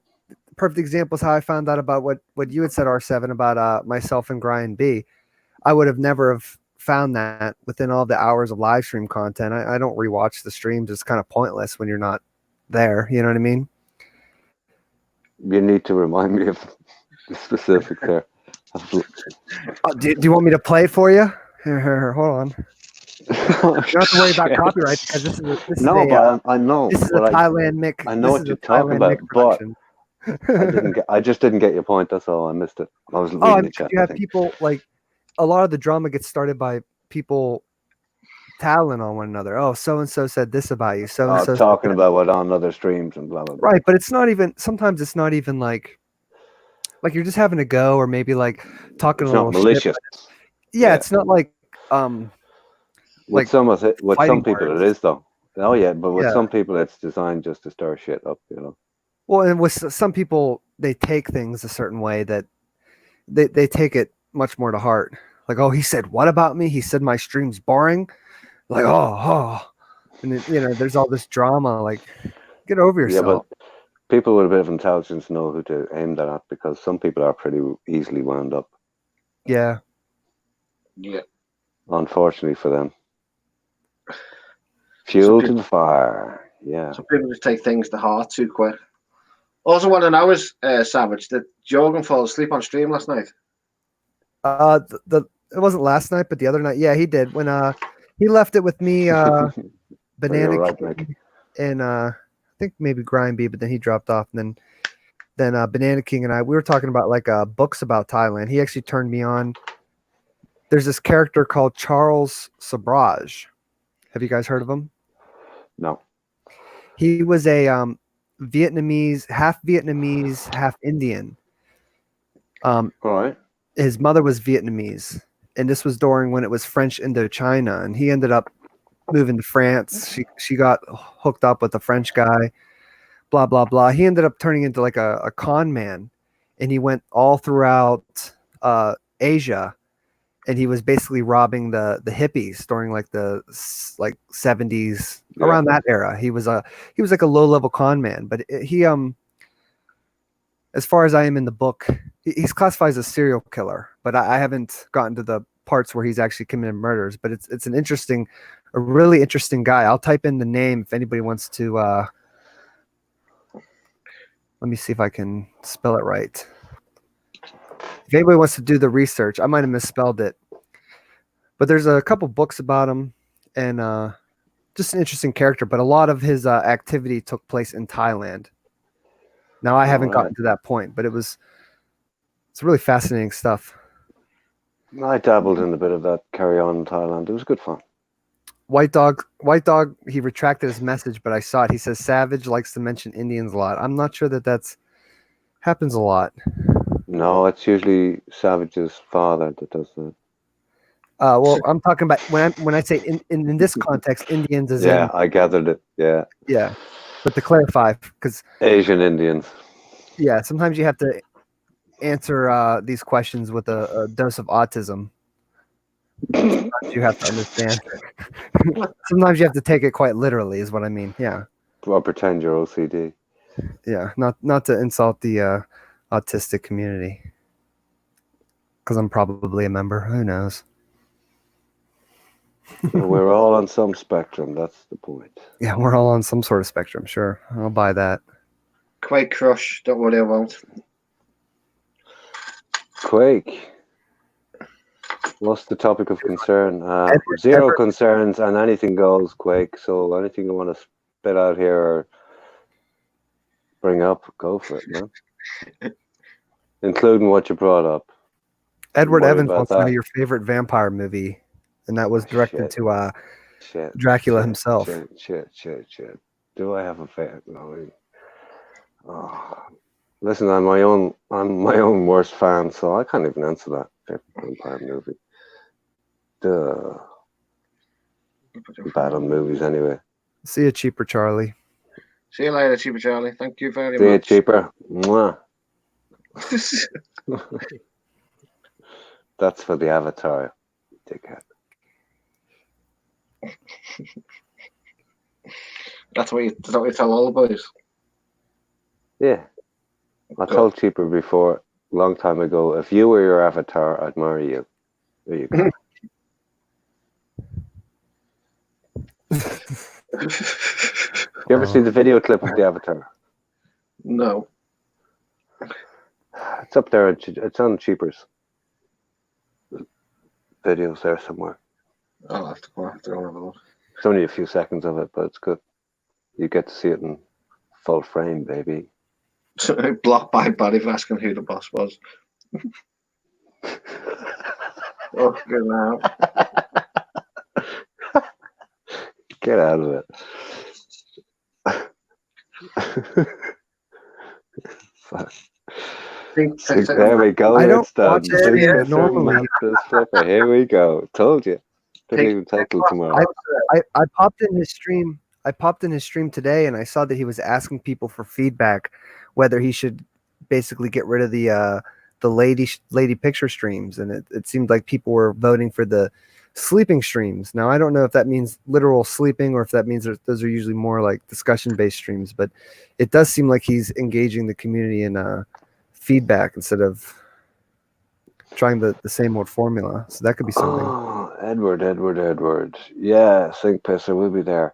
perfect example is how I found out about what you had said, R7, about myself and Brian B. I would have never have found that within all the hours of live stream content. I don't rewatch the streams. It's kind of pointless when you're not there. You know what I mean? You need to remind me of the specific there. Oh, do you want me to play for you? Here, hold on. You don't have to worry about copyright because this is No, a, but I know. this is a what Thailand Mick. I know this what is you're a talking Thailand about, Mick but production. I just didn't get your point. That's all. I missed it. I was reading I mean, the chat. you I have think. people like a lot of the drama gets started by people tattling on one another. Oh, so and so said this about you. So and so Talking about what on other streams and blah blah blah. right, but it's not even. Sometimes it's not even like you're just having a go, or maybe like talking It's a not little malicious. shit. Yeah, it's not like like With some fighting people words. it is though. Oh yeah, but with Yeah. some people it's designed just to stir shit up. Well, and with some people, they take things a certain way that they take it much more to heart. Like, oh, he said what about me? He said my stream's boring. Like, oh, and then, there's all this drama. Like, get over Yeah, but yourself. people with a bit of intelligence know who to aim that at, because some people are pretty easily wound up. Yeah. Yeah. Unfortunately for them. Fuel to the fire. Yeah. Some people just take things to heart too quick. Also, want to know is, Savage, did Jorgen fall asleep on stream last night? It wasn't last night, but the other night, yeah, he did. When he left it with me, Banana right, King, Nick. and I think maybe Grind B, but then he dropped off, and then Banana King and we were talking about like books about Thailand. He actually turned me on. There's this character called Charles Sabraj. Have you guys heard of him? No. He was a Vietnamese, half Indian. All right. His mother was Vietnamese, and this was during when it was French Indochina, and he ended up moving to France. She got hooked up with a French guy, blah blah blah. He ended up turning into like a con man, and he went all throughout Asia, and he was basically robbing the hippies during like the 70s, Yeah. around that era. He was like a low level con man, but he as far as I am in the book, he's classified as a serial killer, but I haven't gotten to the parts where he's actually committed murders. But it's a really interesting guy. I'll type in the name if anybody wants to. Let me see if I can spell it right. If anybody wants to do the research, I might have misspelled it. But there's a couple books about him, and just an interesting character. But a lot of his activity took place in Thailand. Now I haven't gotten to that point, but it's really fascinating stuff. I dabbled in a bit of that Carry On in Thailand. It was good fun. White Dog, he retracted his message, but I saw it. He says Savage likes to mention Indians a lot. I'm not sure that's happens a lot. No, it's usually Savage's father that does that. Well, I'm talking about when I say in this context, Indians is Yeah, I gathered it. Yeah. Yeah. But to clarify, because Asian Indians. Yeah, sometimes you have to answer these questions with a dose of autism. Sometimes you have to understand. Sometimes you have to take it quite literally, is what I mean. Yeah. Well, pretend you're OCD. Yeah, not to insult the autistic community, because I'm probably a member. Who knows? We're all on some spectrum. That's the point. Yeah, we're all on some sort of spectrum. Sure, I'll buy that. Quake Crush, don't worry, I won't. Quake. What's the topic of concern? Zero concerns and anything goes, Quake. So anything you want to spit out here or bring up, go for it, man. Including what you brought up. Edward Evans wants to know your favorite vampire movie, and that was directed to Dracula himself. Shit. Do I have a favorite? No. Oh. Listen, I'm my own worst fan, so I can't even answer that favorite vampire movie. Duh. I'm bad on movies anyway. See you, Cheaper Charlie. See you later, Cheaper Charlie. Thank you very much. See you, Cheaper. Mwah. That's for the Avatar, dickhead. That's what you tell all the boys. Yeah. I told Cheaper before, a long time ago, if you were your avatar, I'd marry you. There you go. You ever see the video clip of the Avatar? No. It's up there. It's on Cheaper's videos there somewhere. I'll have to go and have a look. It's only a few seconds of it, but it's good. You get to see it in full frame, baby. Blocked by Barry for asking who the boss was. Oh, good now. Get out of it. There we go. I don't It's done. watch it normally. Here we go. Told you. Didn't even take till tomorrow. I popped in his stream. I popped in his stream today, and I saw that he was asking people for feedback, whether he should basically get rid of the the lady picture streams, and it seemed like people were voting for the sleeping streams. Now I don't know if that means literal sleeping or if that means those are usually more like discussion based streams, but it does seem like he's engaging the community in feedback instead of trying the same old formula. So that could be something. Oh, Edward. Yeah, Sink Pisser will be there.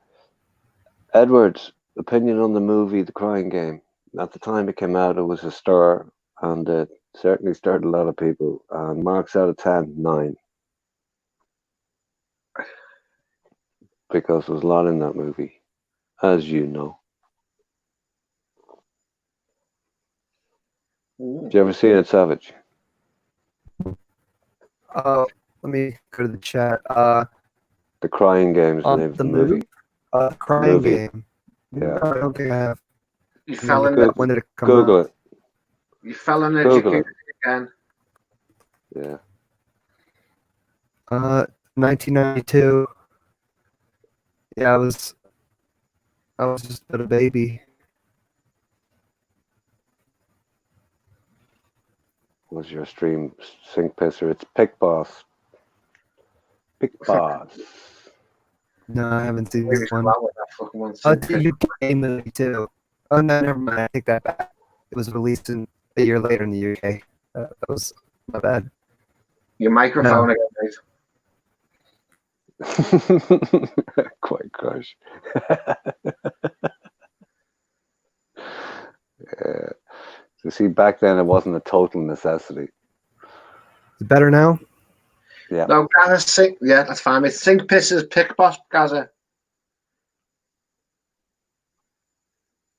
Edward's opinion on the movie The Crying Game. At the time it came out, it was a stir, and it certainly stirred a lot of people. And marks out of 10, 9. Because there's a lot in that movie, as you know. Did you ever see it, Savage? Let me go to the chat. The Crying Game is the name of the movie. Crying Movie. Game. Yeah. No, I don't think I have. You fell in Good. it. When did it come Google out? it. You fell in the Google jacuzzi it. again. Yeah. 1992. Yeah, I was just a baby. Was your stream Sink Pisser? It's Pick Boss. Pick Boss. No, I haven't seen Maybe this one. come out with that fucking one. Oh, it's a UK movie too. Oh no, never mind. I take that back. It was released a year later in the UK. That was my bad. Your microphone again, mate. Quite crush. Yeah. You see, back then it wasn't a total necessity. Is it better now? Yeah. No, Gaza sink. Yeah, that's fine. It's Sink Pisser's Pick Boss, Gaza.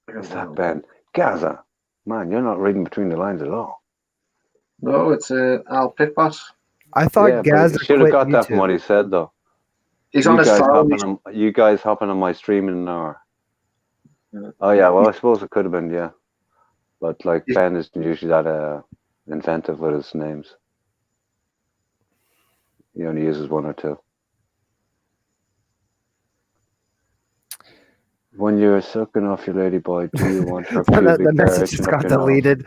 What's that, Ben? Gaza. Man, you're not reading between the lines at all. No, it's Al Pick Boss. I thought Yeah, but Gaza you should quit have got that from YouTube. what he said, though. He's on his phone. You guys hopping on my stream in an hour. Yeah. Oh, yeah, well, I suppose it could have been, yeah. But, like, Yeah. Ben isn't usually that inventive with his names. He only uses one or two. When you're sucking off your lady boy, do you want her pubic The hair message just itching up got your nose? deleted.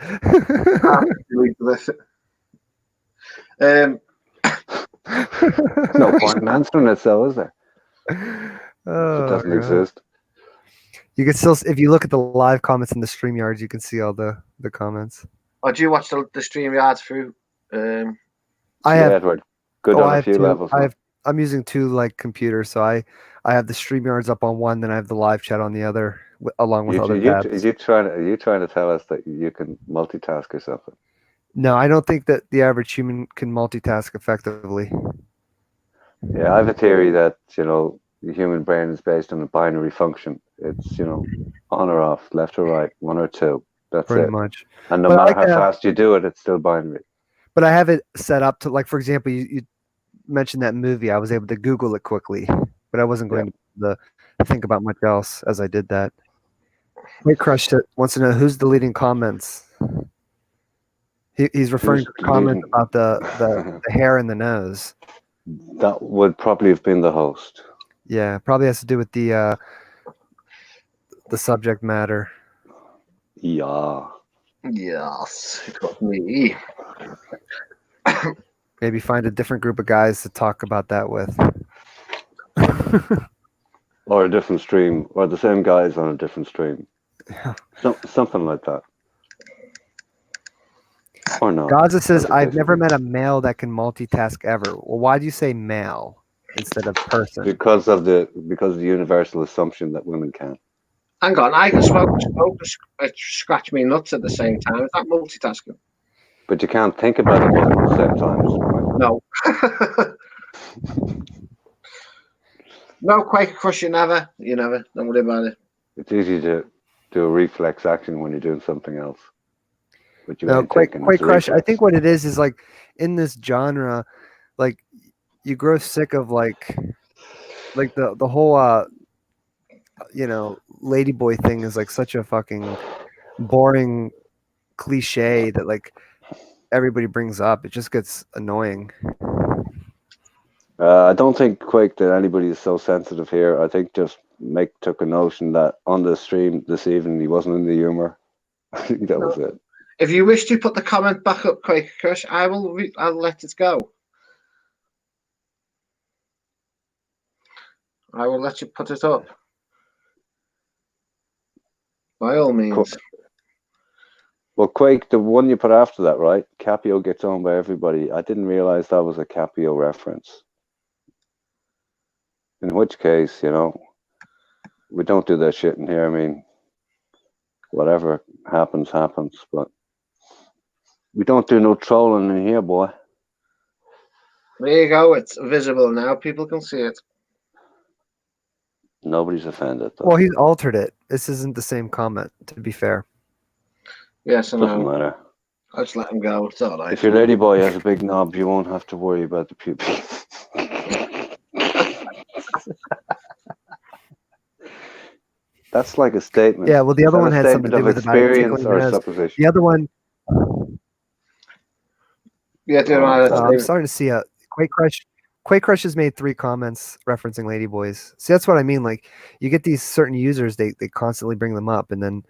There's No point in answering it, so is there? If Oh, it doesn't God. exist. You can still, if you look at the live comments in the StreamYards, you can see all the comments. Oh, do you watch the stream yards through? I See, have. Edward. Good Oh, on I a have few two. levels. man. I'm using two like computers, so I have the StreamYards up on one, then I have the live chat on the other, along with other tabs. Are you trying to tell us that you can multitask or something? No, I don't think that the average human can multitask effectively. Yeah, I have a theory that, the human brain is based on a binary function. It's, on or off, left or right, one or two. That's Pretty it. much. And no But I matter like how to have- fast you do it, it's still binary. But I have it set up to, like, for example, you mentioned that movie. I was able to Google it quickly, but I wasn't going to think about much else as I did that. Wait, Crush wants to know who's deleting comments. He's referring Who's to comments deleting? about the hair in the nose. That would probably have been the host. Yeah, probably has to do with the subject matter. Yeah. yes, it was me. Maybe find a different group of guys to talk about that with. Or a different stream, or the same guys on a different stream. Yeah. Something like that. Or not. Gaza says, That's the I've case. never met a male that can multitask ever. Well, why do you say male instead of person? Because of the universal assumption that women can. Hang on, I can smoke and scratch me nuts at the same time. Is that multitasking? But you can't think about it both at the same time. No. No, Quaker Crush, you never. Don't worry about it. It's easy to do a reflex action when you're doing something else. But you No, ain't Quake thinking, it's a Crush. I reflex. think what it is like in this genre, like you grow sick of like the whole ladyboy thing is like such a fucking boring cliche that like everybody brings up. It just gets annoying. I don't think, Quake, that anybody is so sensitive here. I think just Mick took a notion that on the stream this evening he wasn't in the humour. I think that was it. If you wish to put the comment back up quick, Chris, I'll let it go. I will let you put it up. By all means. Well, Quake, the one you put after that, right? Capio gets owned by everybody. I didn't realize that was a Capio reference. In which case, you know, we don't do that shit in here. I mean, whatever happens, happens. But we don't do no trolling in here, boy. There you go. It's visible now. People can see it. Nobody's offended, though. Well, he's altered it. This isn't the same comment, to be fair. Yes, I Doesn't know. matter. I just let him go. It's all right. If your lady boy has a big knob, you won't have to worry about the pupils. That's like a statement. Yeah, well, the Is other that one a had something to statement do of with about it experience tickling your or nose. supposition? The other one, Yeah, I'm starting to see a Quake Crush. Quake Crush has made 3 comments referencing Ladyboys. See, that's what I mean. Like, you get these certain users, they constantly bring them up, and then,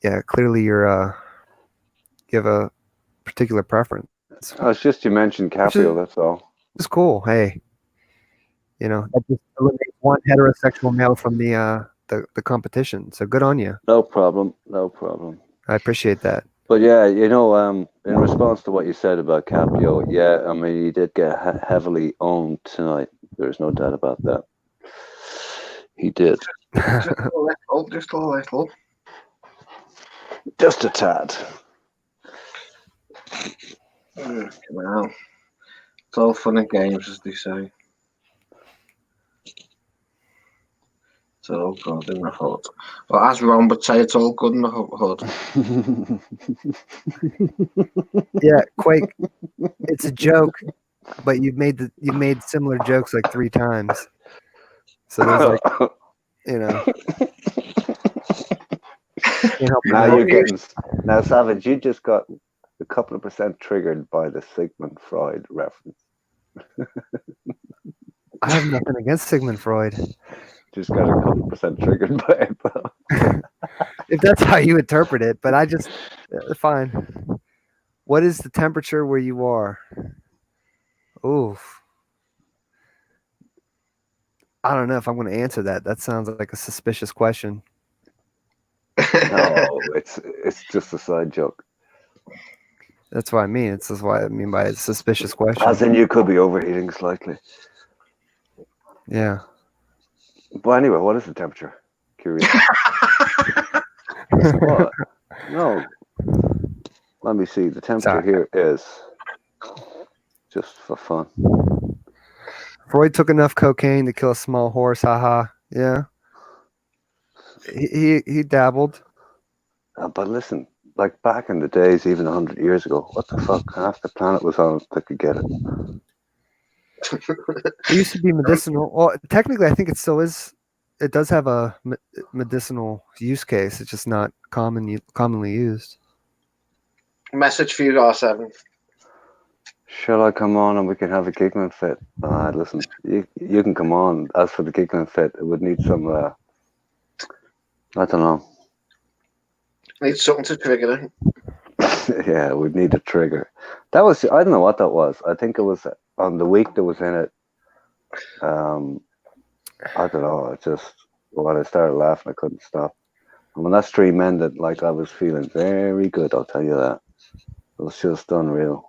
yeah, clearly you have a particular preference. Oh, it's just you mentioned Caprio, that's all. It's cool. Hey, you know, that just eliminates one heterosexual male from the competition. So good on you. No problem. No problem. I appreciate that. But yeah, you know, in response to what you said about Caprio, yeah, I mean, he did get heavily owned tonight. There's no doubt about that. He did. Just a little. Just a little. Just a tad. Well, it's all fun and games, as they say. It's all good in the hood. Well, as Ron would say, it's all good in the hood. Yeah, Quake. It's a joke, but you've made similar jokes like 3 times. So there's like, you know. Can't help Now but you're getting now, Savage. You just got a couple of percent triggered by the Sigmund Freud reference. I have nothing against Sigmund Freud. Just got a couple of percent triggered by it. If that's how you interpret it, but I just fine. What is the temperature where you are? Oof. I don't know if I'm going to answer that. That sounds like a suspicious question. No, it's just a side joke. That's what I mean. It's just what I mean by a suspicious question. As in, you could be overheating slightly. Yeah. But anyway, what is the temperature? Curious. What? No. Let me see. The temperature here is just for fun. Freud took enough cocaine to kill a small horse. Haha. Yeah. He dabbled. But listen, like back in the days, even 100 years ago, what the fuck? Half the planet was on it that could get it. It used to be medicinal. Well, technically, I think it still is. It does have a medicinal use case. It's just not commonly used. Message for you, R7. Shall I come on and we can have a giggling fit? Listen, you can come on. As for the giggling fit, it would need some, I don't know. Need something to trigger it. Yeah, we'd need a trigger. That was, I don't know what that was. I think it was on the week that was in it. I don't know. It just, when I started laughing, I couldn't stop. And when that stream ended, like I was feeling very good, I'll tell you that. It was just unreal.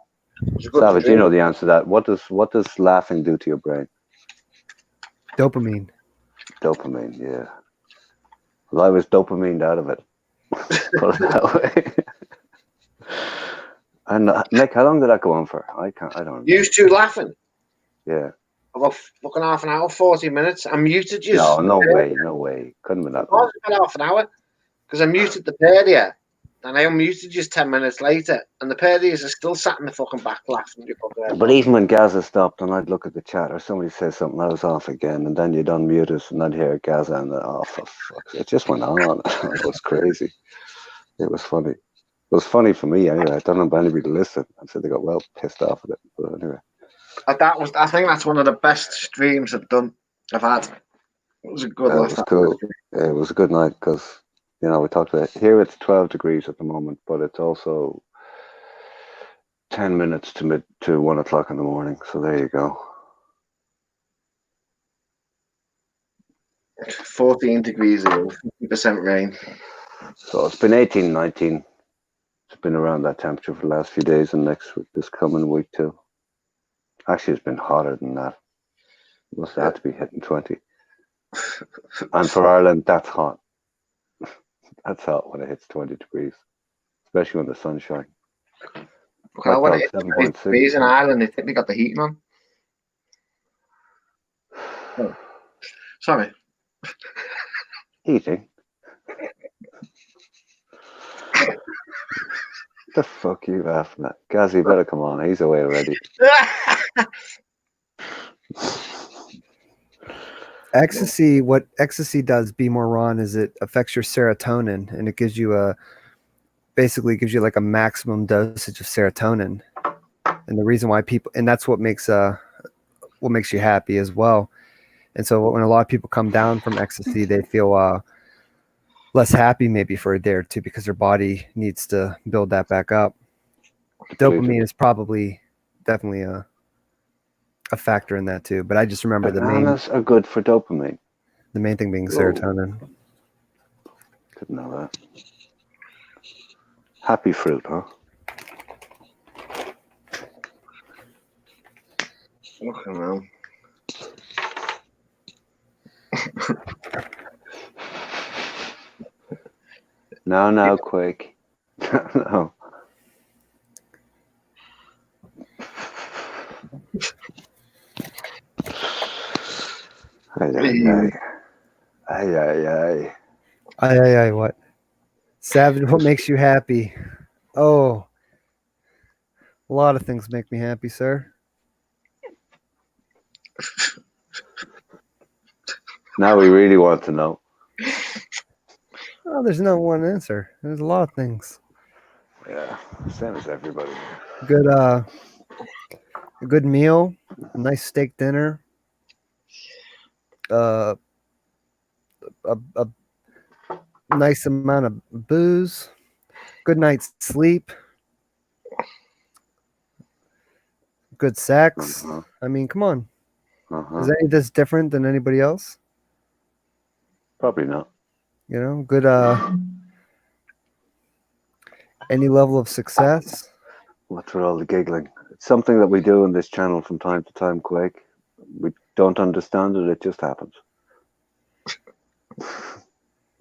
Savage, you know the answer to that. What does laughing do to your brain? Dopamine. Dopamine, yeah. Well, I was dopamine out of it. Put it that way. And Nick, how long did that go on for? I don't remember. Used to laughing. Yeah. About fucking half an hour, 40 minutes. I muted you. No way. Couldn't have been that long. It was about half an hour. Because I muted the pair there. And I unmuted just 10 minutes later. And the pair of these are still sat in the fucking back laughing. But even when Gaza stopped and I'd look at the chat or somebody said something, I was off again. And then you'd unmute us and I'd hear Gaza and for fuck's sake. It just went on. It was crazy. It was funny. It was funny for me anyway. I don't know about anybody to listen. I said they got well pissed off at it. But anyway. I think that's one of the best streams I've had. It was a good laugh. It was cool. It was a good night because You know, we talked about here. It's 12 degrees at the moment, but it's also 10 minutes to 1 o'clock in the morning. So there you go. 14 degrees here, 50% rain. So it's been 18, 19. It's been around that temperature for the last few days, and this coming week too. Actually, it's been hotter than that. It must have had to be hitting 20. And for Ireland, that's hot. That's hot when it hits 20 degrees, especially when the sun's shining. Well, when it hits 7.6. 20 degrees in Ireland, they think they got the heating on. Oh, sorry. Heating? The fuck you laughing at? Gazzy, better come on. He's away already. Ecstasy, what ecstasy does, be more Ron, is it affects your serotonin, and it gives you basically gives you like a maximum dosage of serotonin. And the reason why people, and that's what makes you happy as well. And so when a lot of people come down from ecstasy, they feel less happy maybe for a day or two because their body needs to build that back up. Dopamine is probably definitely a factor in that too. But I just remember Bananas are good for dopamine. The main thing being serotonin. Didn't know that. Happy fruit, huh? Fucking hell. No, Quake. No. Ay, what? Savage, what makes you happy? Oh, a lot of things make me happy, sir. Now we really want to know. Oh, there's no one answer. There's a lot of things. Yeah, same as everybody. A good meal, a nice steak dinner, a nice amount of booze, good night's sleep, good sex. Uh-huh. I mean, come on. Uh-huh. Is any of this different than anybody else? Probably not. You know, good any level of success. What's with all the giggling? It's something that we do in this channel from time to time, Quake. We don't understand it, it just happens.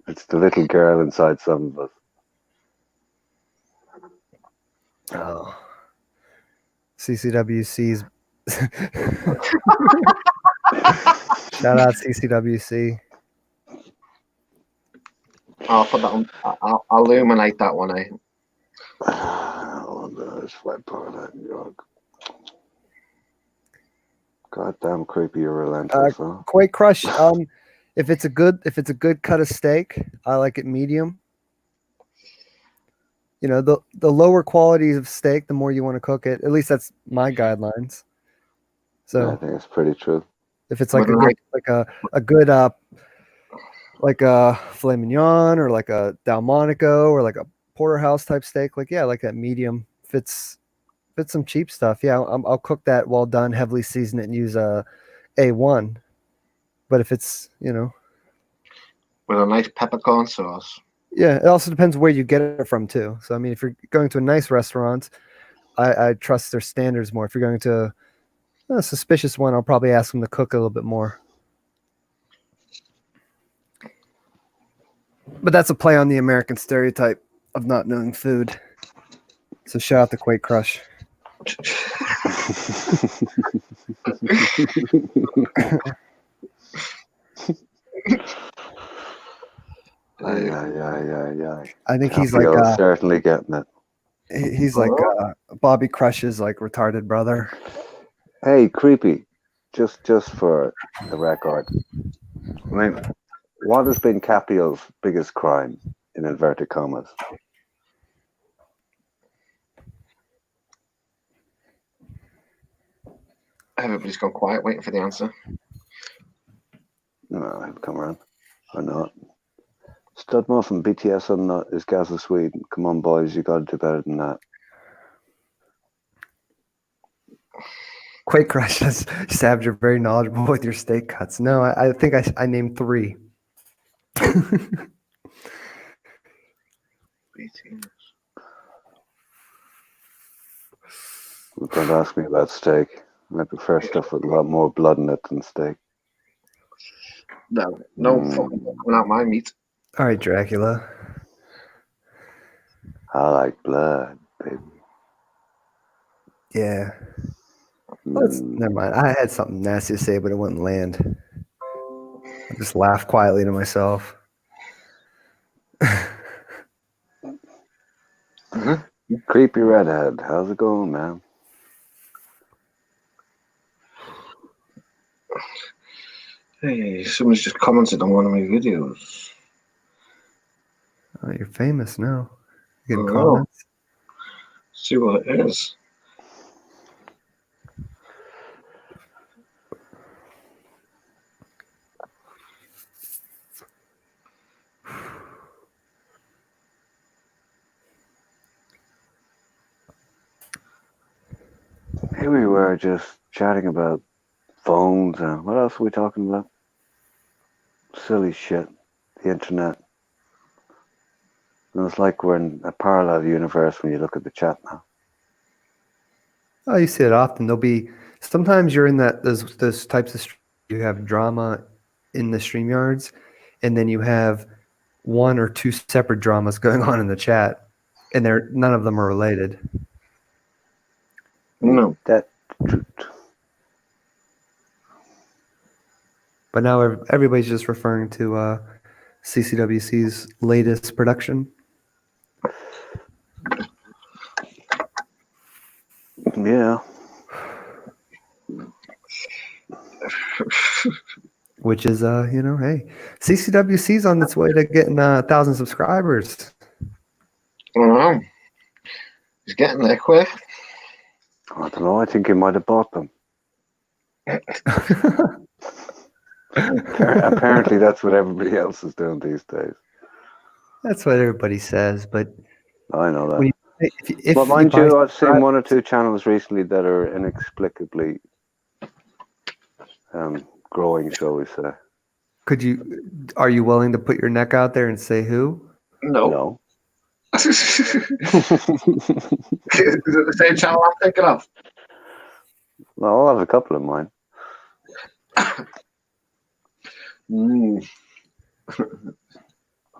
It's the little girl inside some of us. Oh. CCWC's shout out CCWC. I'll put that on. I'll illuminate that one, eh? Oh, no, sweat part goddamn creepy, you're relentless, huh? Quake Crush. If it's a good cut of steak, I like it medium. You know, the lower quality of steak, the more you want to cook it. At least that's my guidelines. So I think it's pretty true. if it's like a good like a filet mignon or like a Delmonico or like a porterhouse type steak, like I like that medium. If it's some cheap stuff, I'll cook that well done, heavily season it, and use a A1. But if it's with a nice peppercorn sauce. Yeah, it also depends where you get it from too. So I mean, if you're going to a nice restaurant, I trust their standards more. If you're going to a suspicious one, I'll probably ask them to cook a little bit more. But that's a play on the American stereotype of not knowing food. So shout out to Quake Crush. I think he's like certainly getting it. He's like Bobby Crush's like retarded brother. Hey, creepy. Just for the record, I mean, what has been Capio's biggest crime in inverted commas? Everybody's gone quiet, waiting for the answer. No, he'll come around or not. Stud Muffin, BTS on that is Gaza Sweden. Come on, boys, you got to do better than that. Quake Crush says, Sabs, you're very knowledgeable with your steak cuts. No, I think I named 3. Don't ask me about steak. I prefer stuff with a lot more blood in it than steak. No fucking coming out my meat. All right, Dracula. I like blood, baby. Yeah. Never mind. I had something nasty to say, but it wouldn't land. I just laughed quietly to myself. Creepy redhead. How's it going, man? Hey, someone's just commented on one of my videos. Oh, you're famous now. You getting Oh. comments? See what it is. Here we were just chatting about phones and what else are we talking about? Silly shit. The internet. And it's like we're in a parallel universe when you look at the chat now. Oh, you see it often. There'll be sometimes you're in those types of you have drama in the StreamYards, and then you have 1 or 2 separate dramas going on in the chat, and none of them are related. No. That's truth. But now everybody's just referring to CCWC's latest production. Yeah. Which is, hey, CCWC's on its way to getting 1,000 subscribers. I don't know. He's getting there quick. I don't know. I think he might have bought them. Apparently, that's what everybody else is doing these days. That's what everybody says, but I know that. If mind you, I've seen 1 or 2 channels recently that are inexplicably growing, shall we say. Are you willing to put your neck out there and say who? No. Is it the same channel I'm thinking of? Well, I'll have a couple of mine. I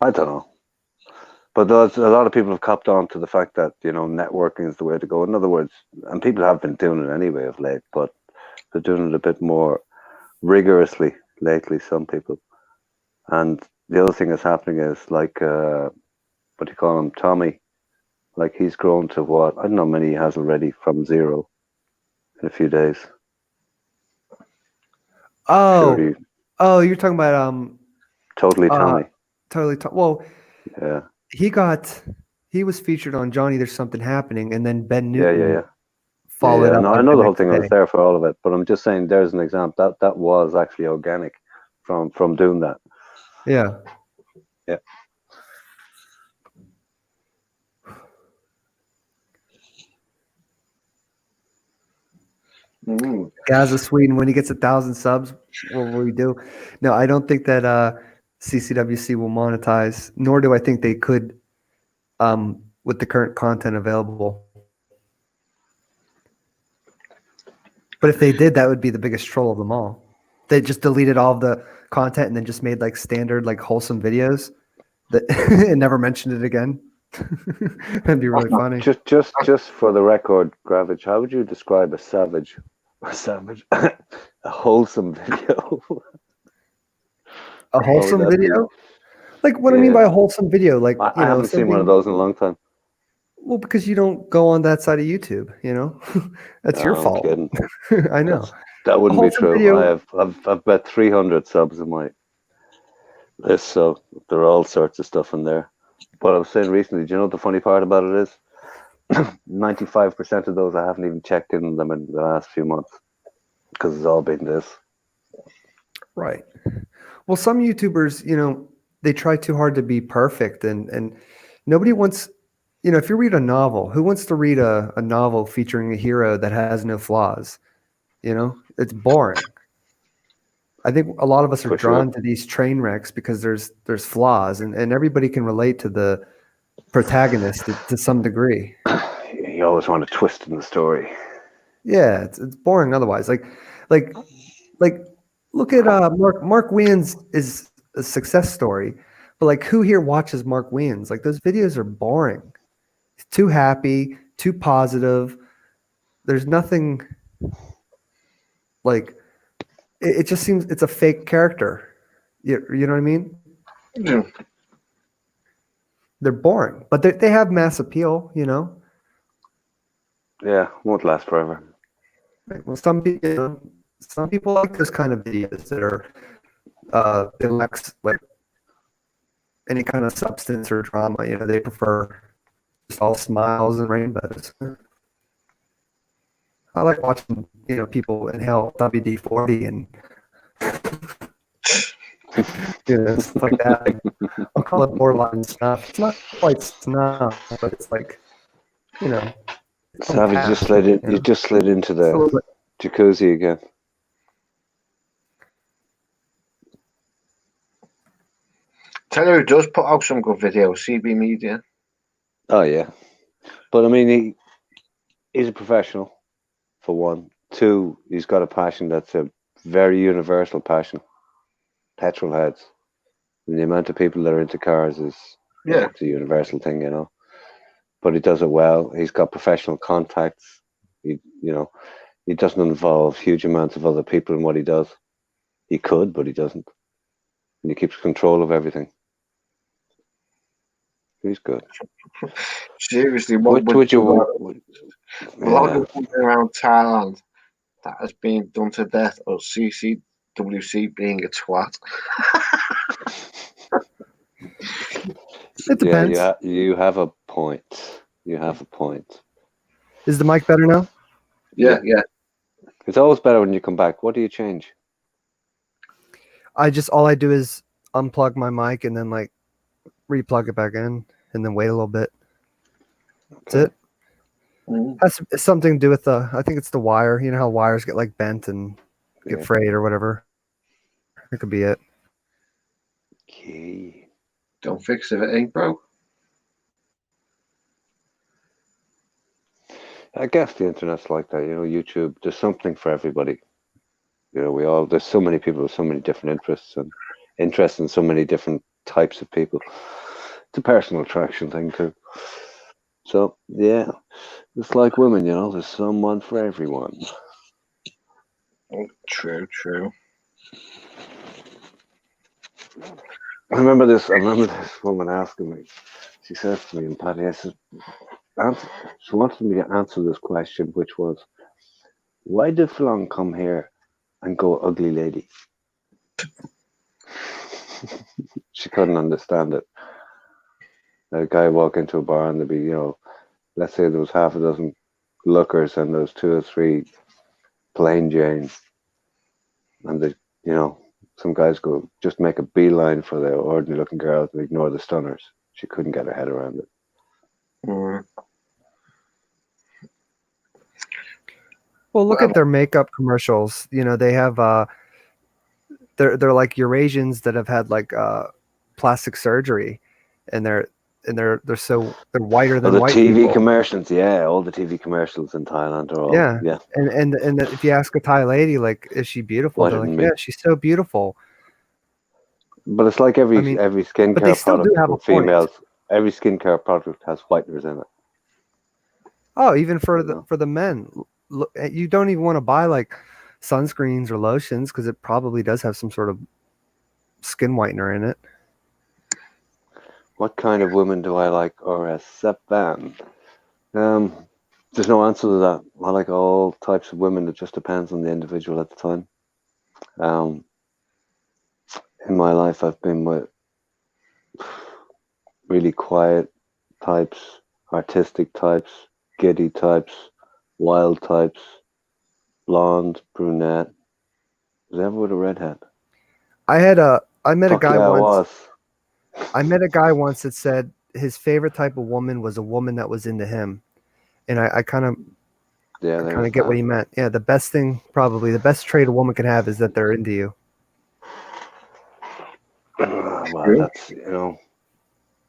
don't know. But a lot of people have copped on to the fact that, networking is the way to go. In other words, and people have been doing it anyway of late, but they're doing it a bit more rigorously lately, some people. And the other thing that's happening is like, what do you call him, Tommy? Like he's grown to what? I don't know how many he has already from 0 in a few days. Oh, you're talking about Totally Tommy. Well, yeah. He was featured on Johnny There's Something Happening, and then Ben Newton followed up. No, I know the whole thing. I was there for all of it, but I'm just saying there's an example that was actually organic from doing that. Yeah. Yeah. Gaza Sweden, when he gets 1,000 subs, what will we do? No, I don't think that CCWC will monetize, nor do I think they could with the current content available. But if they did, that would be the biggest troll of them all. They just deleted all of the content and then just made like standard, like wholesome videos that and never mentioned it again. That'd be really funny. Just for the record, Gravage, how would you describe a savage? A wholesome video. A wholesome video? Like what I mean by a wholesome video? Like I haven't seen one of those in a long time. Well, because you don't go on that side of YouTube, that's your fault. I'm kidding. I know. That wouldn't be true. Video... I've about 300 subs in my list, so there are all sorts of stuff in there. But I was saying recently, do you know what the funny part about it is? 95% of those I haven't even checked in them in the last few months because it's all been this. Right. Well, some YouTubers, they try too hard to be perfect, and nobody wants. If you read a novel, who wants to read a novel featuring a hero that has no flaws? It's boring. I think a lot of us are For drawn sure. to these train wrecks because there's flaws, and everybody can relate to the protagonist to some degree. You always want a twist in the story. Yeah, it's boring otherwise. Like look at Mark Wiens is a success story, but like who here watches Mark Wiens? Like those videos are boring. It's too happy, too positive. There's nothing like it just seems it's a fake character. You know what I mean? Yeah. They're boring, but they have mass appeal, Yeah, won't last forever. Right. Well, some people like those kind of videos that are they lack like any kind of substance or drama. They prefer just all smiles and rainbows. I like watching people inhale WD-40 and stuff like that. I'll call it borderline snuff. It's not quite snuff, but it's like Savage just slid in. You just slid into It's a little the bit- jacuzzi again. Tell you who does put out some good videos, CB Media. Oh yeah, but I mean, he's a professional for one. Two, he's got a passion that's a very universal passion. Petrol heads. And the amount of people that are into cars is Yeah. it's a universal thing, But he does it well. He's got professional contacts. He doesn't involve huge amounts of other people in what he does. He could, but he doesn't. And he keeps control of everything. He's good. Seriously, what Would you? a lot of something around Thailand that has been done to death, or CCWC being a twat. It depends. Yeah, you have a point. You have a point. Is the mic better now? Yeah. It's always better when you come back. What do you change? All I do is unplug my mic and then like replug it back in and then wait a little bit. That's it. Mhm. Has something to do with I think it's the wire. You know how wires get like bent and get Yeah. frayed or whatever. That could be it. Okay. Don't fix it, if it ain't broke. I guess the internet's like that, YouTube, there's something for everybody. There's so many people with so many different interests and interests in so many different types of people. It's a personal attraction thing too. So yeah, it's like women, there's someone for everyone. True. I remember this woman asking me, she says to me, and Patty, I said, she wanted me to answer this question, which was, why did Fallon come here and go ugly lady? She couldn't understand it. A guy walk into a bar and there'd be, let's say there was half a dozen lookers and there was 2 or 3 plain Janes. And some guys go just make a beeline for the ordinary looking girls and ignore the stunners. She couldn't get her head around it. Mm. Well, look at their makeup commercials. They have they're like Eurasians that have had like plastic surgery, and they're whiter than the white TV people. commercials, all the TV commercials in Thailand are all Yeah. And if you ask a Thai lady, like, is she beautiful? Whiter They're like, than me. yeah, she's so beautiful. But it's like every But they skincare still do product have a for point. females. Every skincare product has whiteners in it. Oh, even for the men, look, you don't even want to buy like sunscreens or lotions because it probably does have some sort of skin whitener in it. What kind of women do I like or accept them? There's no answer to that. I like all types of women. It just depends on the individual at the time. In my life, I've been with really quiet types, artistic types, giddy types, wild types, blonde, brunette. Was I ever with a redhead? I met a guy I once. was. I met a guy once that said his favorite type of woman was a woman that was into him, and I kind of get what he meant. Yeah, the best thing, probably the best trait a woman can have is that they're into you. Well, that's,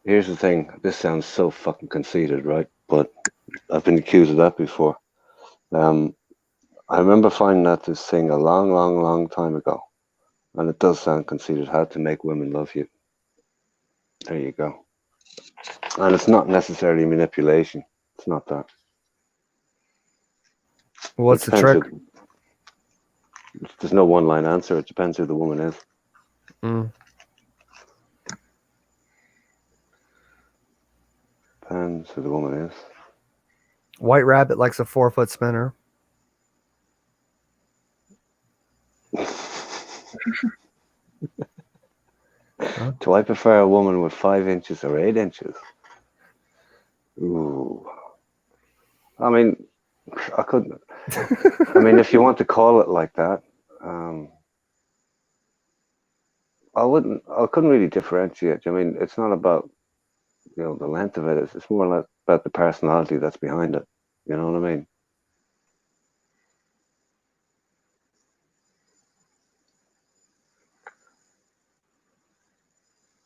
here's the thing. This sounds so fucking conceited, right? But I've been accused of that before. I remember finding out this thing a long, long, long time ago, and it does sound conceited. How to make women love you. There you go. And it's not necessarily manipulation. It's not that. What's the trick? There's no one-line answer. It depends who the woman is. Depends who the woman is. White Rabbit likes a 4-foot spinner. Do I prefer a woman with 5 inches or 8 inches? Ooh. I mean, I couldn't. I mean, if you want to call it like that, I couldn't really differentiate. I mean, it's not about, the length of it. It's more like about the personality that's behind it. You know what I mean?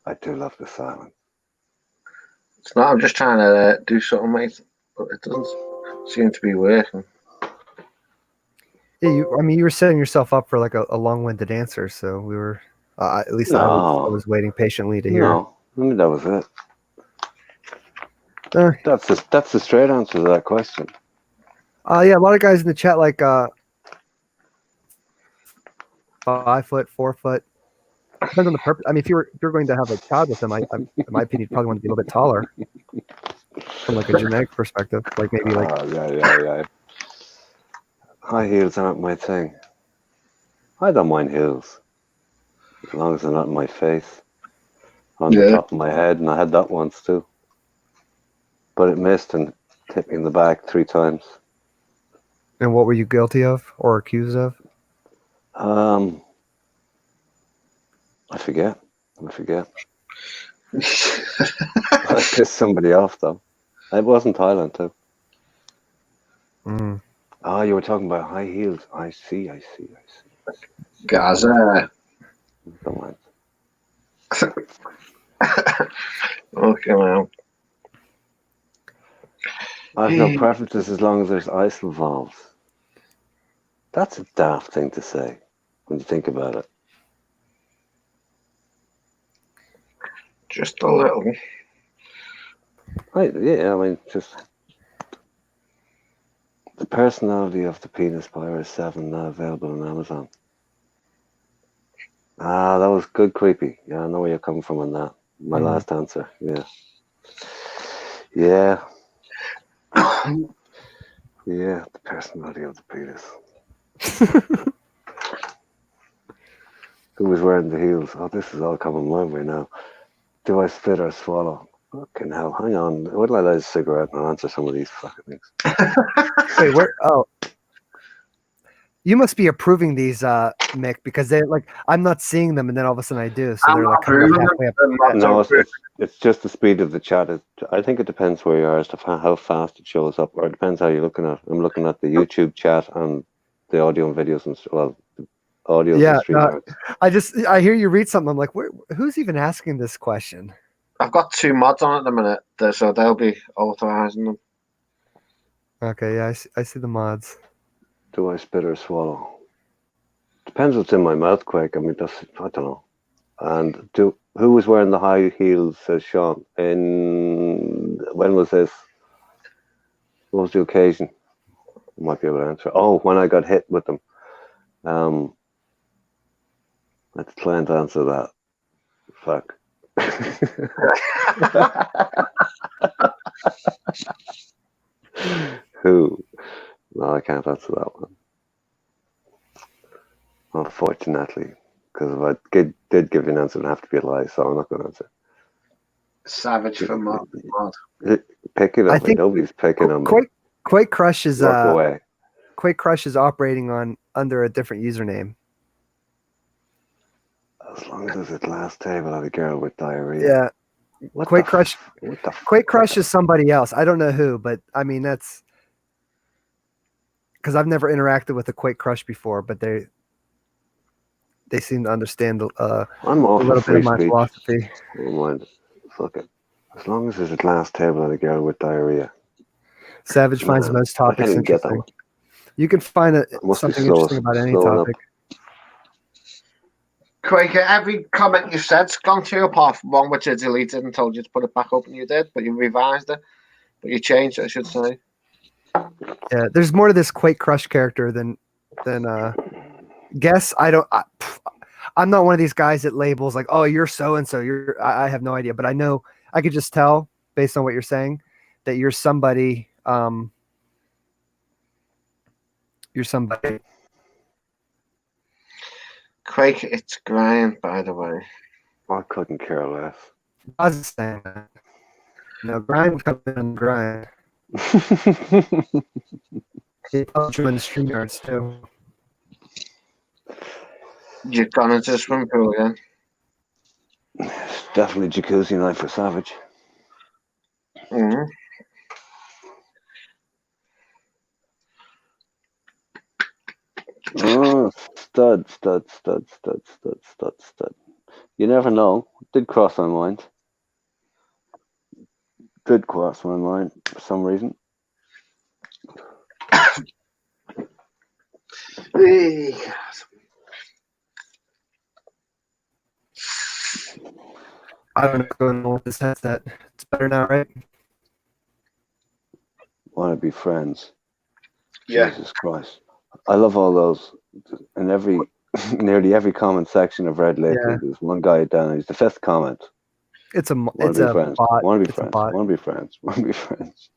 I do love the silence. It's not. I'm just trying to do something, mate, but it doesn't seem to be working. Yeah, you were setting yourself up for like a long-winded answer, so we were. At least I was waiting patiently to hear. No, I mean that was it. That's the straight answer to that question. Yeah, a lot of guys in the chat like 5 foot, 4 foot. Depends on the purpose. I mean, if you're going to have a child with them, in my opinion, you'd probably want to be a little bit taller from like a genetic perspective. Like maybe like. Yeah. High heels aren't my thing. I don't mind heels, as long as they're not in my face, on the top of my head, and I had that once too. But it missed and hit me in the back 3 times. And what were you guilty of or accused of? I forget. I pissed somebody off though. It wasn't Thailand too. Oh, you were talking about high heels. I see. Gaza. Don't mind. Okay, well. I have no preferences as long as there's ice involved. That's a daft thing to say when you think about it. Just a little. I mean, just the personality of the penis by Iris 7 now available on Amazon. That was good, creepy. Yeah, I know where you're coming from on that. My last answer. Yeah. Yeah, the personality of the penis. Who was wearing the heels? Oh, this is all coming my way now. Do I spit or swallow? Fucking hell, hang on. Wait till I light a cigarette and I'll answer some of these fucking things. Wait, where? Oh. You must be approving these, Mick, because they're like, I'm not seeing them, and then all of a sudden I do. So they're like kind of halfway up. No, it's just the speed of the chat. I think it depends where you are as to how fast it shows up, or it depends how you're looking at it. I'm looking at the YouTube chat and the audio and videos and audio. Yeah, I hear you read something. I'm like, who's even asking this question? I've got 2 mods on at the minute, so they'll be authorizing them. Okay, yeah, I see the mods. Do I spit or swallow? Depends what's in my mouth, Quake. I mean, I don't know. And who was wearing the high heels, says Sean? When was this? What was the occasion? I might be able to answer. Oh, when I got hit with them. Let's try and answer that. Fuck. Who? No, I can't answer that one. Unfortunately, because if I did give you an answer, it'd have to be a lie, so I'm not going to answer. Savage for mod. Picking on me. Nobody's picking on me. Quake Crush is Walk away. Quake Crush is operating under a different username. As long as there's a glass table and a girl with diarrhea. Yeah, What Quake the Crush. What the Quake Crush is somebody else. I don't know who, but I mean that's because I've never interacted with a Quake Crush before, but they seem to understand I'm a all for little bit free of my speech. philosophy. I don't mind. Fuck it. As long as there's a glass table and a girl with diarrhea. Savage finds Man, most I can't topics even get that interesting. one. You can find It must be something interesting about any slowing up. topic. Quaker, every comment you said's gone through apart from one which I deleted and told you to put it back up, and you did, but you revised it. But you changed it, I should say. Yeah, there's more to this Quake Crush character than guess. I'm not one of these guys that labels like, oh, you're so and so. I have no idea, but I know I could just tell based on what you're saying that you're somebody. You're somebody. Quake, it's Brian, by the way. I couldn't care less. I was saying that. No, grind comes in grind. He helps you in the stream yards too. You've gone into the swimming pool again. It's definitely jacuzzi night for Savage. Mm-hmm. Oh, stud. You never know. Did cross my mind. For some reason. I don't know what's going on with this headset. It's better now, right? Want to be friends. Yeah. Jesus Christ. I love all those. In nearly every comment section I've read lately, Yeah. there's one guy down. He's the fifth comment. It's a Want it's to be a friends. bot. Want to be It's a friends. bot. Want to be friends. Want to be friends.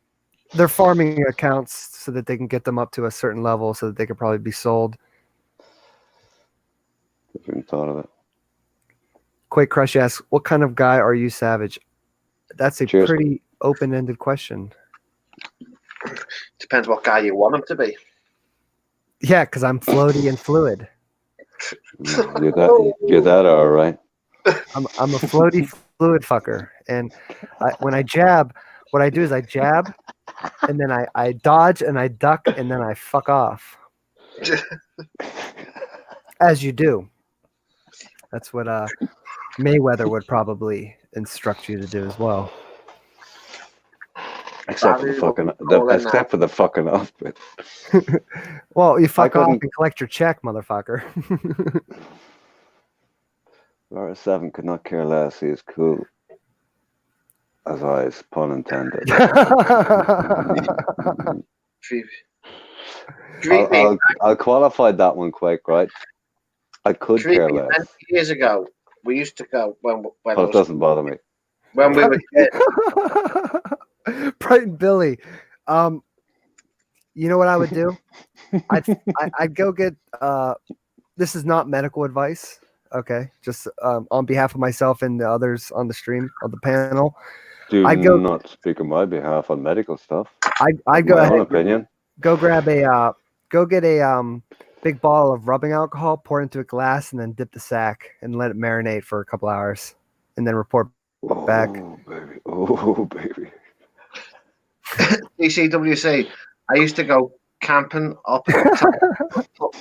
They're farming accounts so that they can get them up to a certain level so that they could probably be sold. Never even thought of it. Quake Crush asks, "What kind of guy are you, Savage?" That's a Cheers. pretty open-ended question. Depends what guy you want him to be. Yeah, because I'm floaty and fluid. You're that all right. I'm a floaty fluid fucker, and when I jab, what I do is I jab, and then I dodge and I duck, and then I fuck off. As you do. That's what Mayweather would probably instruct you to do as well. Except for the fucking off bit. Well, you fuck off couldn't- and collect your check, motherfucker. Laura 7 could not care less. He is cool as eyes, pun intended. I'll qualify that one quick, right? I could care less. Years ago, we used to go when But it doesn't bother me. when we were kids. Brighton Billy. You know what I would do? I'd go get this is not medical advice, okay? Just on behalf of myself and the others on the stream of the panel. I'd not speak on my behalf on medical stuff. I'd go my ahead. own opinion. Go grab go get a big bottle of rubbing alcohol, pour it into a glass, and then dip the sack and let it marinate for a couple hours, and then report back. Oh baby. DCWC. I used to go camping up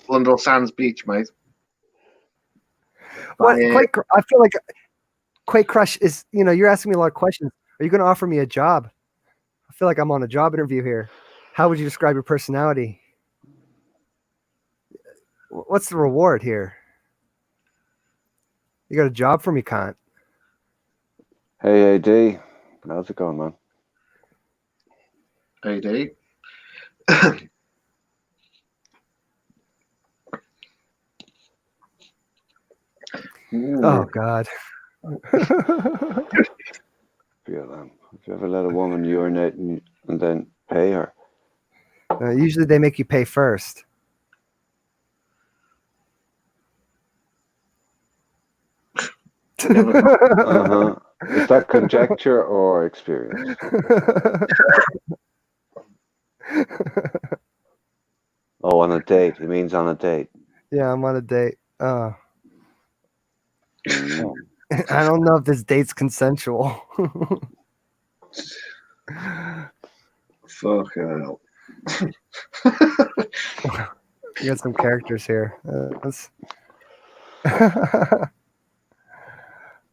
Blundell Sands Beach, mate. What? I feel like Quake Crush is. You're asking me a lot of questions. Are you going to offer me a job? I feel like I'm on a job interview here. How would you describe your personality? What's the reward here? You got a job for me, cunt. Hey, AD. How's it going, man? AD. Oh, God. BLM. Have you ever let a woman urinate and then pay her? Usually they make you pay first. Uh-huh. Is that conjecture or experience? Oh, on a date. It means on a date. Yeah, I'm on a date. Mm. I don't know if this date's consensual. Fucking hell. You got some characters here.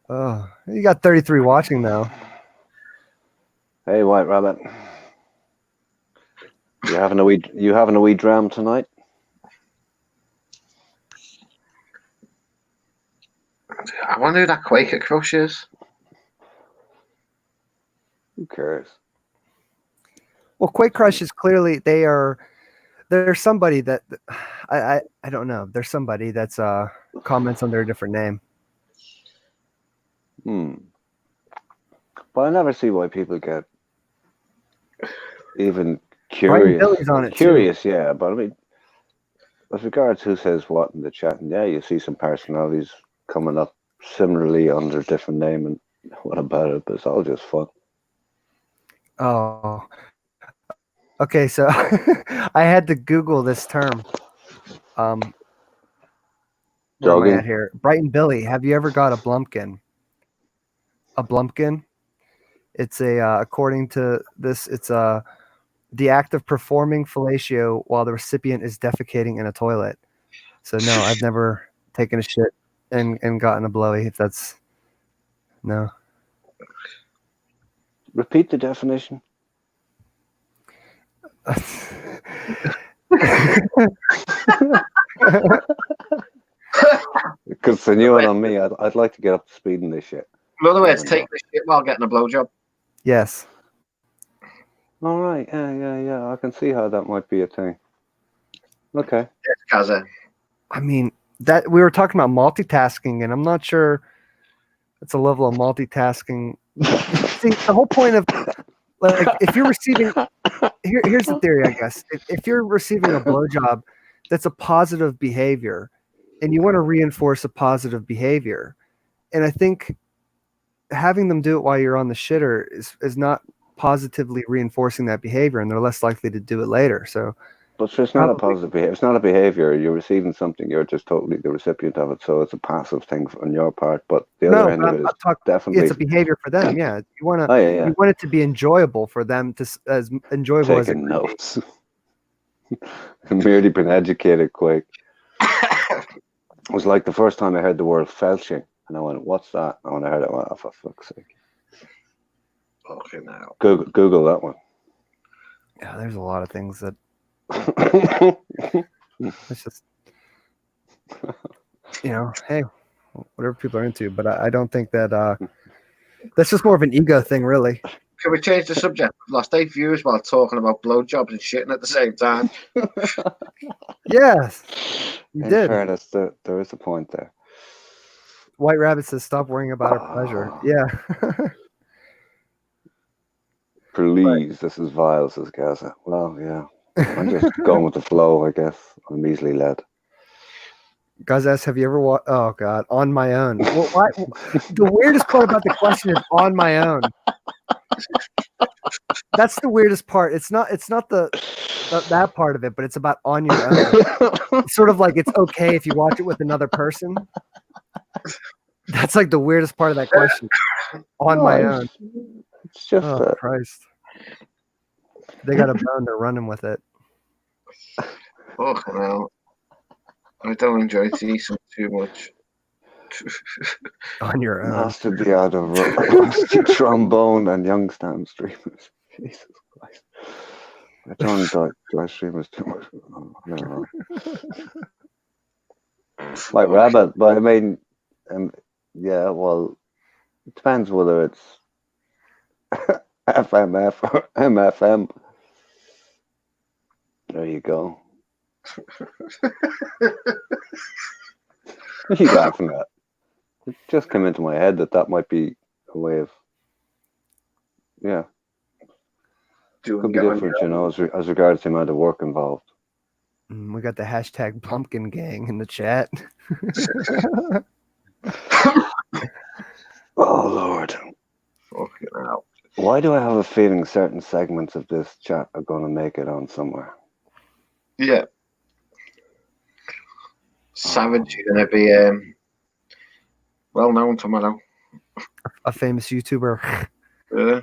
Oh, you got 33 watching now. Hey, White Rabbit. You having a wee dram tonight? I wonder who that Quaker Crush is. Who cares? Well, Quake Crush is clearly there's somebody that I don't know. There's somebody that's comments under a different name. But I never see why people get even Brian curious. Billy's on it Curious, yeah. But I mean, with regards who says what in the chat, and yeah, you see some personalities coming up similarly under a different name, and what about it? But it's all just fun. Oh, okay. So I had to Google this term. Where am I Jogging. at here? Brighton Billy. Have you ever got a blumpkin? A blumpkin? It's according to this, it's the act of performing fellatio while the recipient is defecating in a toilet. So no, I've never taken a shit and gotten a blowy. If that's no. Repeat the definition. Because the new one on me, I'd like to get up to speed in this shit. In other words, take the shit while getting a blowjob. Yes. All right, yeah. I can see how that might be a thing. Okay. Yes, Kaza. I mean, that we were talking about multitasking, and I'm not sure it's a level of multitasking. See, the whole point of like if you're receiving here's the theory, I guess. If you're receiving a blowjob, that's a positive behavior, and you want to reinforce a positive behavior. And I think having them do it while you're on the shitter is not positively reinforcing that behavior, and they're less likely to do it later. So, but it's not a positive behavior. It's not a behavior. You're receiving something. You're just totally the recipient of it. So it's a passive thing on your part. But the other end of it is definitely it's a behavior for them. Yeah, you want to. Oh, yeah. You want it to be enjoyable for them, to as enjoyable as it taking could be. notes. Merely been educated quick. It was like the first time I heard the word felching, and I went, "What's that?" And when I heard it, I went, "Oh, for fuck's sake!" Okay, now. Google that one. Yeah, there's a lot of things that it's just, hey, whatever people are into. But I don't think that that's just more of an ego thing, really. Can we change the subject? We've lost 8 viewers while talking about blowjobs and shitting at the same time. Yes, you In did. fairness, there is a point there. White Rabbit says, "Stop worrying about our pleasure." Yeah. Please, this is vile, says Gaza. Well, yeah. I'm just going with the flow, I guess. I'm easily led. Guys, ask, have you ever watched? Oh God, On My Own. Well, the weirdest part about the question is On My Own. That's the weirdest part. It's not that part of it, but it's about on your own. It's sort of like it's okay if you watch it with another person. That's like the weirdest part of that question. On my own. It's just Christ. They got a bone, they're running with it. Fucking hell. I don't enjoy teasing too much. On your own. Master the art of rusty trombone and Youngstown streamers. Jesus Christ. I don't dry streamers too much. Oh, never mind. Like Rabbit, but I mean, yeah, well, it depends whether it's FMF or MFM. There you go. You laughing at? It just came into my head that might be a way of, yeah, could be different, as regards the amount of work involved. We got the hashtag Pumpkin Gang in the chat. Oh Lord! Fucking hell. Why do I have a feeling certain segments of this chat are going to make it on somewhere? Yeah. Savage, you're gonna be Well known tomorrow. A famous YouTuber. Yeah.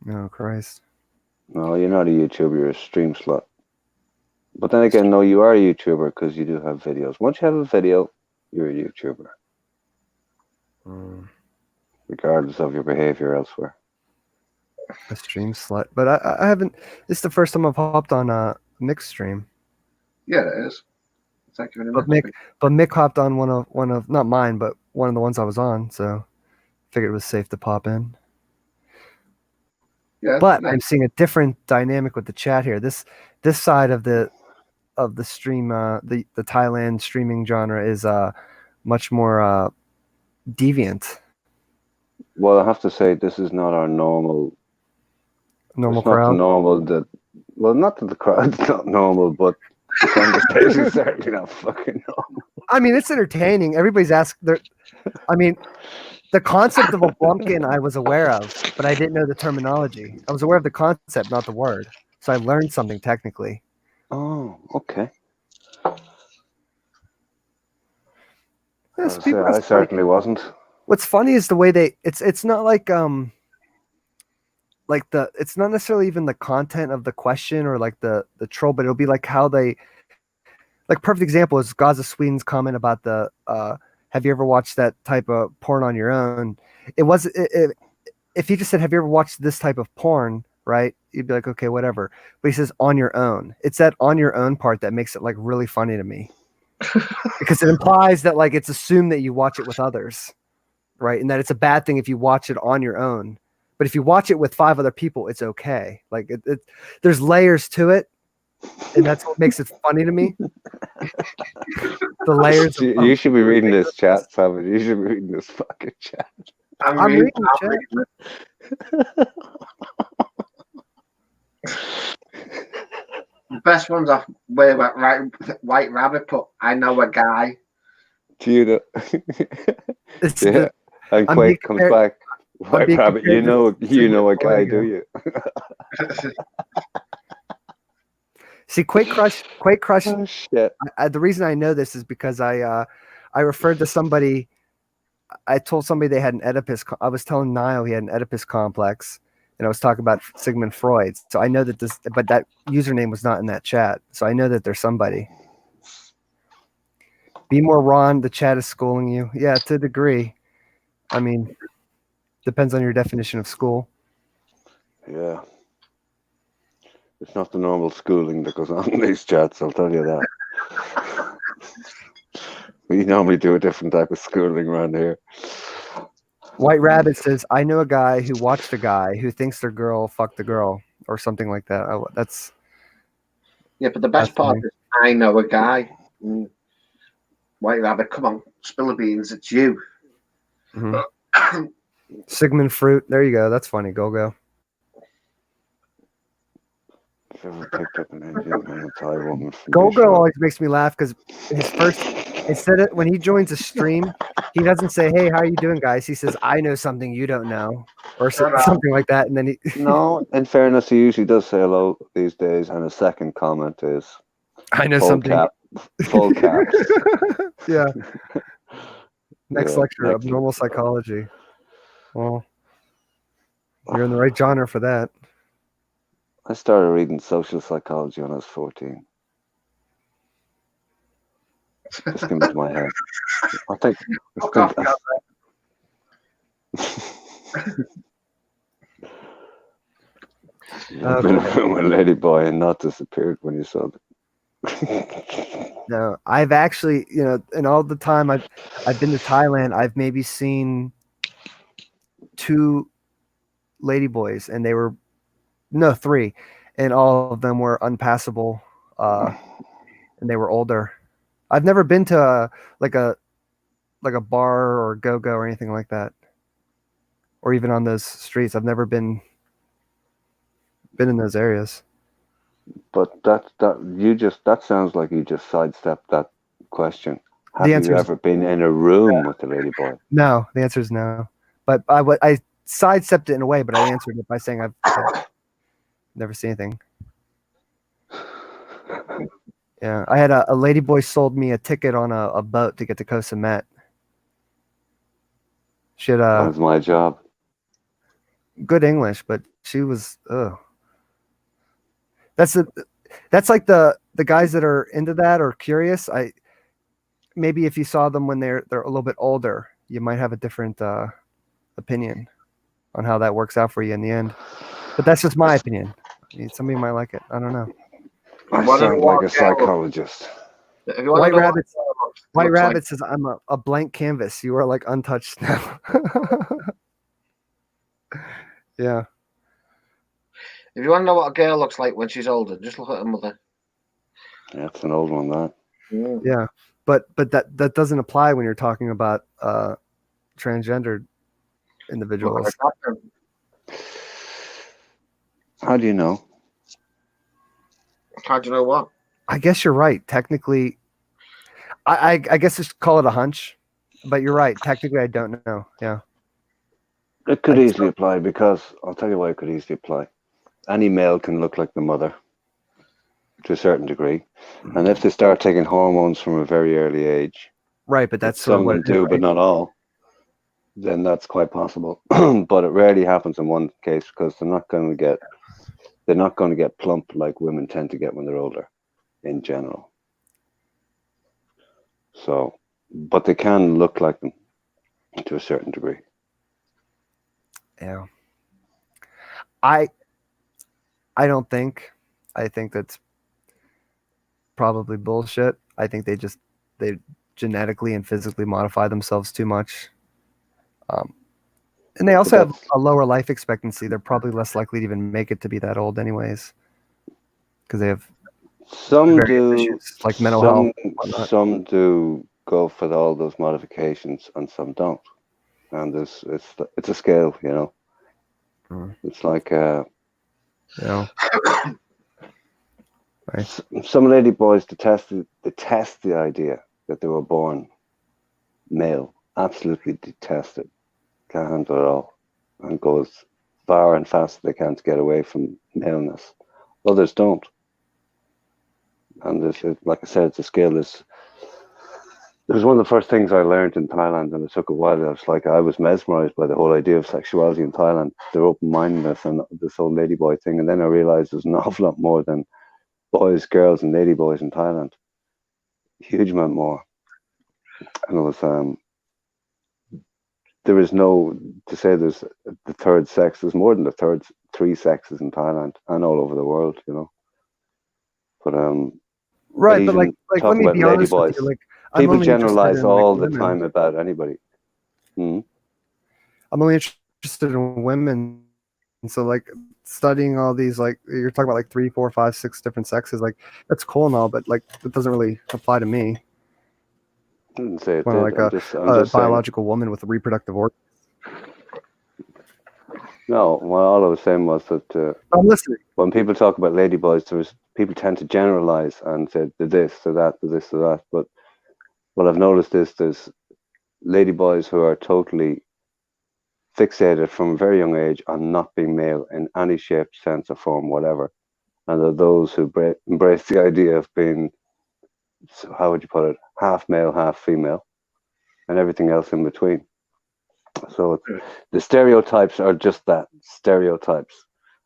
Oh Christ. No, you're not a YouTuber. You're a stream slut. But then again, no, you are a YouTuber because you do have videos. Once you have a video, you're a YouTuber, regardless of your behavior elsewhere. A stream slut. But I haven't. This is the first time I've hopped on a mixed stream. Yeah, it is. Thank you very But much. Mick hopped on one of not mine, but one of the ones I was on. So figured it was safe to pop in. Yeah, But no, I'm seeing a different dynamic with the chat here. This side of the stream, the Thailand streaming genre is much more deviant. Well, I have to say, this is not our normal. Normal It's not the crowd. normal that. Well, not that the crowd's not normal, but the conversation is certainly not fucking normal. I mean, it's entertaining. Everybody's asking. I mean, the concept of a blumpkin I was aware of, but I didn't know the terminology. I was aware of the concept, not the word. So I learned something technically. Oh, okay. Yes, I certainly wasn't. What's funny is the way it's not like it's not necessarily even the content of the question or like the troll, but it'll be like how they, like, perfect example is Gaza Sweden's comment about the have you ever watched that type of porn on your own? If he just said, have you ever watched this type of porn, right? You'd be like, okay, whatever. But he says on your own. It's that on your own part that makes it like really funny to me. Because it implies that like it's assumed that you watch it with others, right? And that it's a bad thing if you watch it on your own. But if you watch it with 5 other people, it's okay. Like there's layers to it, and that's what makes it funny to me. The layers. You should be reading this chat, Savage. You should be reading this fucking chat. I'm reading reading chat. The best ones off where White Rabbit put, I know a guy. To you, yeah. And Quake comes back. White Rabbit, you know a guy, do you? See, Quake Crush. Oh, shit. The reason I know this is because I referred to somebody. I told somebody they had an Oedipus. I was telling Niall he had an Oedipus complex, and I was talking about Sigmund Freud. So I know that but that username was not in that chat. So I know that there's somebody. Be more Ron. The chat is schooling you. Yeah, to a degree. I mean, depends on your definition of school. Yeah. It's not the normal schooling that goes on in these chats, I'll tell you that. We normally do a different type of schooling around here. White Rabbit says, I know a guy who watched a guy who thinks their girl fucked the girl, or something like that. Oh, that's. Yeah, but the best part is, I know a guy. White Rabbit, come on, spill the beans, it's you. Mm-hmm. Sigmund Fruit, there you go. That's funny. Go. If you ever picked up an Indian man, a Thai woman from Go always makes me laugh because his first, instead of when he joins a stream, he doesn't say, "Hey, how are you doing, guys?" He says, "I know something you don't know," or something like that, and then he. No, in fairness, he usually does say hello these days, and his second comment is, "I know something." Full caps. Yeah. Next lecture, abnormal psychology. Well, you're in the right genre for that. I started reading social psychology when I was 14. Just came into my head. I think. You've been a room with Ladyboy and not disappeared when you saw it. No, I've actually, in all the time I've been to Thailand, I've maybe seen 2 ladyboys, and they were 3, and all of them were unpassable, and they were older. I've never been to a bar or go-go or anything like that, or even on those streets. I've never been in those areas. But that sounds like you just sidestepped that question. Have you ever been in a room with a ladyboy? No, the answer is no. But I sidestepped it in a way, but I answered it by saying I've never seen anything. Yeah, I had a ladyboy sold me a ticket on a boat to get to Koh Samet. She had That was my job. good English, but she was that's like the guys that are into that or curious. Maybe if you saw them when they're a little bit older, you might have a different opinion on how that works out for you in the end. But that's just my opinion. I mean, somebody might like it. I don't know. I What sound do like you a psychologist. If you want to know what a girl White looks Rabbit like, says, "I'm a blank canvas. You are like untouched now." Yeah. if you want to know what a girl looks like when she's older, just look at her mother. Yeah, it's an old one, that. Yeah. But that doesn't apply when you're talking about transgendered individuals. Look at her doctor. How do you know? How do you know what? I guess you're right. Technically, I guess just call it a hunch, but you're right. Technically, I don't know. Yeah. It could I just easily apply because I'll tell you why it could easily apply. Any male can look like the mother to a certain degree. And if they start taking hormones from a very early age, Right, but that's sort some of of what them it is, do, but right? not all, then that's quite possible. But it rarely happens in one case because they're not going to get plump like women tend to get when they're older in general. So, but they can look like them to a certain degree. Yeah. I don't think. I think that's probably bullshit. I think they genetically and physically modify themselves too much. And they also have a lower life expectancy. They're probably less likely to even make it to be that old, anyways, because they have Some various do, issues like mental health. some do go for all those modifications, and some don't. And it's a scale, you know. Mm. It's like Yeah. Right. some lady boys detest the idea that they were born male. Absolutely detest it. Can't handle it at all, and go as far and fast as they can to get away from maleness. Others don't. And like I said, it's a scale. It was one of the first things I learned in Thailand, and it took a while. I was mesmerized by the whole idea of sexuality in Thailand, their open-mindedness, and this whole ladyboy thing. And then I realized there's an awful lot more than boys, girls, and ladyboys in Thailand. Huge amount more. And it was there is no to say there's the third sex. There's more than three sexes in Thailand and all over the world, you know. But Right, but even let talking me about be honest with ladyboys, you. Like, I'm people only interested generalize in like all the women. time about anybody. I'm only interested in women, and so like studying all these, like you're talking about like 3, 4, 5, 6 different sexes. Like that's cool and all, but like it doesn't really apply to me. I didn't say it Well, did. like I'm just saying. biological woman with a reproductive organ. No, well, all I was saying was that I'm listening. when people talk about ladyboys, people tend to generalize and say they're this, they're that, they're this, they're that. But what I've noticed is there's ladyboys who are totally fixated from a very young age on not being male in any shape, sense, or form, whatever. And there are those who embrace the idea of being, so how would you put it, half male, half female, and everything else in between. So the stereotypes are just that, stereotypes.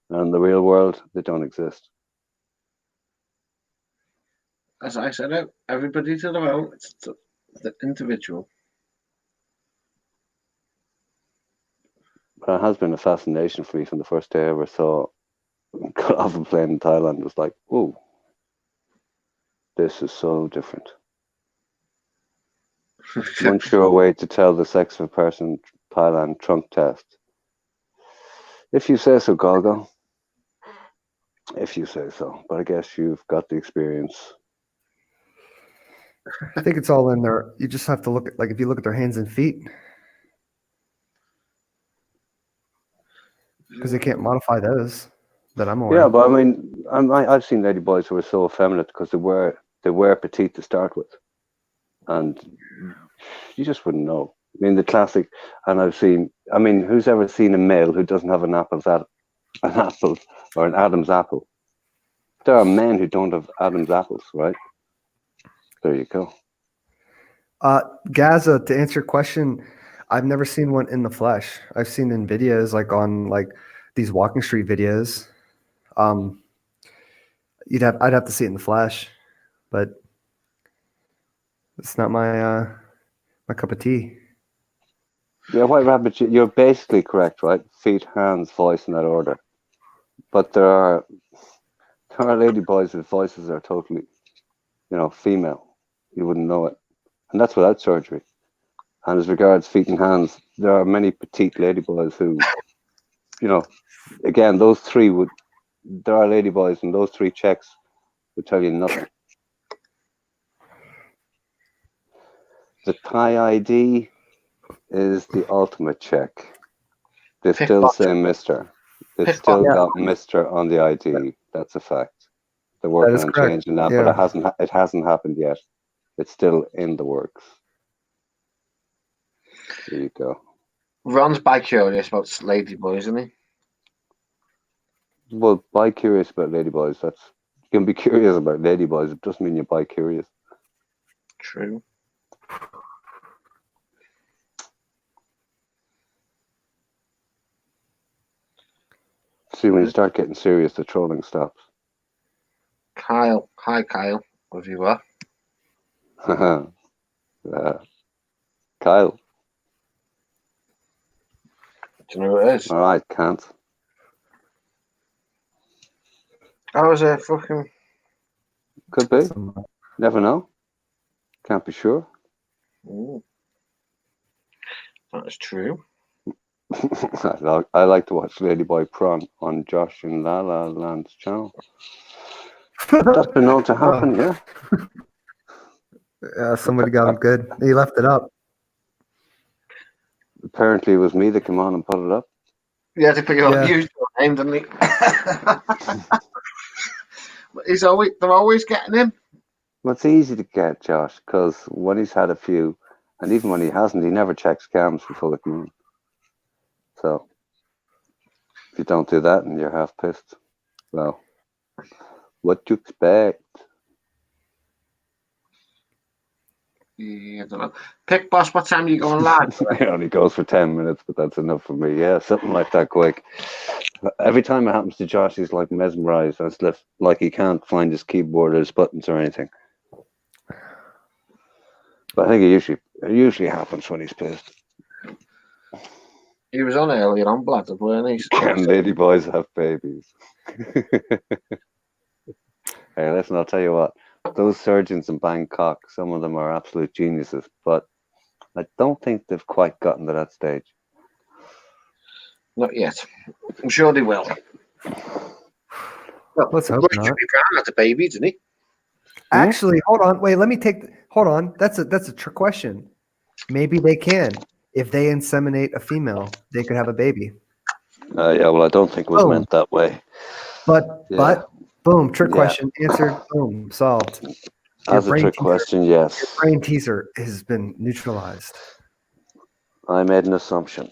And in the real world, they don't exist. As I said, everybody to their own. It's the individual. But it has been a fascination for me from the first day I ever got off a plane in Thailand. It was like, oh, this is so different. One sure way to tell the sex of a person, Thailand trunk test. If you say so, Golgo. If you say so. But I guess you've got the experience. I think it's all in there. You just have to look at, like, if you look at their hands and feet, because they can't modify those that I'm aware Yeah, of. but I mean, I've seen ladyboys who are so effeminate because they were petite to start with, and you just wouldn't know. I mean, the classic, and I mean, who's ever seen a male who doesn't have an apple or an Adam's apple? There are men who don't have Adam's apples, right? There you go. Gaza, to answer your question, I've never seen one in the flesh. I've seen in videos, like on like these walking street videos. Um, I'd have to see it in the flesh, but it's not my cup of tea. Yeah, White Rabbit, you're basically correct, right? Feet, hands, voice in that order. But there are ladyboys with voices that are totally, female. You wouldn't know it. And that's without surgery. And as regards feet and hands, there are many petite ladyboys who, again, there are ladyboys and those 3 checks would tell you nothing. The Thai ID is the ultimate check. They still say Mr. They've still got Mr. on the ID. That's a fact. They're working on changing that, but it hasn't happened yet. It's still in the works. There you go. Ron's bi-curious about ladyboys, isn't he? Well, bi-curious about ladyboys. You can be curious about ladyboys. It doesn't mean you're bi-curious. True. See, when you start getting serious, the trolling stops. Kyle. Hi, Kyle. Where you are? Kyle. Do you know who it is? All right, can't. I was a fucking... Could be. Never know. Can't be sure. Ooh. That is true. I like to watch Ladyboy Prawn on Josh and La La Land's channel. That's been known to happen, yeah. Yeah, somebody got him good. He left it up. Apparently, it was me that came on and put it up. You had to put your usual name, didn't he? They're always getting him. Well, it's easy to get, Josh, because when he's had a few, and even when he hasn't, he never checks scams before they come on. So, if you don't do that and you're half pissed, well, what do you expect? Yeah, I don't know. Pick Boss, what time are you going live? It only goes for 10 minutes, but that's enough for me. Yeah, something like that quick. Every time it happens to Josh, he's like mesmerized. It's like he can't find his keyboard or his buttons or anything. But I think it usually happens when he's pissed. He was on earlier on, Bladder, weren't he? Can ladyboys have babies? Hey, listen, I'll tell you what. Those surgeons in Bangkok, some of them are absolute geniuses, but I don't think they've quite gotten to that stage. Not yet. I'm sure they will. Well, Let's hope not. Jimmy Brown had a baby, didn't he? Actually, hold on. Wait, hold on. That's a trick question. Maybe they can. If they inseminate a female, they could have a baby. Yeah, well, I don't think it was meant that way. But boom, trick question answered. Boom, solved. As a trick question, yes. Your brain teaser has been neutralized. I made an assumption.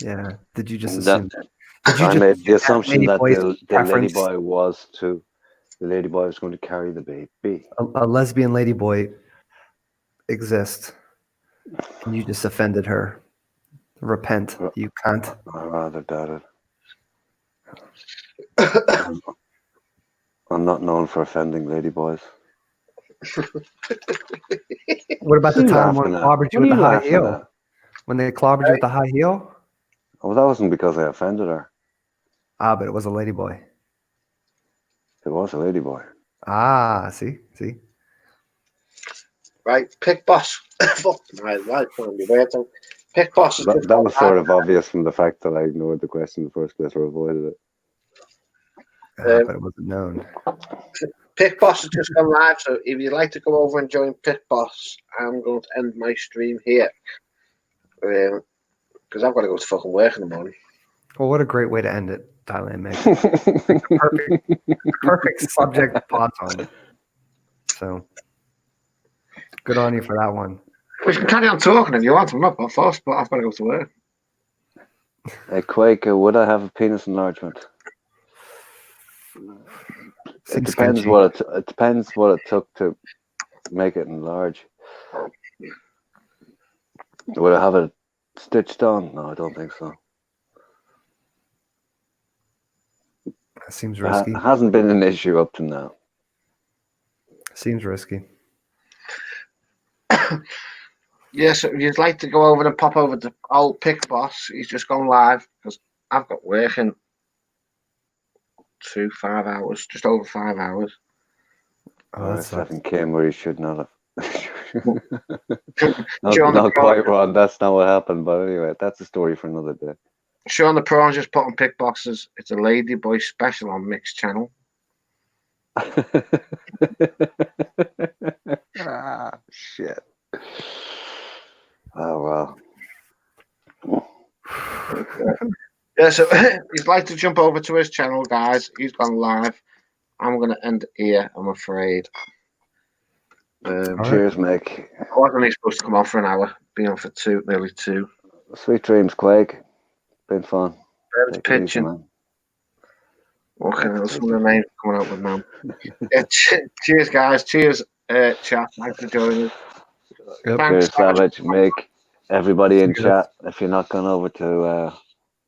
Yeah. Did you just assume that? I made the assumption that the ladyboy was going to carry the baby. A lesbian ladyboy exists. And you just offended her. Repent, you cunt. I rather doubt it. I'm not known for offending ladyboys. What about the time when they clobbered you with the high heel? When they clobbered you with the high heel? Oh, that wasn't because I offended her. Ah, but it was a ladyboy. It was a ladyboy. Ah, see? Right, Pick Boss. right, Pick Boss. That was sort of obvious from the fact that I ignored the question in the first place or avoided it. But it wasn't known. Pick Boss has just gone live, so if you'd like to come over and join Pick Boss, I'm going to end my stream here. Because I've got to go to fucking work in the morning. Well, what a great way to end it, Thailand Meg. perfect subject to pause on. So, good on you for that one. We can carry on talking if you want. I'm not forced, but I've got to go to work. Hey, Quaker, would I have a penis enlargement? It depends what it took to make it enlarge. Would I have a stitched on? No, I don't think so. That seems risky. It hasn't been an issue up to now. Seems risky. Yes, if you'd like to go over and pop over to old Pick Boss, he's just gone live because I've got work in 5 hours, just over 5 hours. Oh, that sucks. 7 came where he should not have. Sean not quite wrong. That's not what happened. But anyway, that's a story for another day. Sean the Prawns just put on Pick Boxes. It's a Ladyboy special on Mixed Channel. Ah, shit. Oh, well. Yeah, so if you'd like to jump over to his channel, guys, he's gone live. I'm going to end it here, I'm afraid. Cheers, Mick. I wasn't supposed to come on for an hour. Been on for nearly 2. Sweet dreams, Clegg. Been fun. Birds Take it easy, pitching. man. Okay, now some of the names coming out with now. Yeah, cheers, guys. Cheers, chat. Thanks for joining us. Yep. Thanks, Cheers, Savage. Mick. Everybody in chat, if you're not gone over to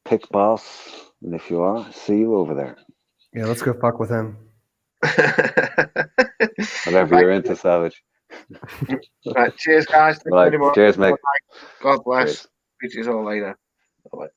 Pick Boss, and if you are, see you over there. Yeah, let's go fuck with him. Whatever you're into, Savage. Right, cheers, guys. Thank you Right. very much. Cheers, Mick. God bless. Cheers. Speak to you all later. Bye-bye.